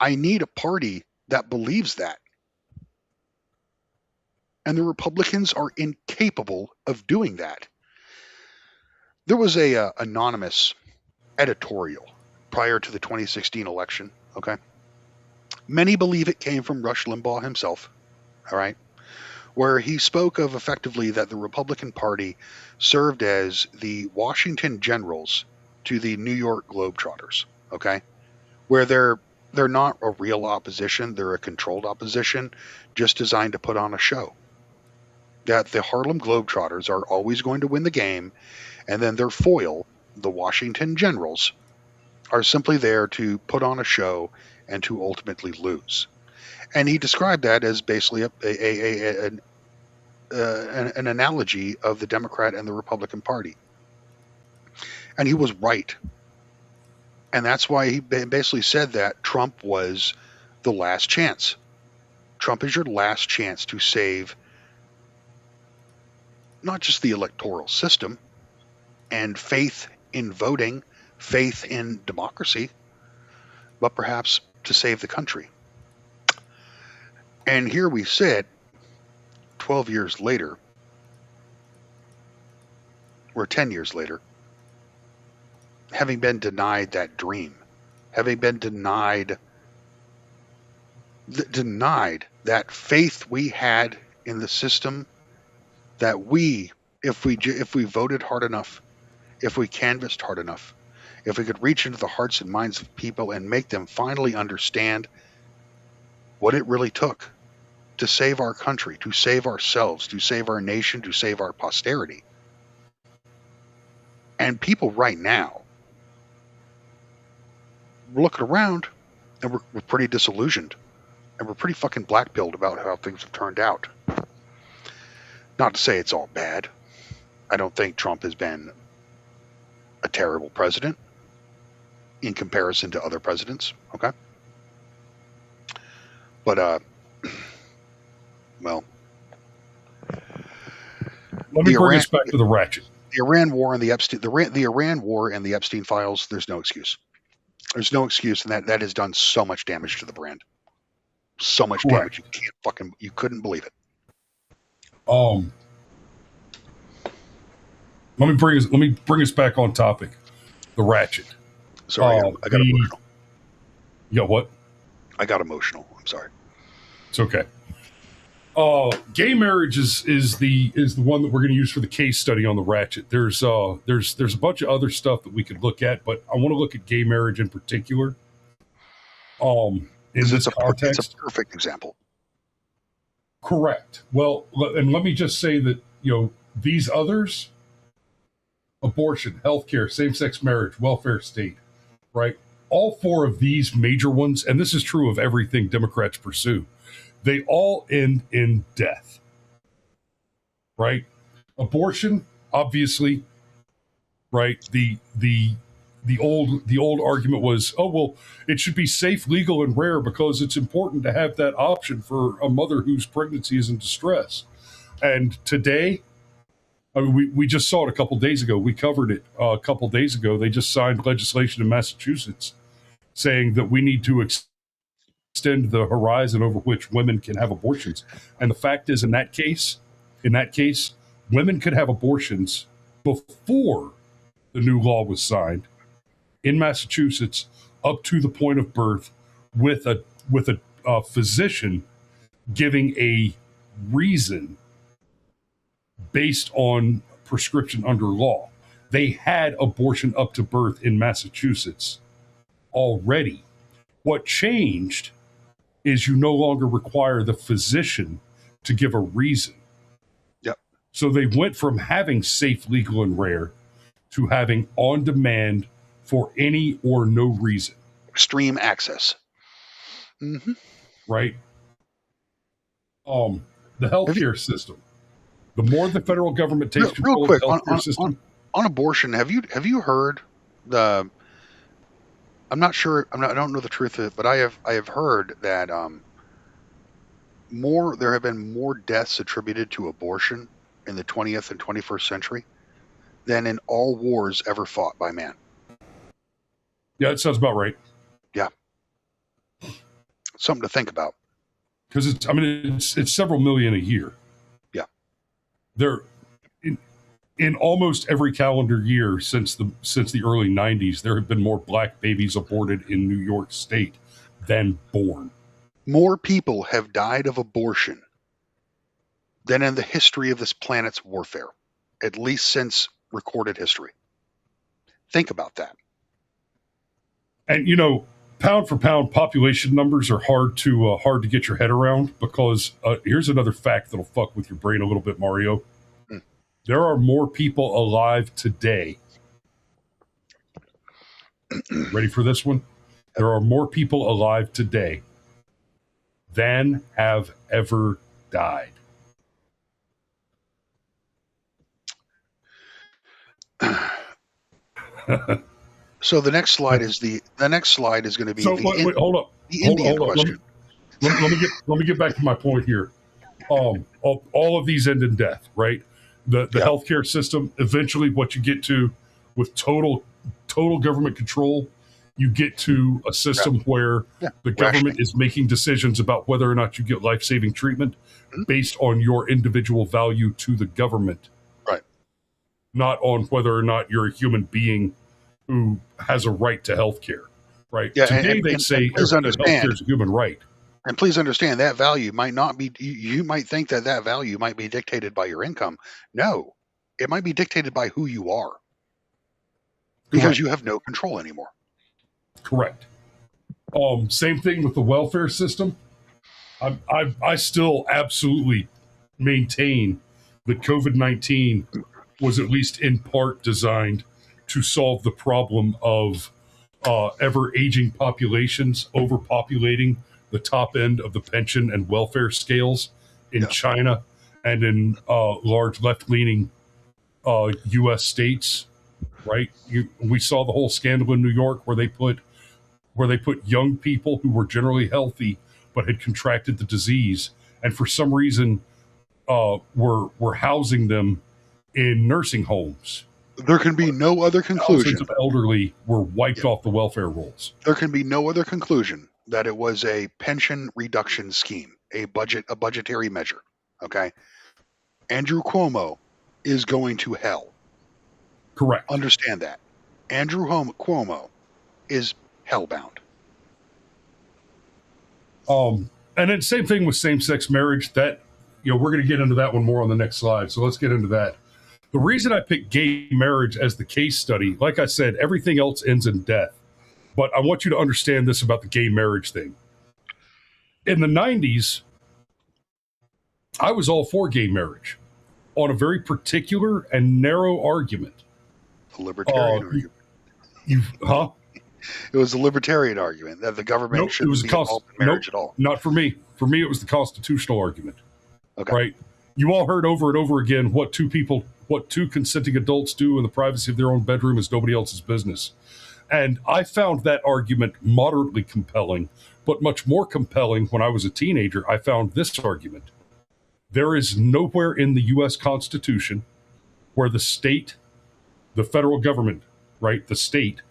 I need a party that believes that. And the Republicans are incapable of doing that. There was a anonymous editorial prior to the 2016 election, okay? Many believe it came from Rush Limbaugh himself, all right? Where he spoke of effectively that the Republican Party served as the Washington Generals to the New York Globetrotters, okay? Where they're not a real opposition, they're a controlled opposition just designed to put on a show. That the Harlem Globetrotters are always going to win the game, and then their foil, the Washington Generals, are simply there to put on a show and to ultimately lose. And he described that as basically an analogy of the Democrat and the Republican Party. And he was right. And that's why he basically said that Trump was the last chance. Trump is your last chance to save not just the electoral system and faith in voting, faith in democracy, but perhaps to save the country. And here we sit 12 years later, or 10 years later, having been denied that dream, having been denied that faith we had in the system, that if we voted hard enough, if we canvassed hard enough, if we could reach into the hearts and minds of people and make them finally understand what it really took to save our country, to save ourselves, to save our nation, to save our posterity. And people right now, we're looking around and we're pretty disillusioned. And we're pretty fucking black-pilled about how things have turned out. Not to say it's all bad. I don't think Trump has been a terrible president in comparison to other presidents, okay? But, well... Let me bring us back to the Ratchet. The Iran war and the Epstein... The Iran war and the Epstein files, there's no excuse. There's no excuse, and that has done so much damage to the brand. So much damage, you couldn't believe it. Let me bring us back on topic. The Ratchet. Sorry, I got emotional. You got what? I got emotional. I'm sorry. It's okay. Gay marriage is the one that we're going to use for the case study on the Ratchet. There's a bunch of other stuff that we could look at, but I want to look at gay marriage in particular. In this context, it's a perfect example. Correct. Well, and let me just say that, these others, abortion, healthcare, same-sex marriage, welfare state, right? All four of these major ones, and this is true of everything Democrats pursue, they all end in death, right? Abortion, obviously, right? The old argument was, oh, well, it should be safe, legal, and rare because it's important to have that option for a mother whose pregnancy is in distress. And today, I mean, we just saw it a couple days ago. We covered it a couple days ago. They just signed legislation in Massachusetts saying that we need to extend the horizon over which women can have abortions. And the fact is, in that case, women could have abortions before the new law was signed in Massachusetts up to the point of birth with a physician giving a reason based on prescription under law. They had abortion up to birth in Massachusetts already. What changed is you no longer require the physician to give a reason. Yep. So they went from having safe, legal, and rare to having on demand for any or no reason. Extreme access. Mm-hmm. Right? The healthcare system. The more the federal government takes control of the healthcare system. On abortion, have you heard the? I'm not sure. I don't know the truth of it, but I have heard that there have been more deaths attributed to abortion in the 20th and 21st century than in all wars ever fought by man. Yeah, it sounds about right. Yeah. Something to think about. Because it's several million a year. Yeah. There, in almost every calendar year since the early 90s, there have been more black babies aborted in New York State than born. More people have died of abortion than in the history of this planet's warfare, at least since recorded history. Think about that. And pound for pound, population numbers are hard to get your head around because here's another fact that'll fuck with your brain a little bit, Mario. There are more people alive today. Ready for this one? There are more people alive today than have ever died. So the next slide is going to be wait, hold up. The Indian question. Let me get back to my point here. All of these end in death, right? The healthcare system, eventually what you get to with total government control, you get to a system where the government is making decisions about whether or not you get life-saving treatment based on your individual value to the government. Right. Not on whether or not you're a human being who has a right to healthcare. Right. Yeah, Today they say healthcare is a human right. And please understand that value might not be, you might think that value might be dictated by your income. No, it might be dictated by who you are. Because you have no control anymore. Correct. Same thing with the welfare system. I still absolutely maintain that COVID-19 was at least in part designed to solve the problem of ever aging populations overpopulating the top end of the pension and welfare scales in China and in large left-leaning U.S. states. Right? We saw the whole scandal in New York where they put young people who were generally healthy but had contracted the disease, and for some reason were housing them in nursing homes. There can be no other conclusion. Thousands of elderly were wiped off the welfare rolls. There can be no other conclusion that it was a pension reduction scheme, a budgetary measure. Okay, Andrew Cuomo is going to hell. Correct. Understand that. Andrew Cuomo is hellbound. And then same thing with same-sex marriage. That, we're going to get into that one more on the next slide. So let's get into that. The reason I picked gay marriage as the case study, like I said, everything else ends in death. But I want you to understand this about the gay marriage thing. In the 90s, I was all for gay marriage on a very particular and narrow argument. A libertarian argument. It was a libertarian argument that the government shouldn't be involved in marriage at all. Not for me. For me, it was the constitutional argument. Okay. Right? You all heard over and over again what two consenting adults do in the privacy of their own bedroom is nobody else's business. And I found that argument moderately compelling, but much more compelling when I was a teenager. I found this argument. There is nowhere in the U.S. Constitution where the state, the federal government, right, the state,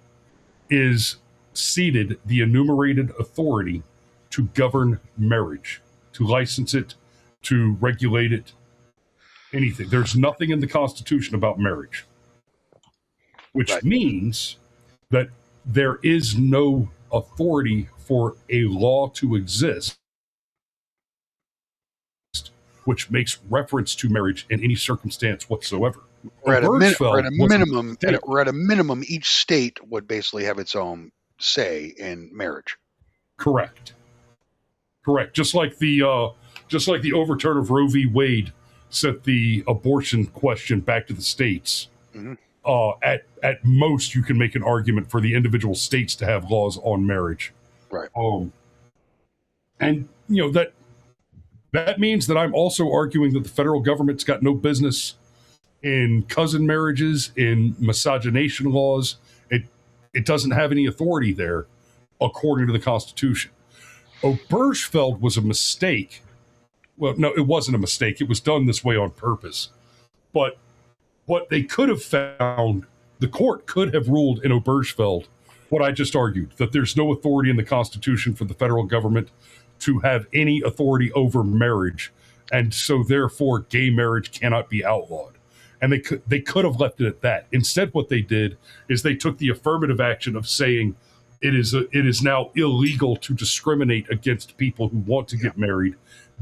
is ceded the enumerated authority to govern marriage, to license it, to regulate it, anything. There's nothing in the Constitution about marriage, which means that there is no authority for a law to exist which makes reference to marriage in any circumstance whatsoever. Or at a minimum, each state would basically have its own say in marriage. Correct. Just like the overturn of Roe v. Wade sent the abortion question back to the states. Mm-hmm. At most, you can make an argument for the individual states to have laws on marriage. Right. And that means that I'm also arguing that the federal government's got no business in cousin marriages, in miscegenation laws. It doesn't have any authority there, according to the Constitution. Obergefell was a mistake. Well, no, it wasn't a mistake. It was done this way on purpose. But what they could have found, the court could have ruled in Obergefell what I just argued, that there's no authority in the Constitution for the federal government to have any authority over marriage, and so therefore gay marriage cannot be outlawed. And they could have left it at that. Instead, what they did is they took the affirmative action of saying it is now illegal to discriminate against people who want to get married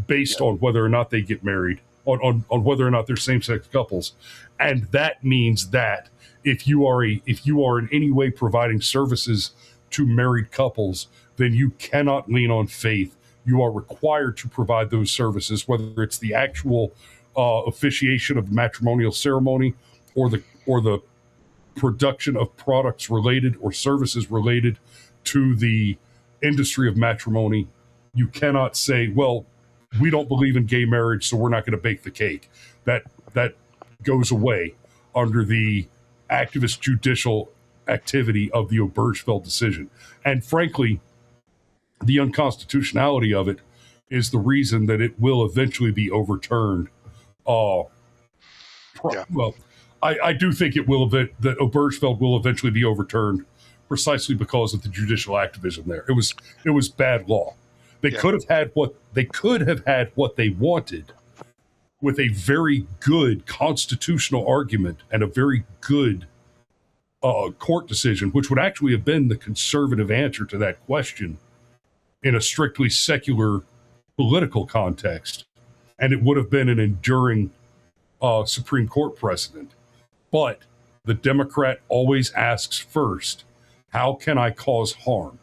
based on whether or not they get married, on whether or not they're same-sex couples. And that means that if you are in any way providing services to married couples, then you cannot lean on faith. You are required to provide those services, whether it's the actual officiation of the matrimonial ceremony or the production of products related or services related to the industry of matrimony. You cannot say, well, we don't believe in gay marriage, so we're not going to bake the cake. That goes away under the activist judicial activity of the Obergefell decision. And frankly, the unconstitutionality of it is the reason that it will eventually be overturned. Well, I do think that Obergefell will eventually be overturned precisely because of the judicial activism there. It was bad law. They could have had what they wanted with a very good constitutional argument and a very good court decision, which would actually have been the conservative answer to that question in a strictly secular political context. And it would have been an enduring Supreme Court precedent. But the Democrat always asks first, how can I cause harm?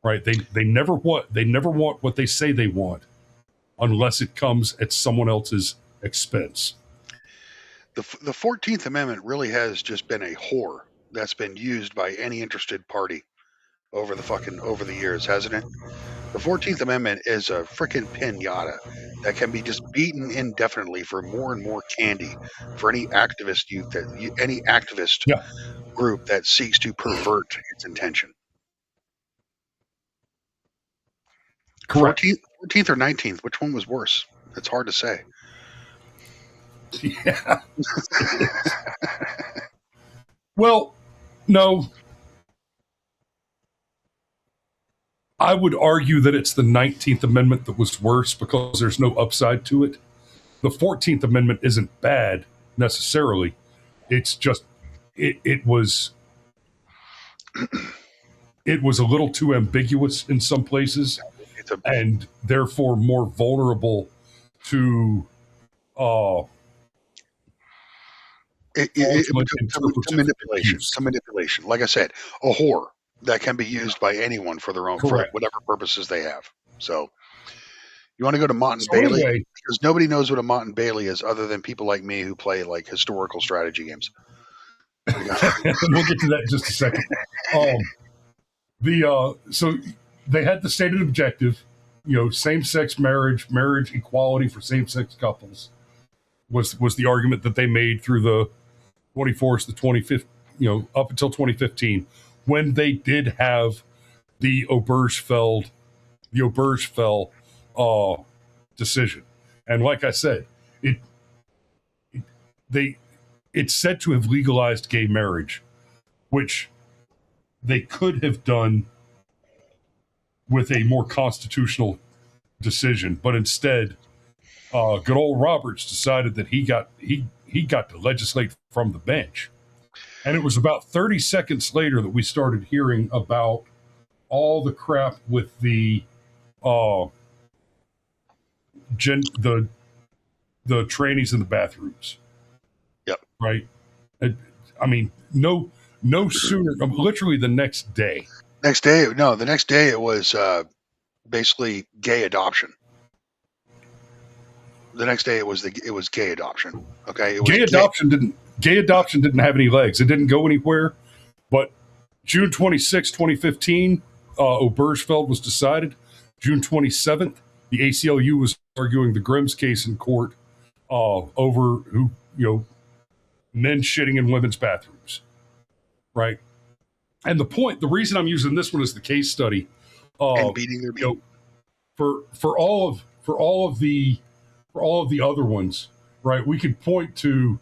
right? They never want what they say they want, unless it comes at someone else's expense. The 14th Amendment really has just been a whore that's been used by any interested party over the years, hasn't it? The 14th Amendment is a freaking pinata that can be just beaten indefinitely for more and more candy for any activist any activist Yeah. group that seeks to pervert its intention. Correct. 14th or 19th, which one was worse? It's hard to say. Yeah. Well, no. I would argue that it's the 19th Amendment that was worse because there's no upside to it. The 14th Amendment isn't bad necessarily. It's just it was a little too ambiguous in some places, and therefore more vulnerable to manipulation. Like I said, a whore that can be used by anyone for their own, for whatever purposes they have. So you want to go to Mott and Bailey? Anyway, because nobody knows what a Mott and Bailey is other than people like me who play like historical strategy games. We'll get to that in just a second. So they had the stated objective, same-sex marriage equality for same-sex couples was the argument that they made through the 24th, the 25th, up until 2015, when they did have the Obergefell decision. And like I said, it's said to have legalized gay marriage, which they could have done with a more constitutional decision, but instead, good old Roberts decided that he got to legislate from the bench. And it was about 30 seconds later that we started hearing about all the crap with the trannies in the bathrooms. Yep. Right. I mean, no sooner, literally the next day. The next day it was basically gay adoption. The next day it was gay adoption. Okay. Gay adoption didn't have any legs. It didn't go anywhere. But June 26, 2015, Obergefell was decided. June 27th, the ACLU was arguing the Grimm's case in court over men shitting in women's bathrooms. Right. And the reason I'm using this one as the case study, and beating their beat. For all of the other ones, right? We could point to,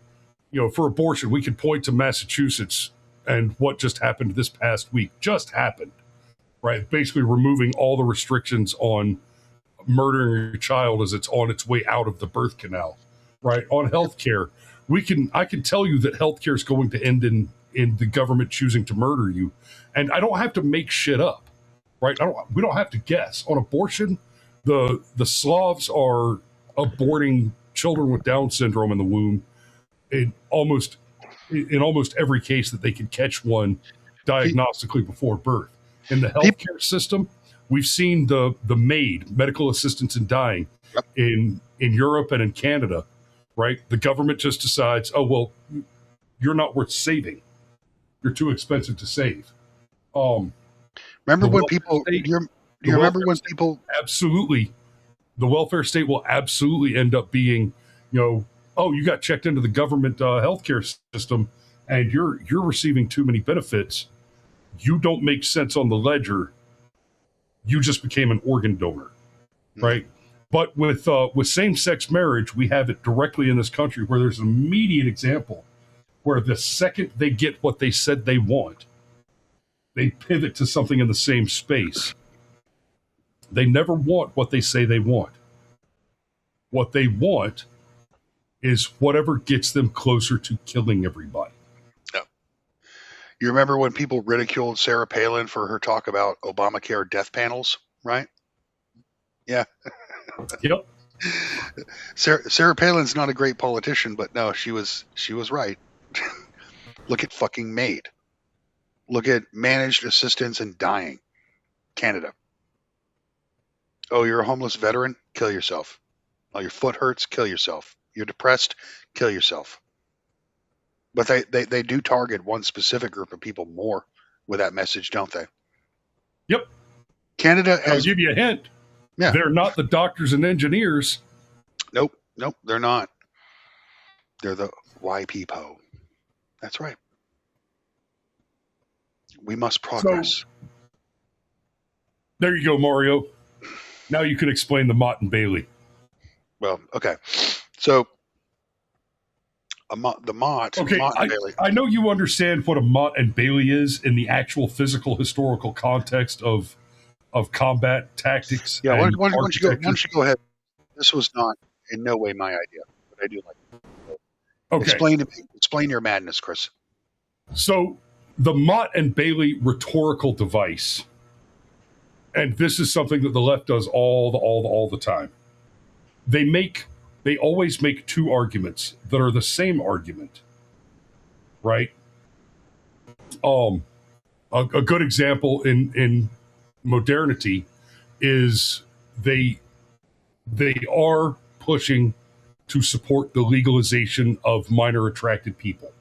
for abortion, we could point to Massachusetts and what just happened this past week. Just happened, right? Basically removing all the restrictions on murdering your child as it's on its way out of the birth canal, right? On healthcare, I can tell you that healthcare is going to end in the government choosing to murder you, and I don't have to make shit up, right? We don't have to guess. On abortion, the Slavs are aborting children with Down syndrome in the womb in almost every case that they can catch one diagnostically before birth. In the healthcare system, we've seen the MAID, medical assistance in dying, in Europe and in Canada, right? The government just decides, oh, well, you're not worth saving. You're too expensive to save. Remember when people... Absolutely. The welfare state will absolutely end up being, oh, you got checked into the government healthcare system and you're receiving too many benefits. You don't make sense on the ledger. You just became an organ donor, right? But with same-sex marriage, we have it directly in this country where there's an immediate example where the second they get what they said they want, they pivot to something in the same space. They never want what they say they want. What they want is whatever gets them closer to killing everybody. No. You remember when people ridiculed Sarah Palin for her talk about Obamacare death panels, right? Yeah. Yep. Sarah Palin's not a great politician, but no, she was right. Look at fucking MAID. Look at managed assistance in dying. Canada. Oh, you're a homeless veteran? Kill yourself. Oh, your foot hurts? Kill yourself. You're depressed? Kill yourself. But they do target one specific group of people more with that message, don't they? Yep. Canada I'll has... give you a hint. Yeah. They're not the doctors and engineers. Nope, they're not. They're the YPPO. That's right. We must progress. So, there you go, Mario. Now you can explain the Mott and Bailey. Well, okay. So, the Mott... Okay, Mott and Bailey. I know you understand what a Mott and Bailey is in the actual physical historical context of combat tactics. Yeah, why don't you go ahead? This was not in no way my idea, but I do like it. Okay. Explain your madness, Chris. So, the Mott and Bailey rhetorical device, and this is something that the left does all the time. They always make two arguments that are the same argument, right? A good example in modernity is they are pushing to support the legalization of minor attracted people.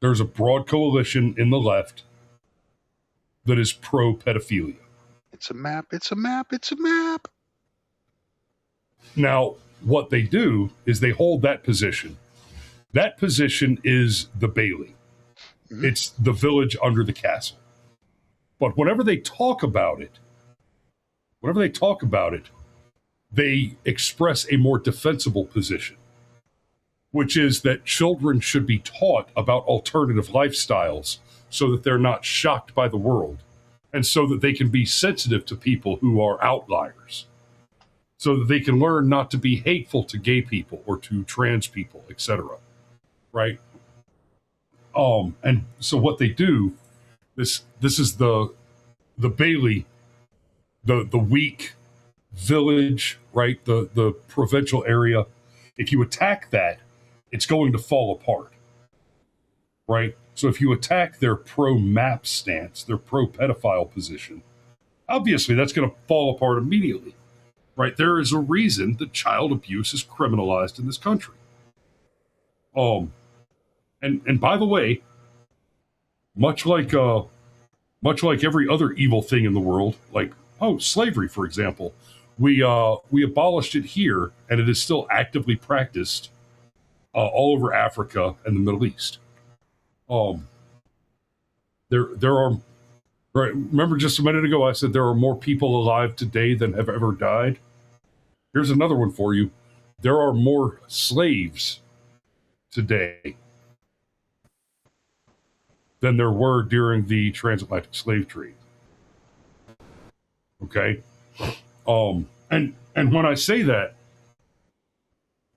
There's a broad coalition in the left that is pro-pedophilia. It's a map. Now, what they do is they hold that position. That position is the Bailey. Mm-hmm. It's the village under the castle. But whenever they talk about it, they express a more defensible position, which is that children should be taught about alternative lifestyles so that they're not shocked by the world and so that they can be sensitive to people who are outliers, so that they can learn not to be hateful to gay people or to trans people, etc. Right? And so what they do, this is the Bailey, the weak village, right? The provincial area. If you attack that, it's going to fall apart, right? So if you attack their pro-map stance, their pro-pedophile position, obviously that's going to fall apart immediately, right? There is a reason that child abuse is criminalized in this country. And by the way, much like every other evil thing in the world, like slavery, for example, we abolished it here, and it is still actively practiced all over Africa and the Middle East. There are, right, remember just a minute ago I said there are more people alive today than have ever died? Here's another one for you. There are more slaves today than there were during the transatlantic slave trade. Okay? And when I say that,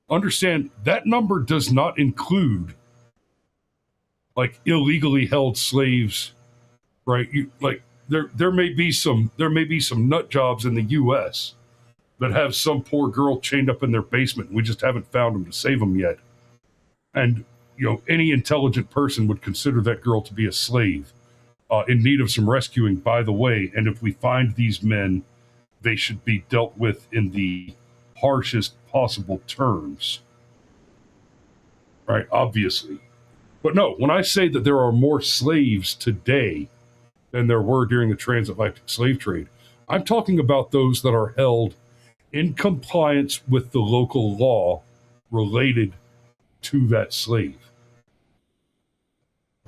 understand that number does not include like illegally held slaves, right? There may be some nut jobs in the U.S. that have some poor girl chained up in their basement. We just haven't found them to save them yet. And any intelligent person would consider that girl to be a slave in need of some rescuing, by the way. And if we find these men, they should be dealt with in the harshest possible terms, right? Obviously. But no, when I say that there are more slaves today than there were during the transatlantic slave trade, I'm talking about those that are held in compliance with the local law related to that slave.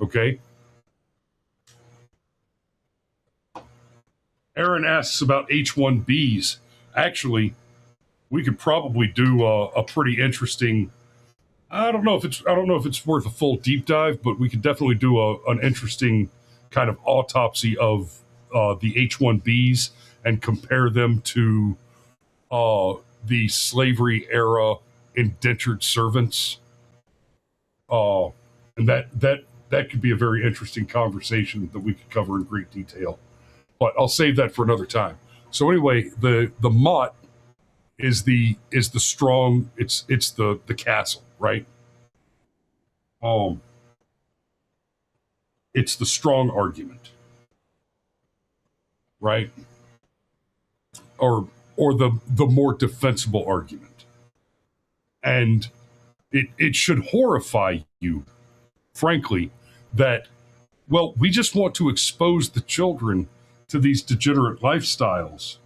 Okay? Aaron asks about H-1Bs. Actually, we could probably do a pretty interesting. I don't know if it's worth a full deep dive, but we could definitely do an interesting kind of autopsy of the H-1Bs and compare them to the slavery era indentured servants. And that could be a very interesting conversation that we could cover in great detail. But I'll save that for another time. So anyway, the Mott is the strong. It's the castle, right? It's the strong argument. right? Or the more defensible argument. And it should horrify you, frankly, that, well, we just want to expose the children to these degenerate lifestyles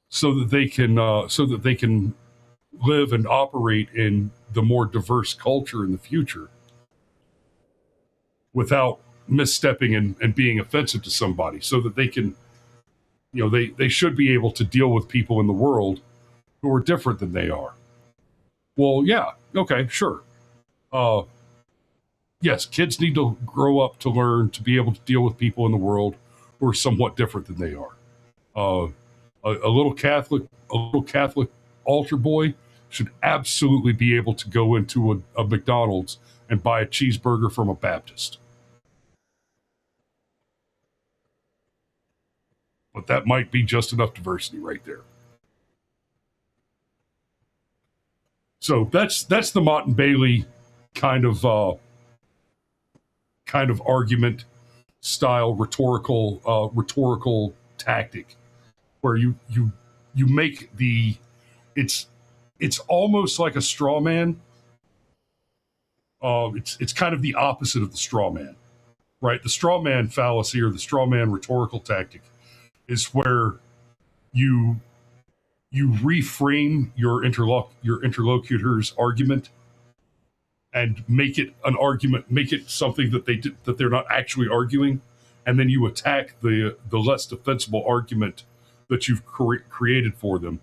so that they can live and operate in the more diverse culture in the future without misstepping and being offensive to somebody, so that they can, they should be able to deal with people in the world who are different than they are. Well, yeah, okay, sure. Yes, kids need to grow up to learn to be able to deal with people in the world who are somewhat different than they are. A little Catholic altar boy should absolutely be able to go into a McDonald's and buy a cheeseburger from a Baptist. But that might be just enough diversity right there. So that's the Mott and Bailey kind of argument style rhetorical tactic, where you make it's almost like a straw man. It's kind of the opposite of the straw man, right? The straw man fallacy, or the straw man rhetorical tactic, is where you reframe your interlocutor's argument and make it an argument, make it something that they're not actually arguing, and then you attack the less defensible argument that you've created for them.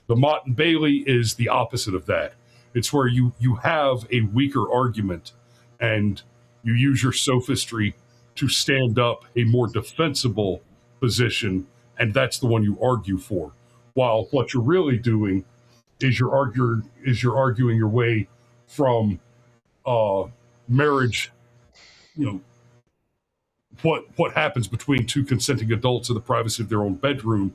The Mott and Bailey is the opposite of that. It's where you have a weaker argument and you use your sophistry to stand up a more defensible position, and that's the one you argue for. While what you're really doing is you're arguing your way from marriage, what happens between two consenting adults in the privacy of their own bedroom,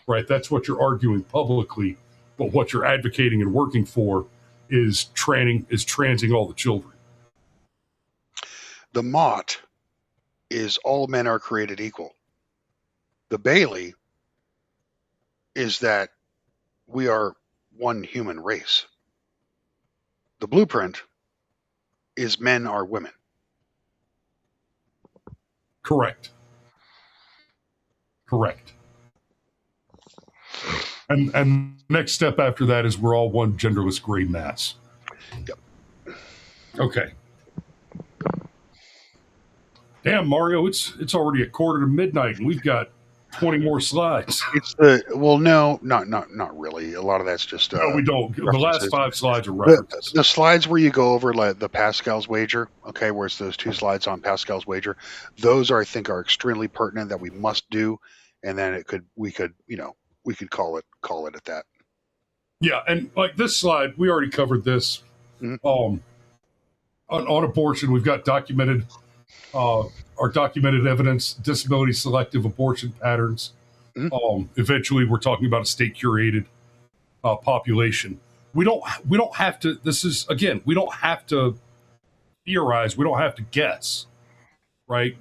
right? That's what you're arguing publicly, but what you're advocating and working for is transing all the children. The Mott is all men are created equal. The Bailey is that we are one human race. The blueprint is men are women. Correct. And next step after that is we're all one genderless gray mass. Yep. Okay. Damn, Mario, it's already a quarter to midnight, and we've got 20 more slides. Well, no, not really. A lot of that's just no, we don't. References. The last 5 slides are references. The slides where you go over like the Pascal's wager, okay, where it's those 2 slides on Pascal's wager, those I think are extremely pertinent that we must do, and then we could call it at that. Yeah, and like this slide, we already covered this. Mm-hmm. On abortion, we've got documented our documented evidence, disability selective abortion patterns. Mm-hmm. Eventually, we're talking about a state curated population. We don't have to. This is, again, we don't have to theorize. We don't have to guess, right?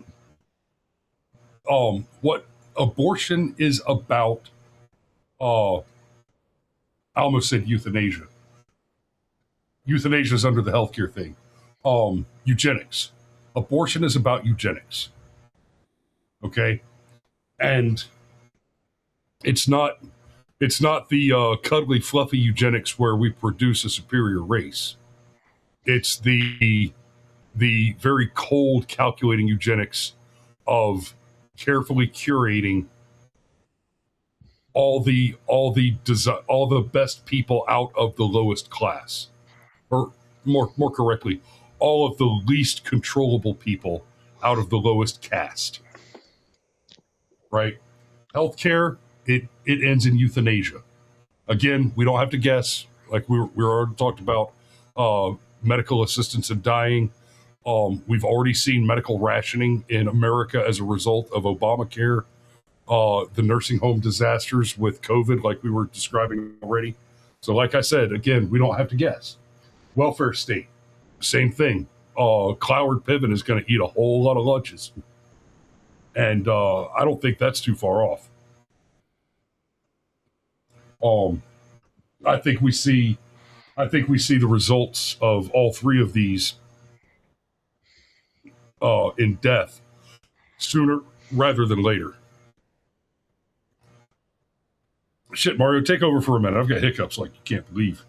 What abortion is about. I almost said euthanasia. Euthanasia is under the healthcare thing. Eugenics. Abortion is about eugenics. Okay? And it's not the cuddly, fluffy eugenics where we produce a superior race. It's the very cold, calculating eugenics of carefully curating all the best people out of the lowest class, or more correctly, all of the least controllable people out of the lowest caste. Right? Healthcare, it ends in euthanasia. Again, we don't have to guess. Like we already talked about, medical assistance in dying. We've already seen medical rationing in America as a result of Obamacare. The nursing home disasters with COVID, like we were describing already. So like I said, again, we don't have to guess. Welfare state, same thing. Cloward Piven is going to eat a whole lot of lunches. and I don't think that's too far off. I think we see the results of all three of these in death sooner rather than later. Shit, Mario, take over for a minute. I've got hiccups like you can't believe.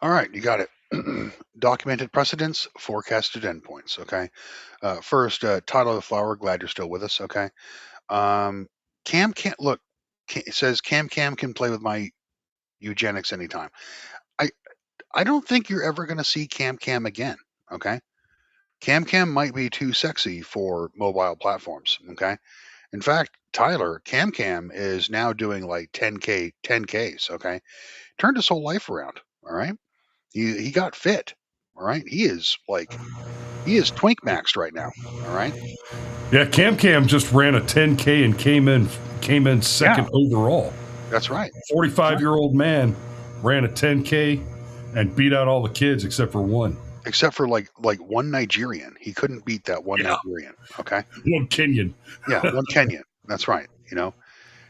All right, you got it. Documented precedents, forecasted endpoints. Okay. First, Tyler the Flower. Glad you're still with us. Okay. Cam can't look. It says Cam can play with my eugenics anytime. I don't think you're ever going to see Cam again. Okay. Cam might be too sexy for mobile platforms. Okay. In fact, Tyler, Cam is now doing like 10Ks. Okay. Turned his whole life around. All right. He got fit. All right. He is twink maxed right now. All right. Yeah, Cam just ran a 10K and came in second overall. That's right. 45-year-old man ran a 10K and beat out all the kids except for one. Except for like one Nigerian. He couldn't beat that one Nigerian. Okay. One Kenyan. Yeah, one Kenyan. That's right.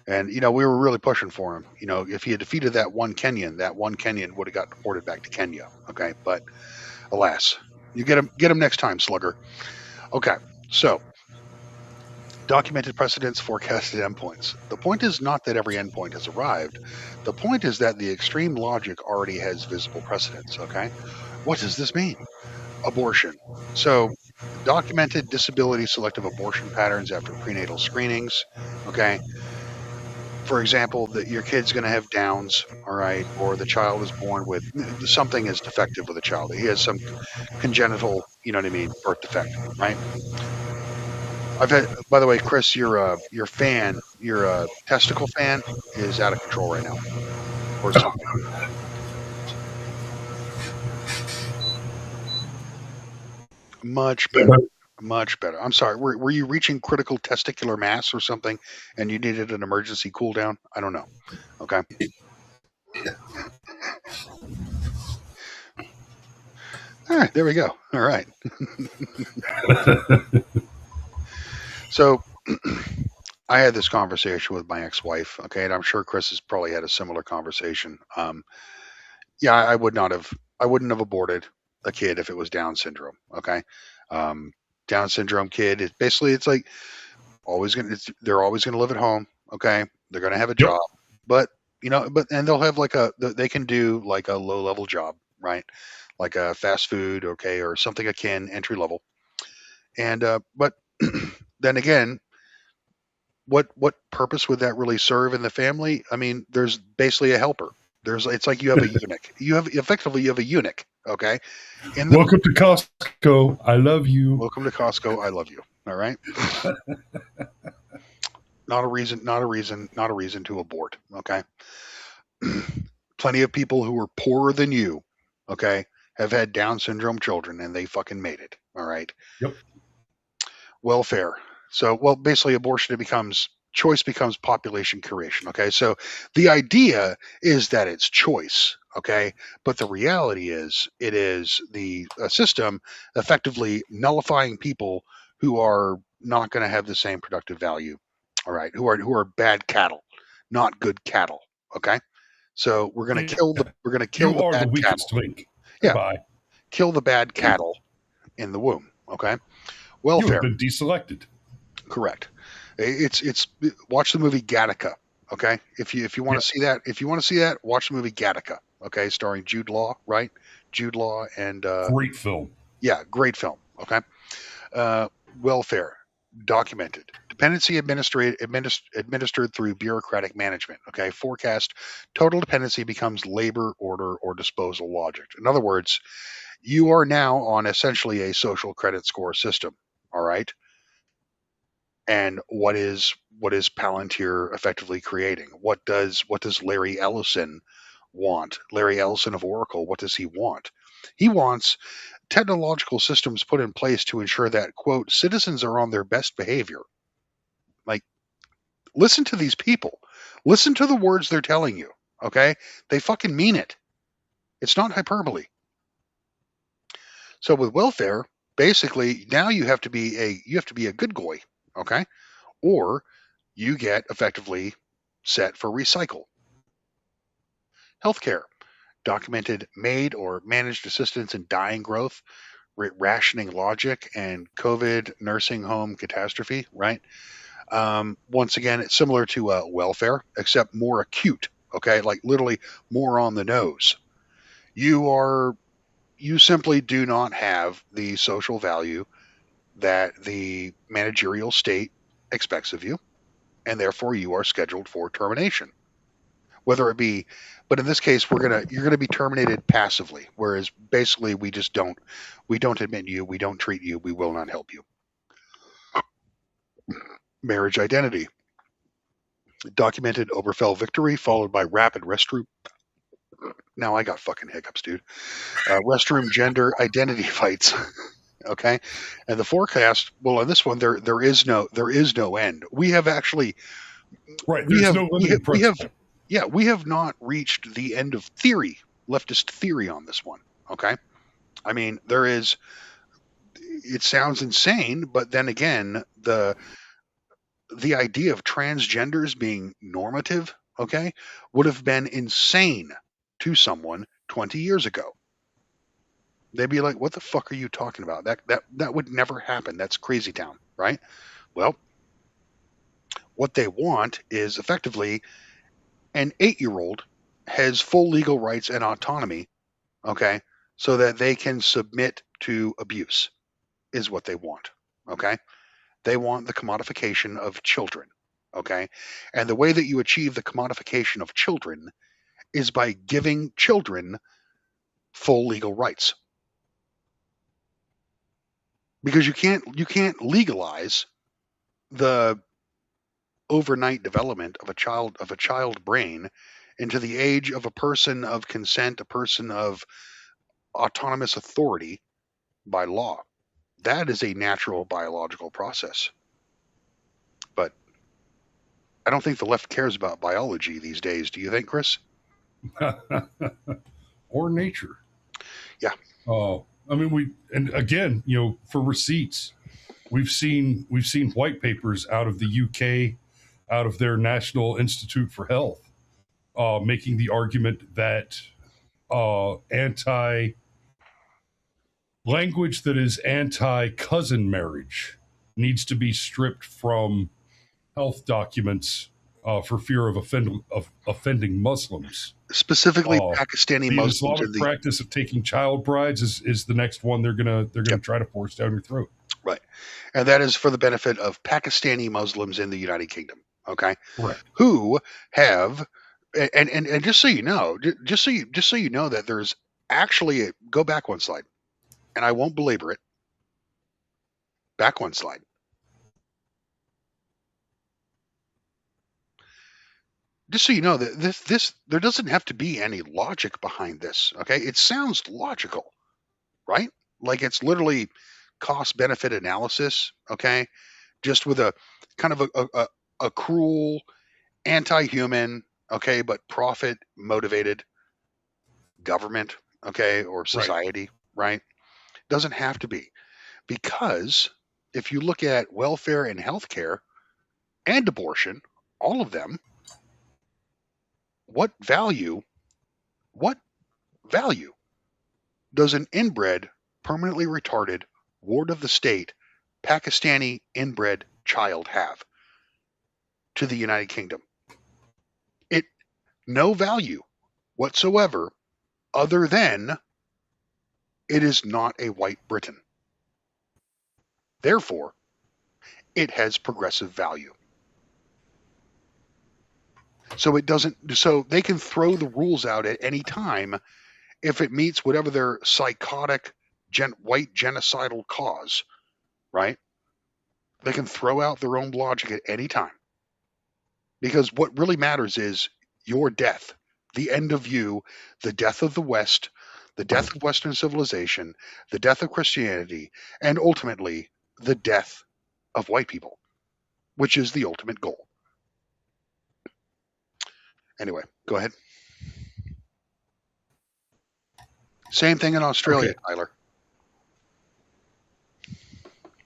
And we were really pushing for him. If he had defeated that one Kenyan would have got deported back to Kenya. Okay. But alas, you get him next time, slugger. Okay. So documented precedents, forecasted endpoints. The point is not that every endpoint has arrived. The point is that the extreme logic already has visible precedents. Okay. What does this mean? Abortion. So documented disability selective abortion patterns after prenatal screenings. Okay. For example, that your kid's going to have Downs, all right, or the child is born with something is defective with the child. He has some congenital, birth defect, right? I've had, by the way, Chris, your fan, your testicle fan is out of control right now, or something. Much better. Much better. I'm sorry. Were you reaching critical testicular mass or something and you needed an emergency cool down? I don't know. Okay. All right. There we go. All right. So I had this conversation with my ex-wife. Okay. And I'm sure Chris has probably had a similar conversation. Yeah, I wouldn't have aborted a kid if it was Down syndrome. Okay. Down syndrome kid is basically, it's like they're always going to live at home. Okay. They're going to have a job, but and they'll have they can do like a low level job, right? Like a fast food. Okay. Or something akin entry level. And, but then again, what purpose would that really serve in the family? I mean, there's basically a helper. It's like you have a eunuch. You have a eunuch. Okay. Welcome to Costco. I love you. Welcome to Costco. I love you. All right. Not a reason to abort. Okay. Plenty of people who are poorer than you, okay, have had Down syndrome children and they fucking made it. All right. Yep. Welfare. So, basically choice becomes population curation. Okay. So the idea is that it's choice. Okay. But the reality is it is the system effectively nullifying people who are not going to have the same productive value. All right. Who are bad cattle, not good cattle. Okay. So we're going to kill the bad cattle. Link. Yeah. Bye. Kill the bad cattle in the womb. Okay. Welfare. You have been deselected. Correct. It's watch the movie Gattaca. Okay. If you want to see that, watch the movie Gattaca. Okay. Starring Jude Law, right? Jude Law and great film. Yeah. Great film. Okay. Welfare. Documented. Dependency administered through bureaucratic management. Okay. Forecast. Total dependency becomes labor, order, or disposal logic. In other words, you are now on essentially a social credit score system. All right. And what is Palantir effectively creating? What does Larry Ellison want? Larry Ellison of Oracle, what does he want? He wants technological systems put in place to ensure that, quote, citizens are on their best behavior. Like, listen to these people. Listen to the words they're telling you. Okay? They fucking mean it. It's not hyperbole. So with welfare, basically now you have to be a good goy. Okay. or you get effectively set for recycle. Healthcare, documented made or managed assistance in dying growth, rationing logic, and COVID nursing home catastrophe, right? Once again, it's similar to welfare, except more acute, okay? Like literally more on the nose. You simply do not have the social value that the managerial state expects of you, and therefore you are scheduled for termination. Whether it be, but in this case, you're gonna be terminated passively, whereas basically we don't admit you, we don't treat you, we will not help you. Marriage identity, documented Oberfell victory followed by rapid restroom. Now I got fucking hiccups, dude. Restroom gender identity fights. Okay, and the forecast. Well, on this one, there is no end. We have actually right. There's no limiting principle. We have not reached the end of theory, leftist theory on this one. Okay, I mean there is. It sounds insane, but then again, the idea of transgenders being normative, okay, would have been insane to someone 20 years ago. They'd be like, "What the fuck are you talking about? That would never happen. That's crazy town, right?" Well, what they want is effectively an 8-year-old has full legal rights and autonomy, okay, so that they can submit to abuse is what they want, okay? They want the commodification of children, okay? And the way that you achieve the commodification of children is by giving children full legal rights. Because you can't legalize the overnight development of a child brain into the age of a person of consent, a person of autonomous authority by law. That is a natural biological process. But I don't think the left cares about biology these days. Do you think, Chris? Or nature. Yeah. I mean, again, for receipts, we've seen white papers out of the UK, out of their National Institute for Health, making the argument that language that is anti-cousin marriage needs to be stripped from health documents for fear of offending Muslims. Specifically, Pakistani the Muslims. Islamic practice of taking child brides is the next one they're gonna try to force down your throat. Right, and that is for the benefit of Pakistani Muslims in the United Kingdom. Okay, right. Who have and just so you know, just so you know that there's actually go back one slide, and I won't belabor it. Back one slide. Just so you know that this there doesn't have to be any logic behind this. Okay, it sounds logical, right? Like it's literally cost benefit analysis. Okay, just with a kind of a cruel, anti-human, okay, but profit motivated government, okay, or society, right? Doesn't have to be, because if you look at welfare and healthcare and abortion, all of them. What value does an inbred, permanently retarded, ward of the state, Pakistani inbred child have to the United Kingdom? No value whatsoever, other than it is not a white Briton. Therefore, it has progressive value. So they can throw the rules out at any time if it meets whatever their psychotic white genocidal cause, right? They can throw out their own logic at any time. Because what really matters is your death, the end of you, the death of the West, the death of Western civilization, the death of Christianity, and ultimately the death of white people, which is the ultimate goal. Anyway, go ahead. Same thing in Australia, okay. Tyler.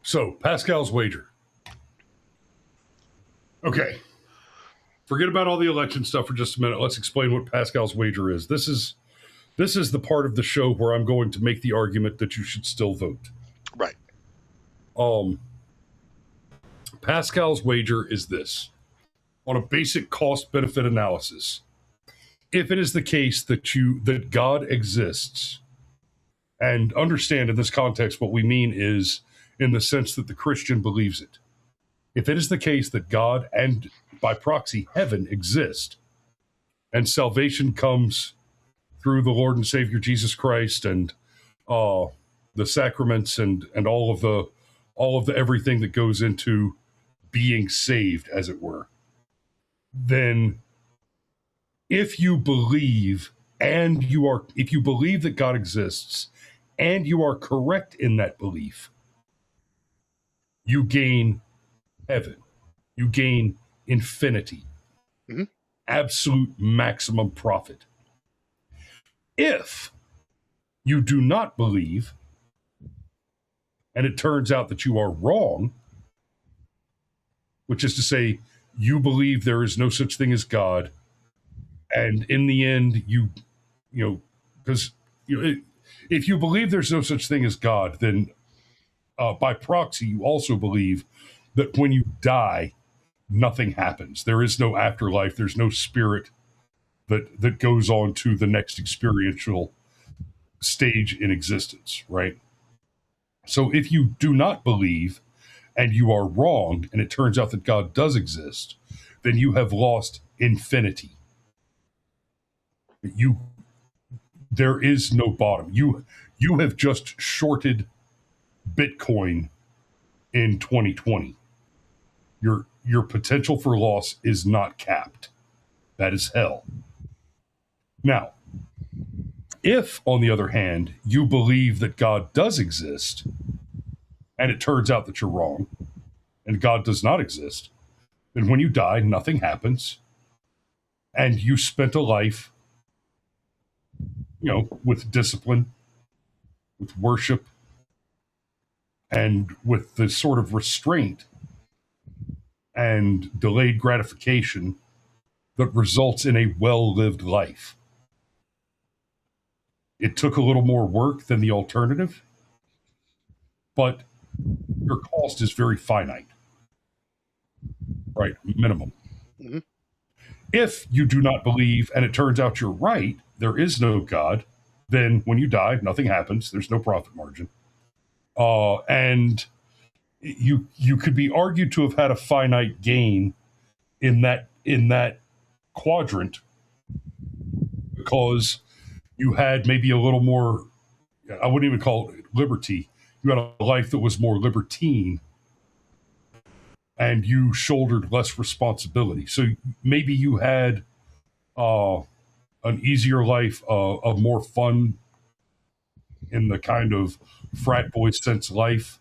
So, Pascal's wager. Okay. Forget about all the election stuff for just a minute. Let's explain what Pascal's wager is. This is the part of the show where I'm going to make the argument that you should still vote. Right. Pascal's wager is this. On a basic cost-benefit analysis, if it is the case that God exists, and understand in this context what we mean is in the sense that the Christian believes it. If it is the case that God and by proxy heaven exist, and salvation comes through the Lord and Savior Jesus Christ and the sacraments and all of the everything that goes into being saved, as it were, then if you believe that God exists and you are correct in that belief, you gain heaven. You gain infinity. Mm-hmm. Absolute maximum profit. If you do not believe, and it turns out that you are wrong, which is to say, you believe there is no such thing as God, and in the end, because if you believe there's no such thing as God, then by proxy, you also believe that when you die, nothing happens. There is no afterlife. There's no spirit that goes on to the next experiential stage in existence, right? So if you do not believe and you are wrong, and it turns out that God does exist, then you have lost infinity. There is no bottom. You have just shorted Bitcoin in 2020. Your potential for loss is not capped. That is hell. Now, if, on the other hand, you believe that God does exist, and it turns out that you're wrong, and God does not exist, then when you die, nothing happens, and you spent a life, with discipline, with worship, and with the sort of restraint and delayed gratification that results in a well-lived life. It took a little more work than the alternative, but your cost is very finite, right? Minimum. Mm-hmm. If you do not believe, and it turns out you're right, there is no God, then when you die, nothing happens. There's no profit margin. And you could be argued to have had a finite gain in that quadrant because you had maybe a little more, I wouldn't even call it liberty. You had a life that was more libertine and you shouldered less responsibility. So maybe you had an easier life, of more fun in the kind of frat boy sense life.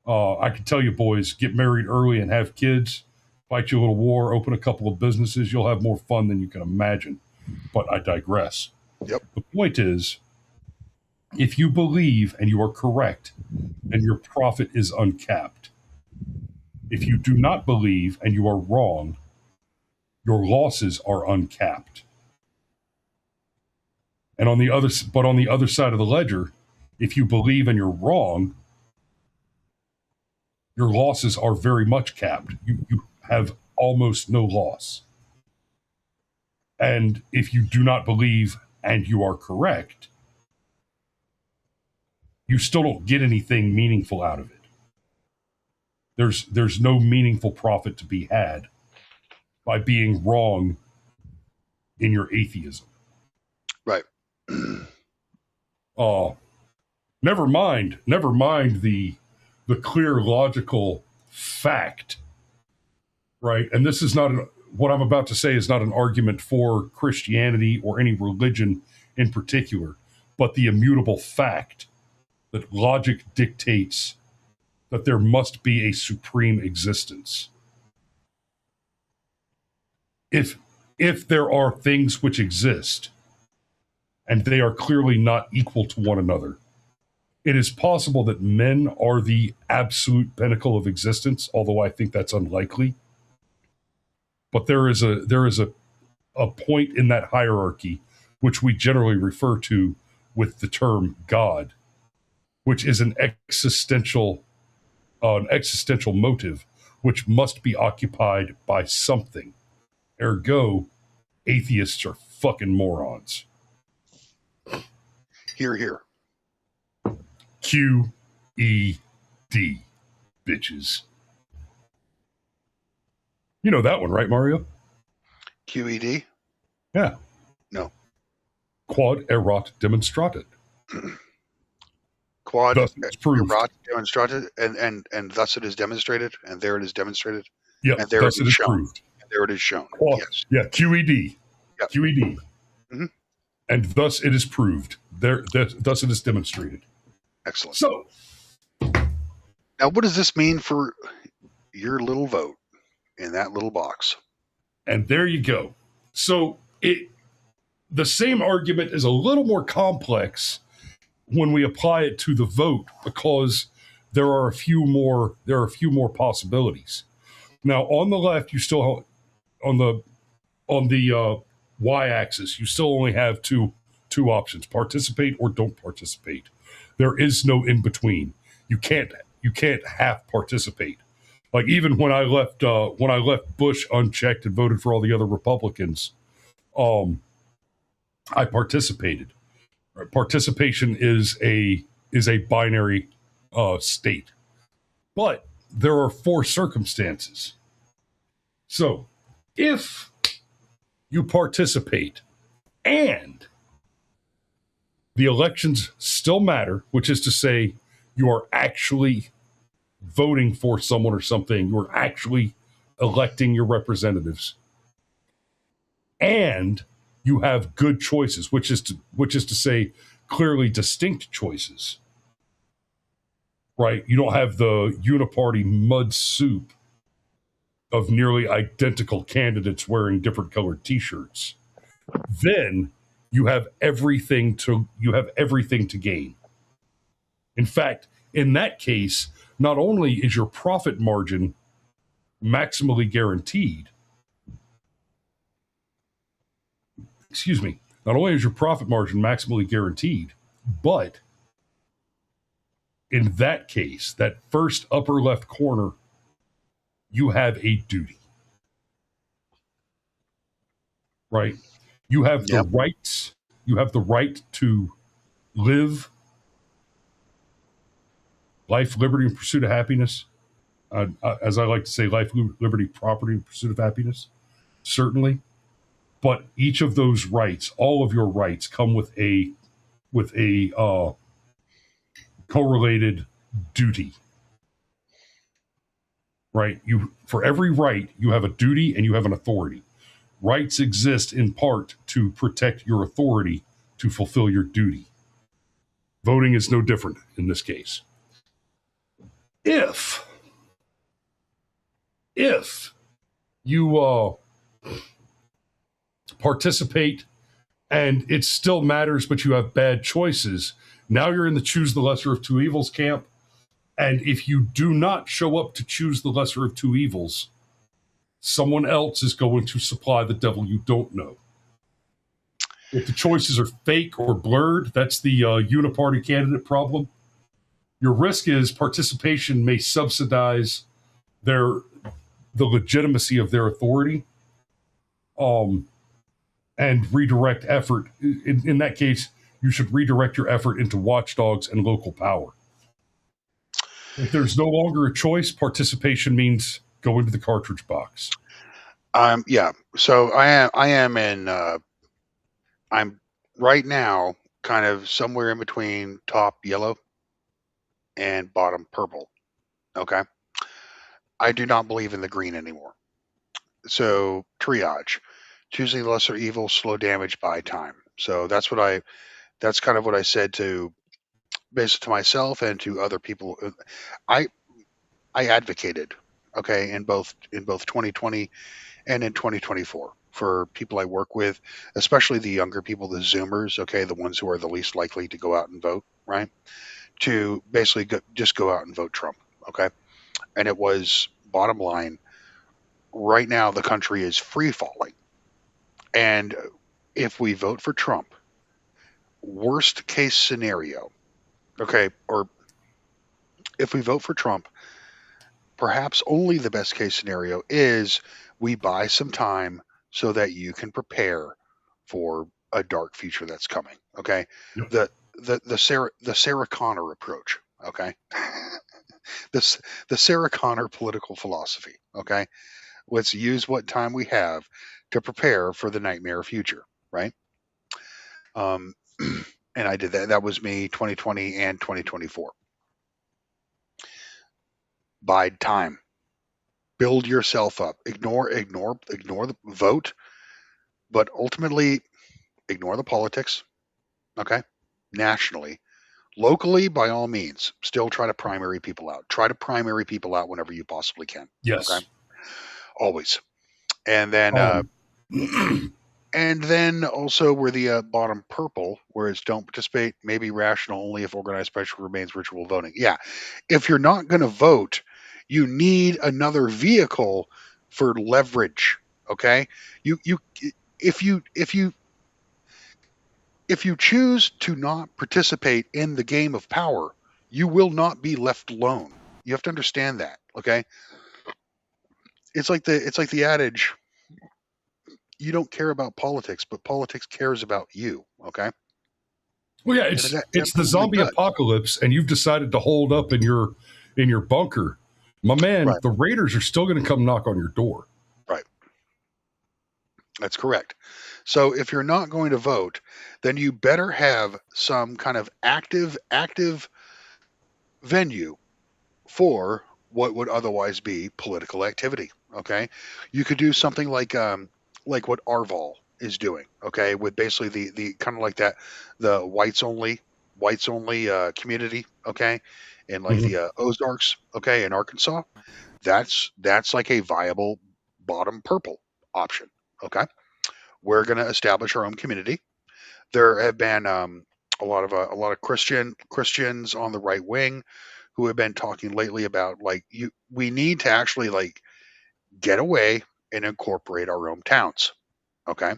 I can tell you, boys, get married early and have kids, fight you a little war, open a couple of businesses. You'll have more fun than you can imagine. But I digress. Yep. The point is, if you believe and you are correct, then your profit is uncapped. If you do not believe and you are wrong, your losses are uncapped. And on the other side of the ledger, if you believe and you're wrong, your losses are very much capped. You have almost no loss. And if you do not believe and you are correct, you still don't get anything meaningful out of it. There's no meaningful profit to be had by being wrong in your atheism. Right. Never mind the clear logical fact, right? And this is not what I'm about to say is not an argument for Christianity or any religion in particular, but the immutable fact that logic dictates that there must be a supreme existence. If there are things which exist and they are clearly not equal to one another, it is possible that men are the absolute pinnacle of existence, although I think that's unlikely. but there is a point in that hierarchy which we generally refer to with the term God, which is an existential motive which must be occupied by something. Ergo, atheists are fucking morons. Hear, hear. QED, bitches. You know that one, right, Mario? QED? Yeah. No. Quod erat demonstrated. Quad Thus it's proved. erat demonstrated, and thus it is demonstrated, and there it is demonstrated. Yep. And there Thus it is shown. proved. And there it is shown. Quad, yes. Yeah. QED. Yep. QED. Mm-hmm. And thus it is proved. Thus it is demonstrated. Excellent. So, now, what does this mean for your little vote in that little box? and there you go. So the same argument is a little more complex when we apply it to the vote, because there are a few more possibilities. Now, on the left, you still on the y-axis, you still only have two options: participate or don't participate. There is no in between. You can't half participate. Like, even when I left Bush unchecked and voted for all the other Republicans, I participated. Participation is a binary state, but there are 4 circumstances. So, if you participate and the elections still matter, which is to say you are actually voting for someone or something, you are actually electing your representatives, and you have good choices, which is to say clearly distinct choices, right? You don't have the uniparty mud soup of nearly identical candidates wearing different colored t-shirts. Then you have everything to gain. In fact, in that case, not only is your profit margin maximally guaranteed, not only is your profit margin maximally guaranteed, but in that case, that first upper left corner, you have a duty, right? You have the rights. You have the right to live life, liberty, and pursuit of happiness. As I like to say, life, liberty, property, and pursuit of happiness. Certainly. But each of those rights, all of your rights, come with a correlated duty. Right? For every right, you have a duty and you have an authority. Rights exist in part to protect your authority to fulfill your duty. Voting is no different in this case. If you participate and it still matters, but you have bad choices, now you're in the choose the lesser of two evils camp. And if you do not show up to choose the lesser of two evils, someone else is going to supply the devil you don't know. If the choices are fake or blurred, that's the uniparty candidate problem. Your risk is participation may subsidize the legitimacy of their authority, and redirect effort. In that case, you should redirect your effort into watchdogs and local power. If there's no longer a choice, participation means go into the cartridge box. Yeah. So I am in. I'm right now kind of somewhere in between top yellow and bottom purple. Okay. I do not believe in the green anymore. So triage, choosing lesser evil, slow damage, buy time. So that's kind of what I said to basically to myself and to other people. I advocated, okay, in both 2020 and in 2024 for people I work with, especially the younger people, the Zoomers, okay, the ones who are the least likely to go out and vote, right? To basically just go out and vote Trump, okay? And it was, bottom line, right now the country is free falling. And if we vote for Trump, worst case scenario, okay, or if we vote for Trump, perhaps only the best case scenario is we buy some time so that you can prepare for a dark future that's coming. Okay. Yep. The Sarah Connor approach. Okay. The Sarah Connor political philosophy. Okay. Let's use what time we have to prepare for the nightmare future. Right. And I did that. That was me 2020 and 2024. Bide time. Build yourself up. Ignore the vote, but ultimately ignore the politics. Okay. Nationally. Locally, by all means, still try to primary people out. Try to primary people out whenever you possibly can. Yes. Okay. Always. And then and then also where the bottom purple, where it's don't participate, may be rational only if organized pressure remains ritual voting. Yeah. If you're not going to vote, you need another vehicle for leverage. Okay. If you choose to not participate in the game of power, you will not be left alone. You have to understand that. Okay. It's like the adage, you don't care about politics, but politics cares about you. Okay. Well, yeah, it's the zombie apocalypse, and you've decided to hold up in your bunker. My man, Right. The Raiders are still going to come knock on your door. Right. That's correct. So if you're not going to vote, then you better have some kind of active venue for what would otherwise be political activity. Okay. You could do something like what Arval is doing. Okay. With basically the kind of like that, the whites only community. Okay. And like the Ozarks. Okay. In Arkansas, that's like a viable bottom purple option. Okay. We're going to establish our own community. There have been a lot of Christians on the right wing who have been talking lately about we need to actually get away and incorporate our own towns. Okay.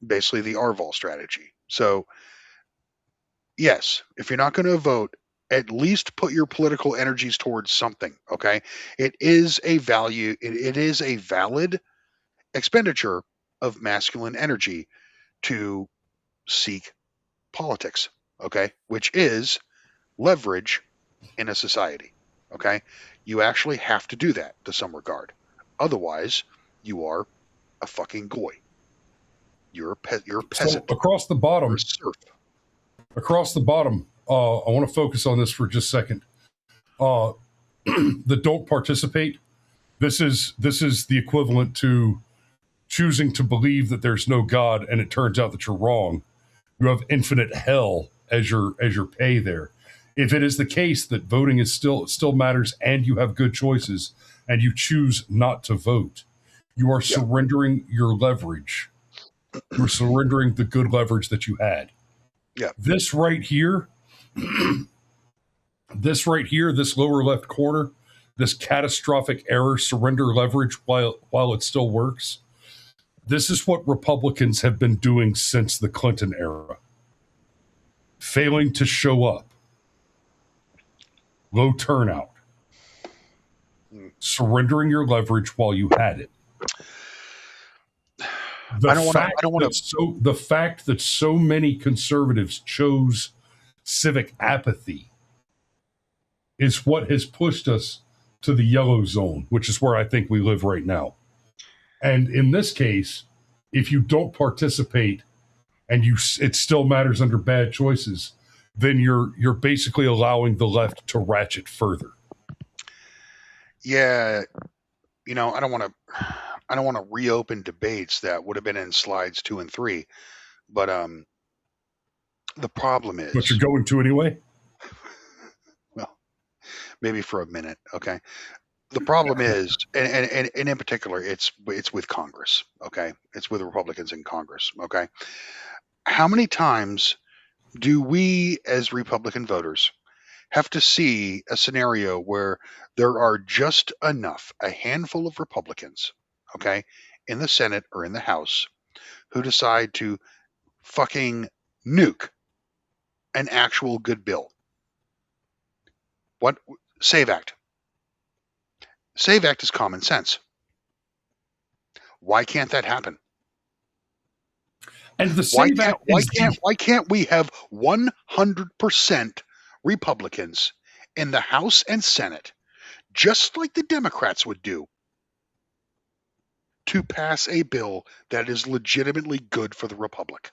Basically the Arval strategy. So yes, if you're not going to vote, at least put your political energies towards something. Okay. It is a value. It is a valid expenditure of masculine energy to seek politics. Okay. Which is leverage in a society. Okay. You actually have to do that to some regard. Otherwise, you are a fucking goy. You're a peasant. So across the bottom, You're a serf. Across the bottom, I want to focus on this for just a second. The don't participate. This is the equivalent to choosing to believe that there's no God, and it turns out that you're wrong. You have infinite hell as your pay there. If it is the case that voting is still matters, and you have good choices, and you choose not to vote, you are surrendering your leverage. You're surrendering the good leverage that you had. Yeah. This right here, this lower left corner, this catastrophic error, surrender leverage while it still works. This is what Republicans have been doing since the Clinton era. Failing to show up. Low turnout. Surrendering your leverage while you had it. The fact that so many conservatives chose civic apathy is what has pushed us to the yellow zone, which is where I think we live right now. And in this case, if you don't participate and it still matters under bad choices, then you're basically allowing the left to ratchet further. Yeah, I don't want to reopen debates that would have been in slides 2 and 3, but the problem is. But you're going to anyway? Well, maybe for a minute, okay. The problem is, and in particular, it's with Congress, okay. It's with Republicans in Congress, okay. How many times do we, as Republican voters, have to see a scenario where there are just enough, a handful of Republicans, okay, in the Senate or in the House, who decide to fucking nuke an actual good bill. What? SAVE Act. SAVE Act is common sense. Why can't that happen? And the SAVE Act why can't we have 100% Republicans in the House and Senate, just like the Democrats would do, to pass a bill that is legitimately good for the Republic?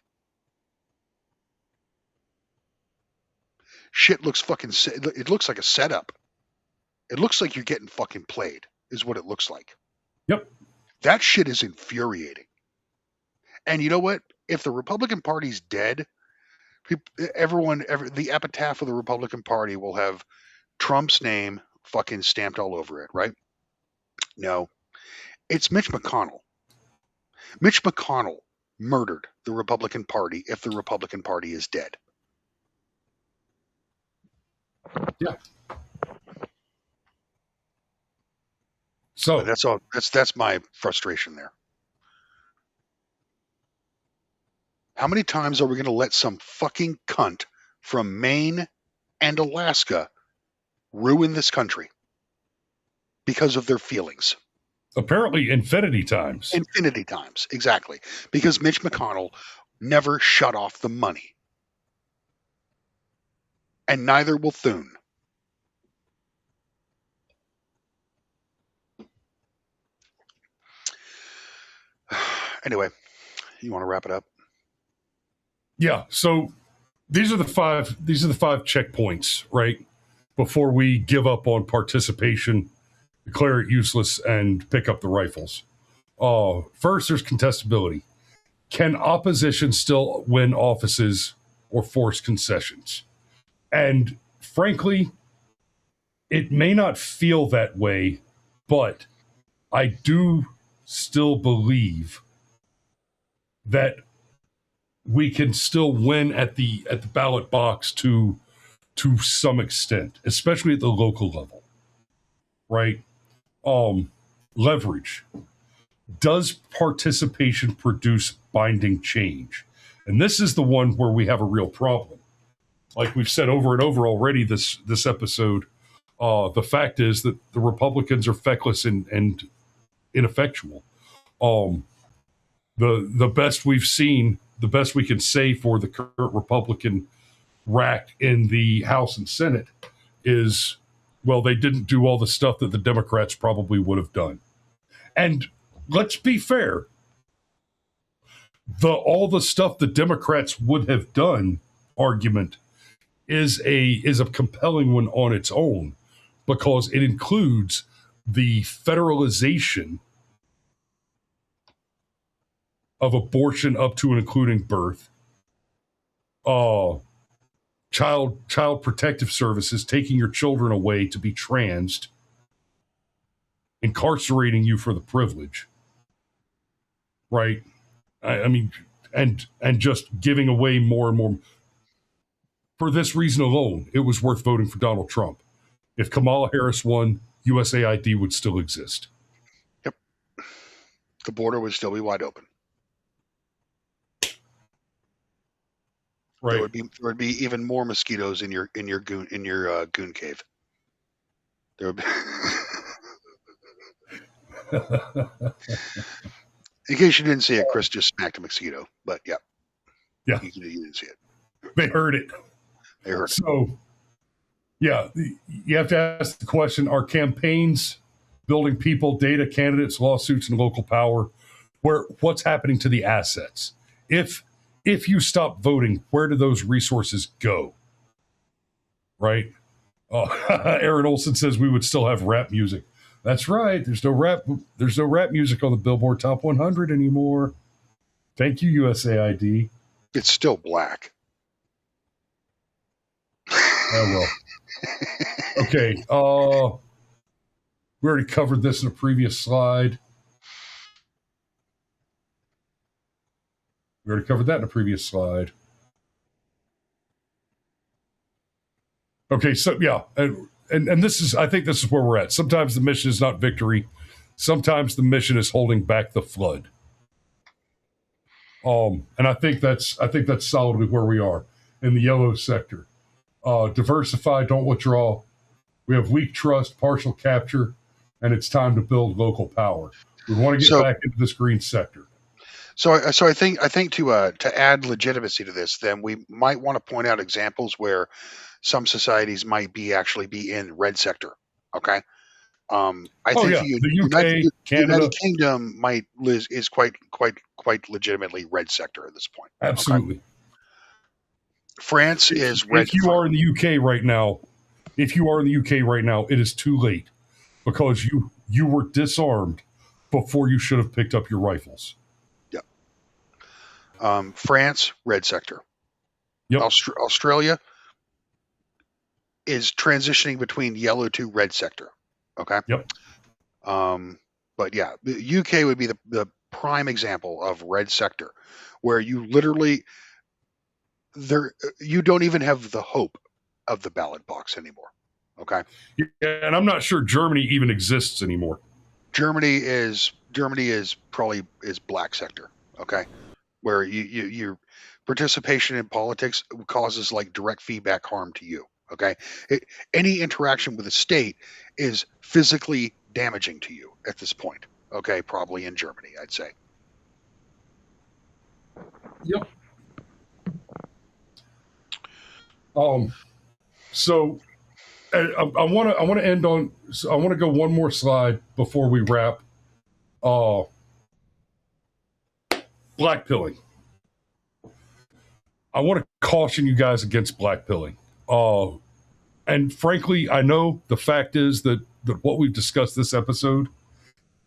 Shit looks fucking. It looks like a setup. It looks like you're getting fucking played, is what it looks like. Yep. That shit is infuriating. And you know what? If the Republican Party's dead, the epitaph of the Republican Party will have Trump's name fucking stamped all over it, right? No. It's Mitch McConnell. Mitch McConnell murdered the Republican Party if the Republican Party is dead. Yeah. So but that's all. That's my frustration there. How many times are we going to let some fucking cunt from Maine and Alaska ruin this country because of their feelings? Apparently infinity times. Infinity times, exactly. Because Mitch McConnell never shut off the money. And neither will Thune. Anyway, you want to wrap it up? Yeah. So these are the five checkpoints, right? Before we give up on participation, declare it useless, and pick up the rifles. First, there's contestability. Can opposition still win offices or force concessions? And frankly, it may not feel that way, but I do still believe that we can still win at the ballot box to some extent, especially at the local level, right? Leverage. Does participation produce binding change? And this is the one where we have a real problem. Like we've said over and over already this episode, the fact is that the Republicans are feckless and ineffectual. The best we've seen, the best we can say for the current Republican rack in the House and Senate is, well, they didn't do all the stuff that the Democrats probably would have done. And let's be fair, all the stuff the Democrats would have done argument is a compelling one on its own, because it includes the federalization of abortion up to and including birth, child protective services, taking your children away to be transed, incarcerating you for the privilege, right? I mean, and just giving away more and more. For this reason alone, it was worth voting for Donald Trump. If Kamala Harris won, USAID would still exist. Yep. The border would still be wide open. Right. There would be even more mosquitoes in your goon cave. There would be. In case you didn't see it, Chris just smacked a mosquito. But yeah, you didn't see it. They heard it. They heard it. So, yeah, you have to ask the question: are campaigns building people, data, candidates, lawsuits, and local power? What's happening to the assets? If you stop voting, where do those resources go? Right? Aaron Olson says we would still have rap music. That's right. There's no rap music on the Billboard Top 100 anymore. Thank you, USAID. It's still black. Oh, well. Okay. We already covered this in a previous slide. We already covered that in a previous slide. Okay, so yeah, and this is, I think this is where we're at. Sometimes the mission is not victory. Sometimes the mission is holding back the flood. And I think that's solidly where we are in the yellow sector. Diversify, don't withdraw. We have weak trust, partial capture, and it's time to build local power. We want to get back into this green sector. So I think to add legitimacy to this, then we might want to point out examples where some societies might be in red sector. Okay. I think the UK, Canada, United Kingdom is quite legitimately red sector at this point. Absolutely. Okay? France is red. If you are in the UK right now, it is too late because you were disarmed before you should have picked up your rifles. Yep. France, red sector. Yep. Australia is transitioning between yellow to red sector. Okay. Yep. But yeah, the UK would be the prime example of red sector, where you literally you don't even have the hope of the ballot box anymore. Okay. Yeah, and I'm not sure Germany even exists anymore. Germany is probably black sector. Okay. Where your participation in politics causes like direct feedback harm to you. Okay. Any interaction with the state is physically damaging to you at this point. Okay. Probably in Germany, I'd say. Yep. So I want to end on. So I want to go one more slide before we wrap. Black pilling. I want to caution you guys against black pilling. And frankly, I know the fact is that what we've discussed this episode,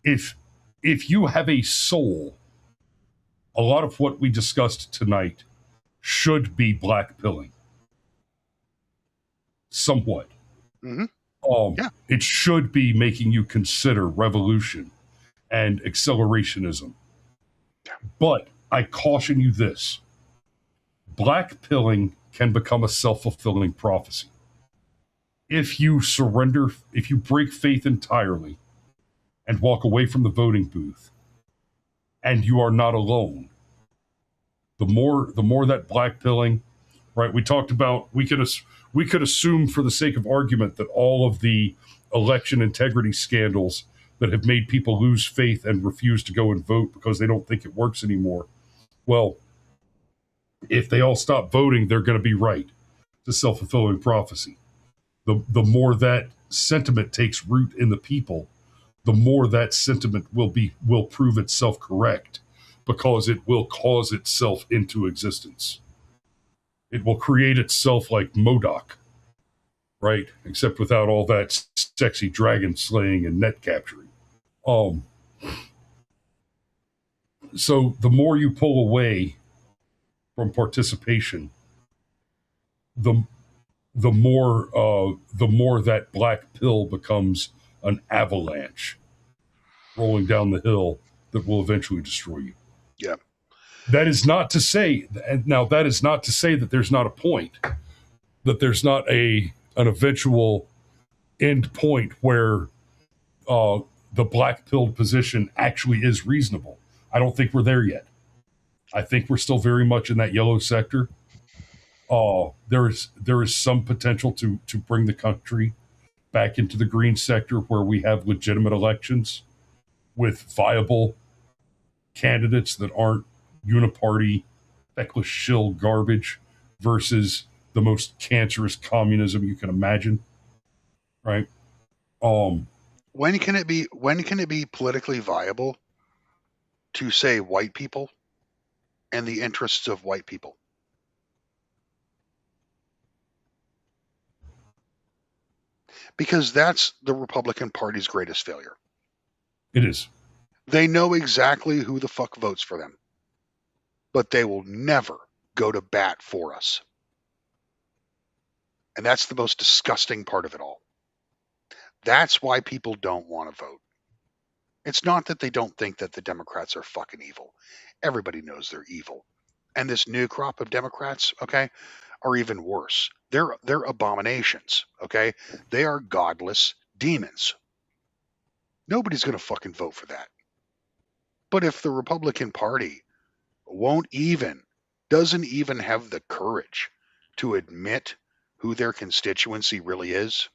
if you have a soul, a lot of what we discussed tonight should be black pilling. Somewhat. Mm-hmm. It should be making you consider revolution and accelerationism. But I caution you this. Black pilling can become a self-fulfilling prophecy. If you surrender, if you break faith entirely and walk away from the voting booth, and you are not alone, the more that black pilling, right? We talked about, we could assume for the sake of argument that all of the election integrity scandals that have made people lose faith and refuse to go and vote because they don't think it works anymore. Well, if they all stop voting, they're going to be right. It's a self-fulfilling prophecy. The more that sentiment takes root in the people, the more that sentiment will prove itself correct, because it will cause itself into existence. It will create itself like MODOK, right? Except without all that sexy dragon slaying and net capturing. So the more you pull away from participation, the more that black pill becomes an avalanche rolling down the hill that will eventually destroy you. Yeah. That is not to say, that there's not a point, that there's not an eventual end point where the black pilled position actually is reasonable. I don't think we're there yet. I think we're still very much in that yellow sector. There is some potential to bring the country back into the green sector where we have legitimate elections with viable candidates that aren't uniparty, feckless shill garbage versus the most cancerous communism you can imagine. Right? When can it be politically viable to say white people and the interests of white people? Because that's the Republican Party's greatest failure. It is. They know exactly who the fuck votes for them, but they will never go to bat for us. And that's the most disgusting part of it all. That's why people don't want to vote. It's not that they don't think that the Democrats are fucking evil. Everybody knows they're evil. And this new crop of Democrats, okay, are even worse. They're abominations, okay? They are godless demons. Nobody's going to fucking vote for that. But if the Republican Party doesn't even have the courage to admit who their constituency really is,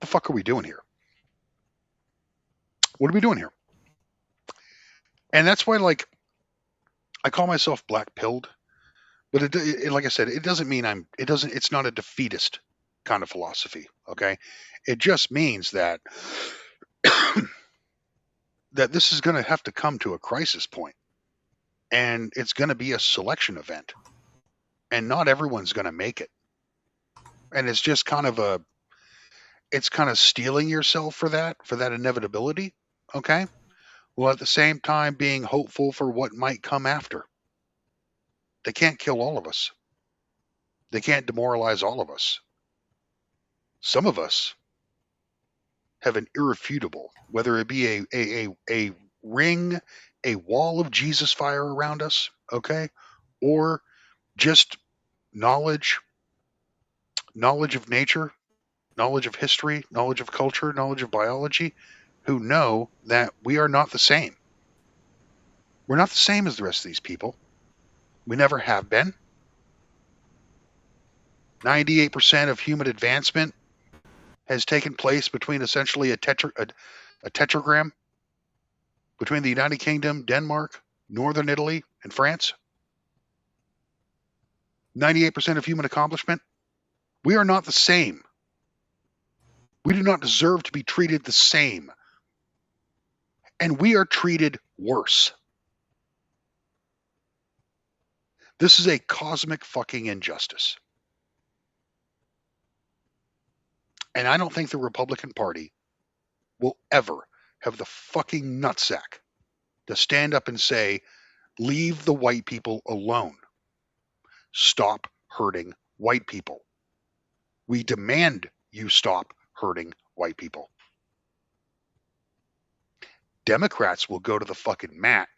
the fuck are we doing here? What are we doing here? And that's why, like, I call myself black-pilled, but like I said, it doesn't mean it's not a defeatist kind of philosophy, okay? It just means that that this is going to have to come to a crisis point, and it's going to be a selection event, and not everyone's going to make it. And it's just kind of steeling yourself for that inevitability, okay? While at the same time being hopeful for what might come after. They can't kill all of us. They can't demoralize all of us. Some of us have an irrefutable, whether it be a ring, a wall of Jesus fire around us, okay? Or just knowledge of nature, knowledge of history, knowledge of culture, knowledge of biology, who know that we are not the same. We're not the same as the rest of these people. We never have been. 98% of human advancement has taken place between essentially a tetragram between the United Kingdom, Denmark, Northern Italy, and France. 98% of human accomplishment. We are not the same. We do not deserve to be treated the same. And we are treated worse. This is a cosmic fucking injustice. And I don't think the Republican Party will ever have the fucking nutsack to stand up and say, leave the white people alone. Stop hurting white people. We demand you stop hurting white people. Democrats will go to the fucking mat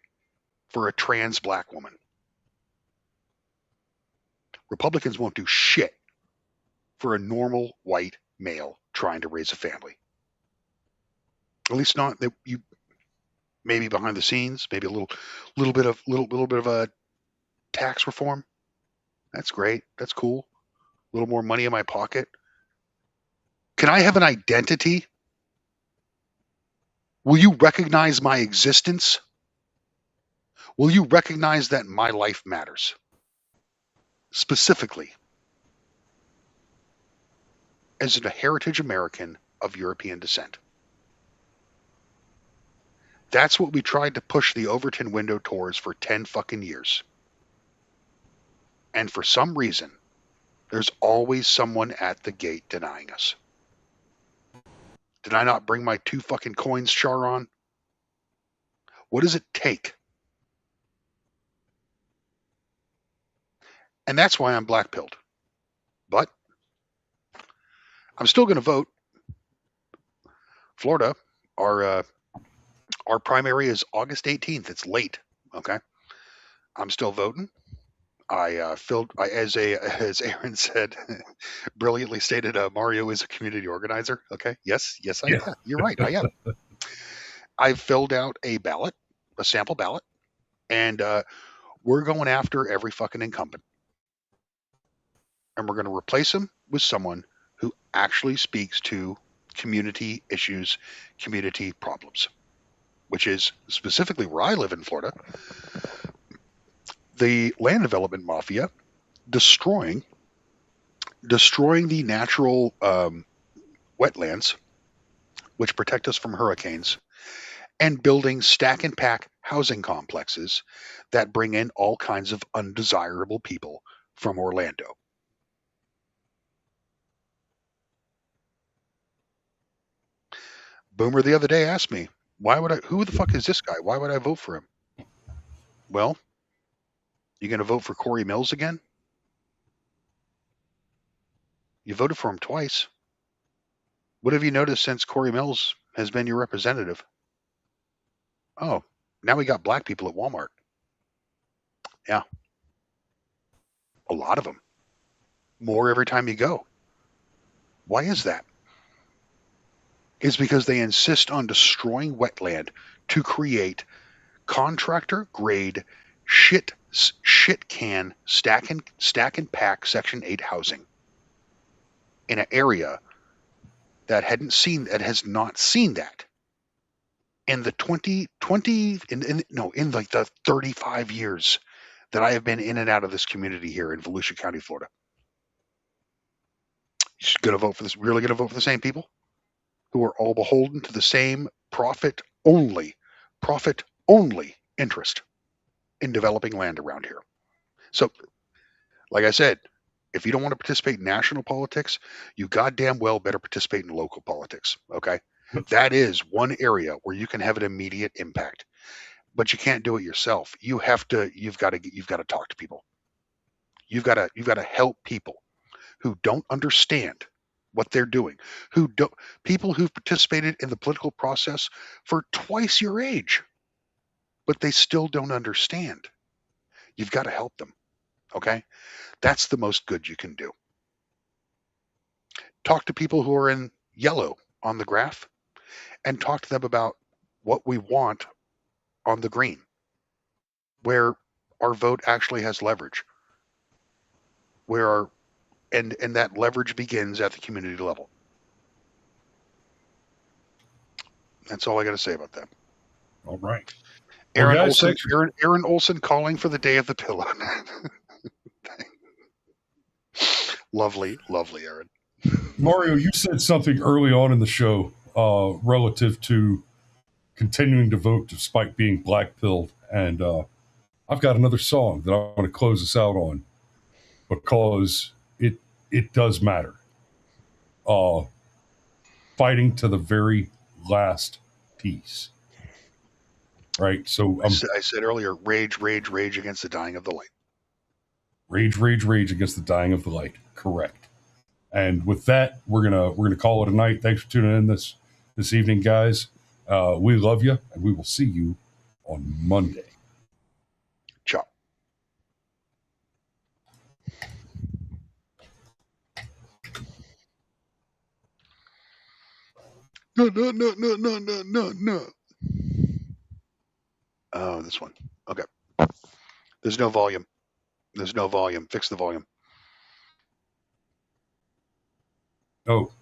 for a trans black woman. Republicans won't do shit for a normal white male trying to raise a family. At least not that you. Maybe behind the scenes, maybe a little bit of a tax reform. That's great. That's cool. A little more money in my pocket. Can I have an identity? Will you recognize my existence? Will you recognize that my life matters? Specifically, as a heritage American of European descent. That's what we tried to push the Overton window towards for 10 fucking years. And for some reason, there's always someone at the gate denying us. Did I not bring my 2 fucking coins, Charon? What does it take? And that's why I'm black-pilled. But I'm still going to vote. Florida, our primary is August 18th. It's late. Okay. I'm still voting. As Aaron said, brilliantly stated, Mario is a community organizer. Okay. Yes, I am. You're right. I am. I've filled out a sample ballot, and we're going after every fucking incumbent. And we're going to replace him with someone who actually speaks to community issues, community problems, which is specifically where I live in Florida. The land development mafia destroying the natural wetlands, which protect us from hurricanes, and building stack and pack housing complexes that bring in all kinds of undesirable people from Orlando. Boomer the other day asked me, who the fuck is this guy? Why would I vote for him? Well, you going to vote for Corey Mills again? You voted for him twice. What have you noticed since Corey Mills has been your representative? Oh, now we got black people at Walmart. Yeah. A lot of them. More every time you go. Why is that? is because they insist on destroying wetland to create contractor grade shit can stack and pack Section 8 housing in an area that has not seen that in the 35 years that I have been in and out of this community here in Volusia County, Florida. You're going to vote for this? Really going to vote for the same people who are all beholden to the same profit only interest in developing land around here? So, like I said, if you don't want to participate in national politics, you goddamn well better participate in local politics. Okay, that is one area where you can have an immediate impact, but you can't do it yourself. You've got to talk to people. You've got to help people who don't understand what they're doing, people who've participated in the political process for twice your age, but they still don't understand. You've got to help them. Okay, that's the most good you can do. Talk to people who are in yellow on the graph and talk to them about what we want on the green, where our vote actually has leverage, and that leverage begins at the community level. That's all I got to say about that. All right. Aaron Olson calling for the day of the pillow. Lovely, Aaron. Mario, you said something early on in the show relative to continuing to vote despite being black-pilled, and I've got another song that I want to close us out on because it does matter. Fighting to the very last piece. Right? So I said earlier, rage against the dying of the light. Rage against the dying of the light. Correct. And with that, we're gonna call it a night. Thanks for tuning in this evening, guys. We love you, and we will see you on Monday. Ciao. No. Oh, this one. Okay. There's no volume. Fix the volume. Oh.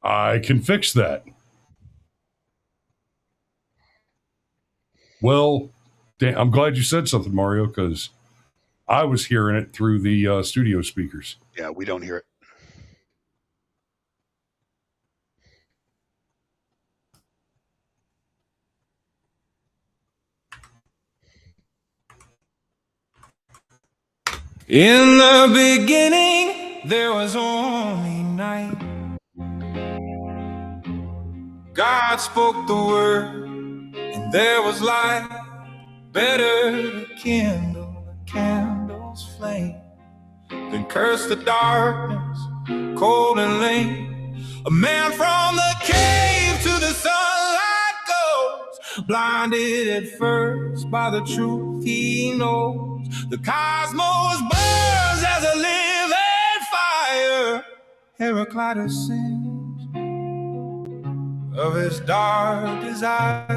I can fix that. Well, I'm glad you said something, Mario, because I was hearing it through the studio speakers. Yeah, we don't hear it. In the beginning, there was only night. God spoke the word, and there was light. Better to kindle the candle's flame than curse the darkness, cold and lame. A man from the cave to the sunlight goes, blinded at first by the truth he knows. The cosmos burns as a living fire. Heraclitus sings of his dark desire.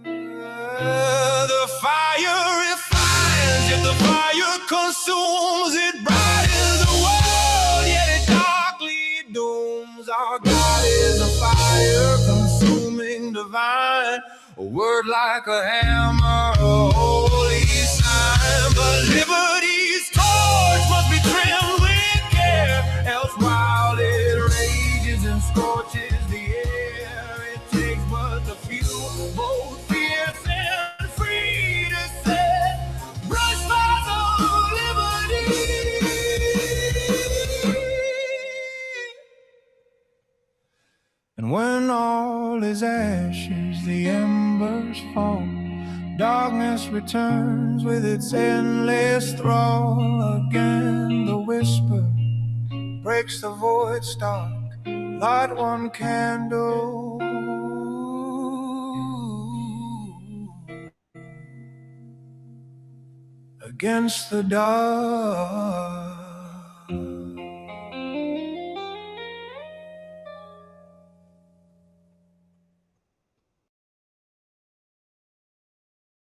The fire refines, yet the fire consumes. It brightens the world, yet it darkly dooms. Our God is a fire consuming divine, a word like a hammer, a holy sign. But liberty's torch must be trimmed with care, else while it rages and scorches the air, it takes but a few, both fierce and free, to set brush fires of liberty. And when all is ashes, the embers fall, darkness returns with its endless thrall. Again the whisper breaks the void stark. Light one candle against the dark.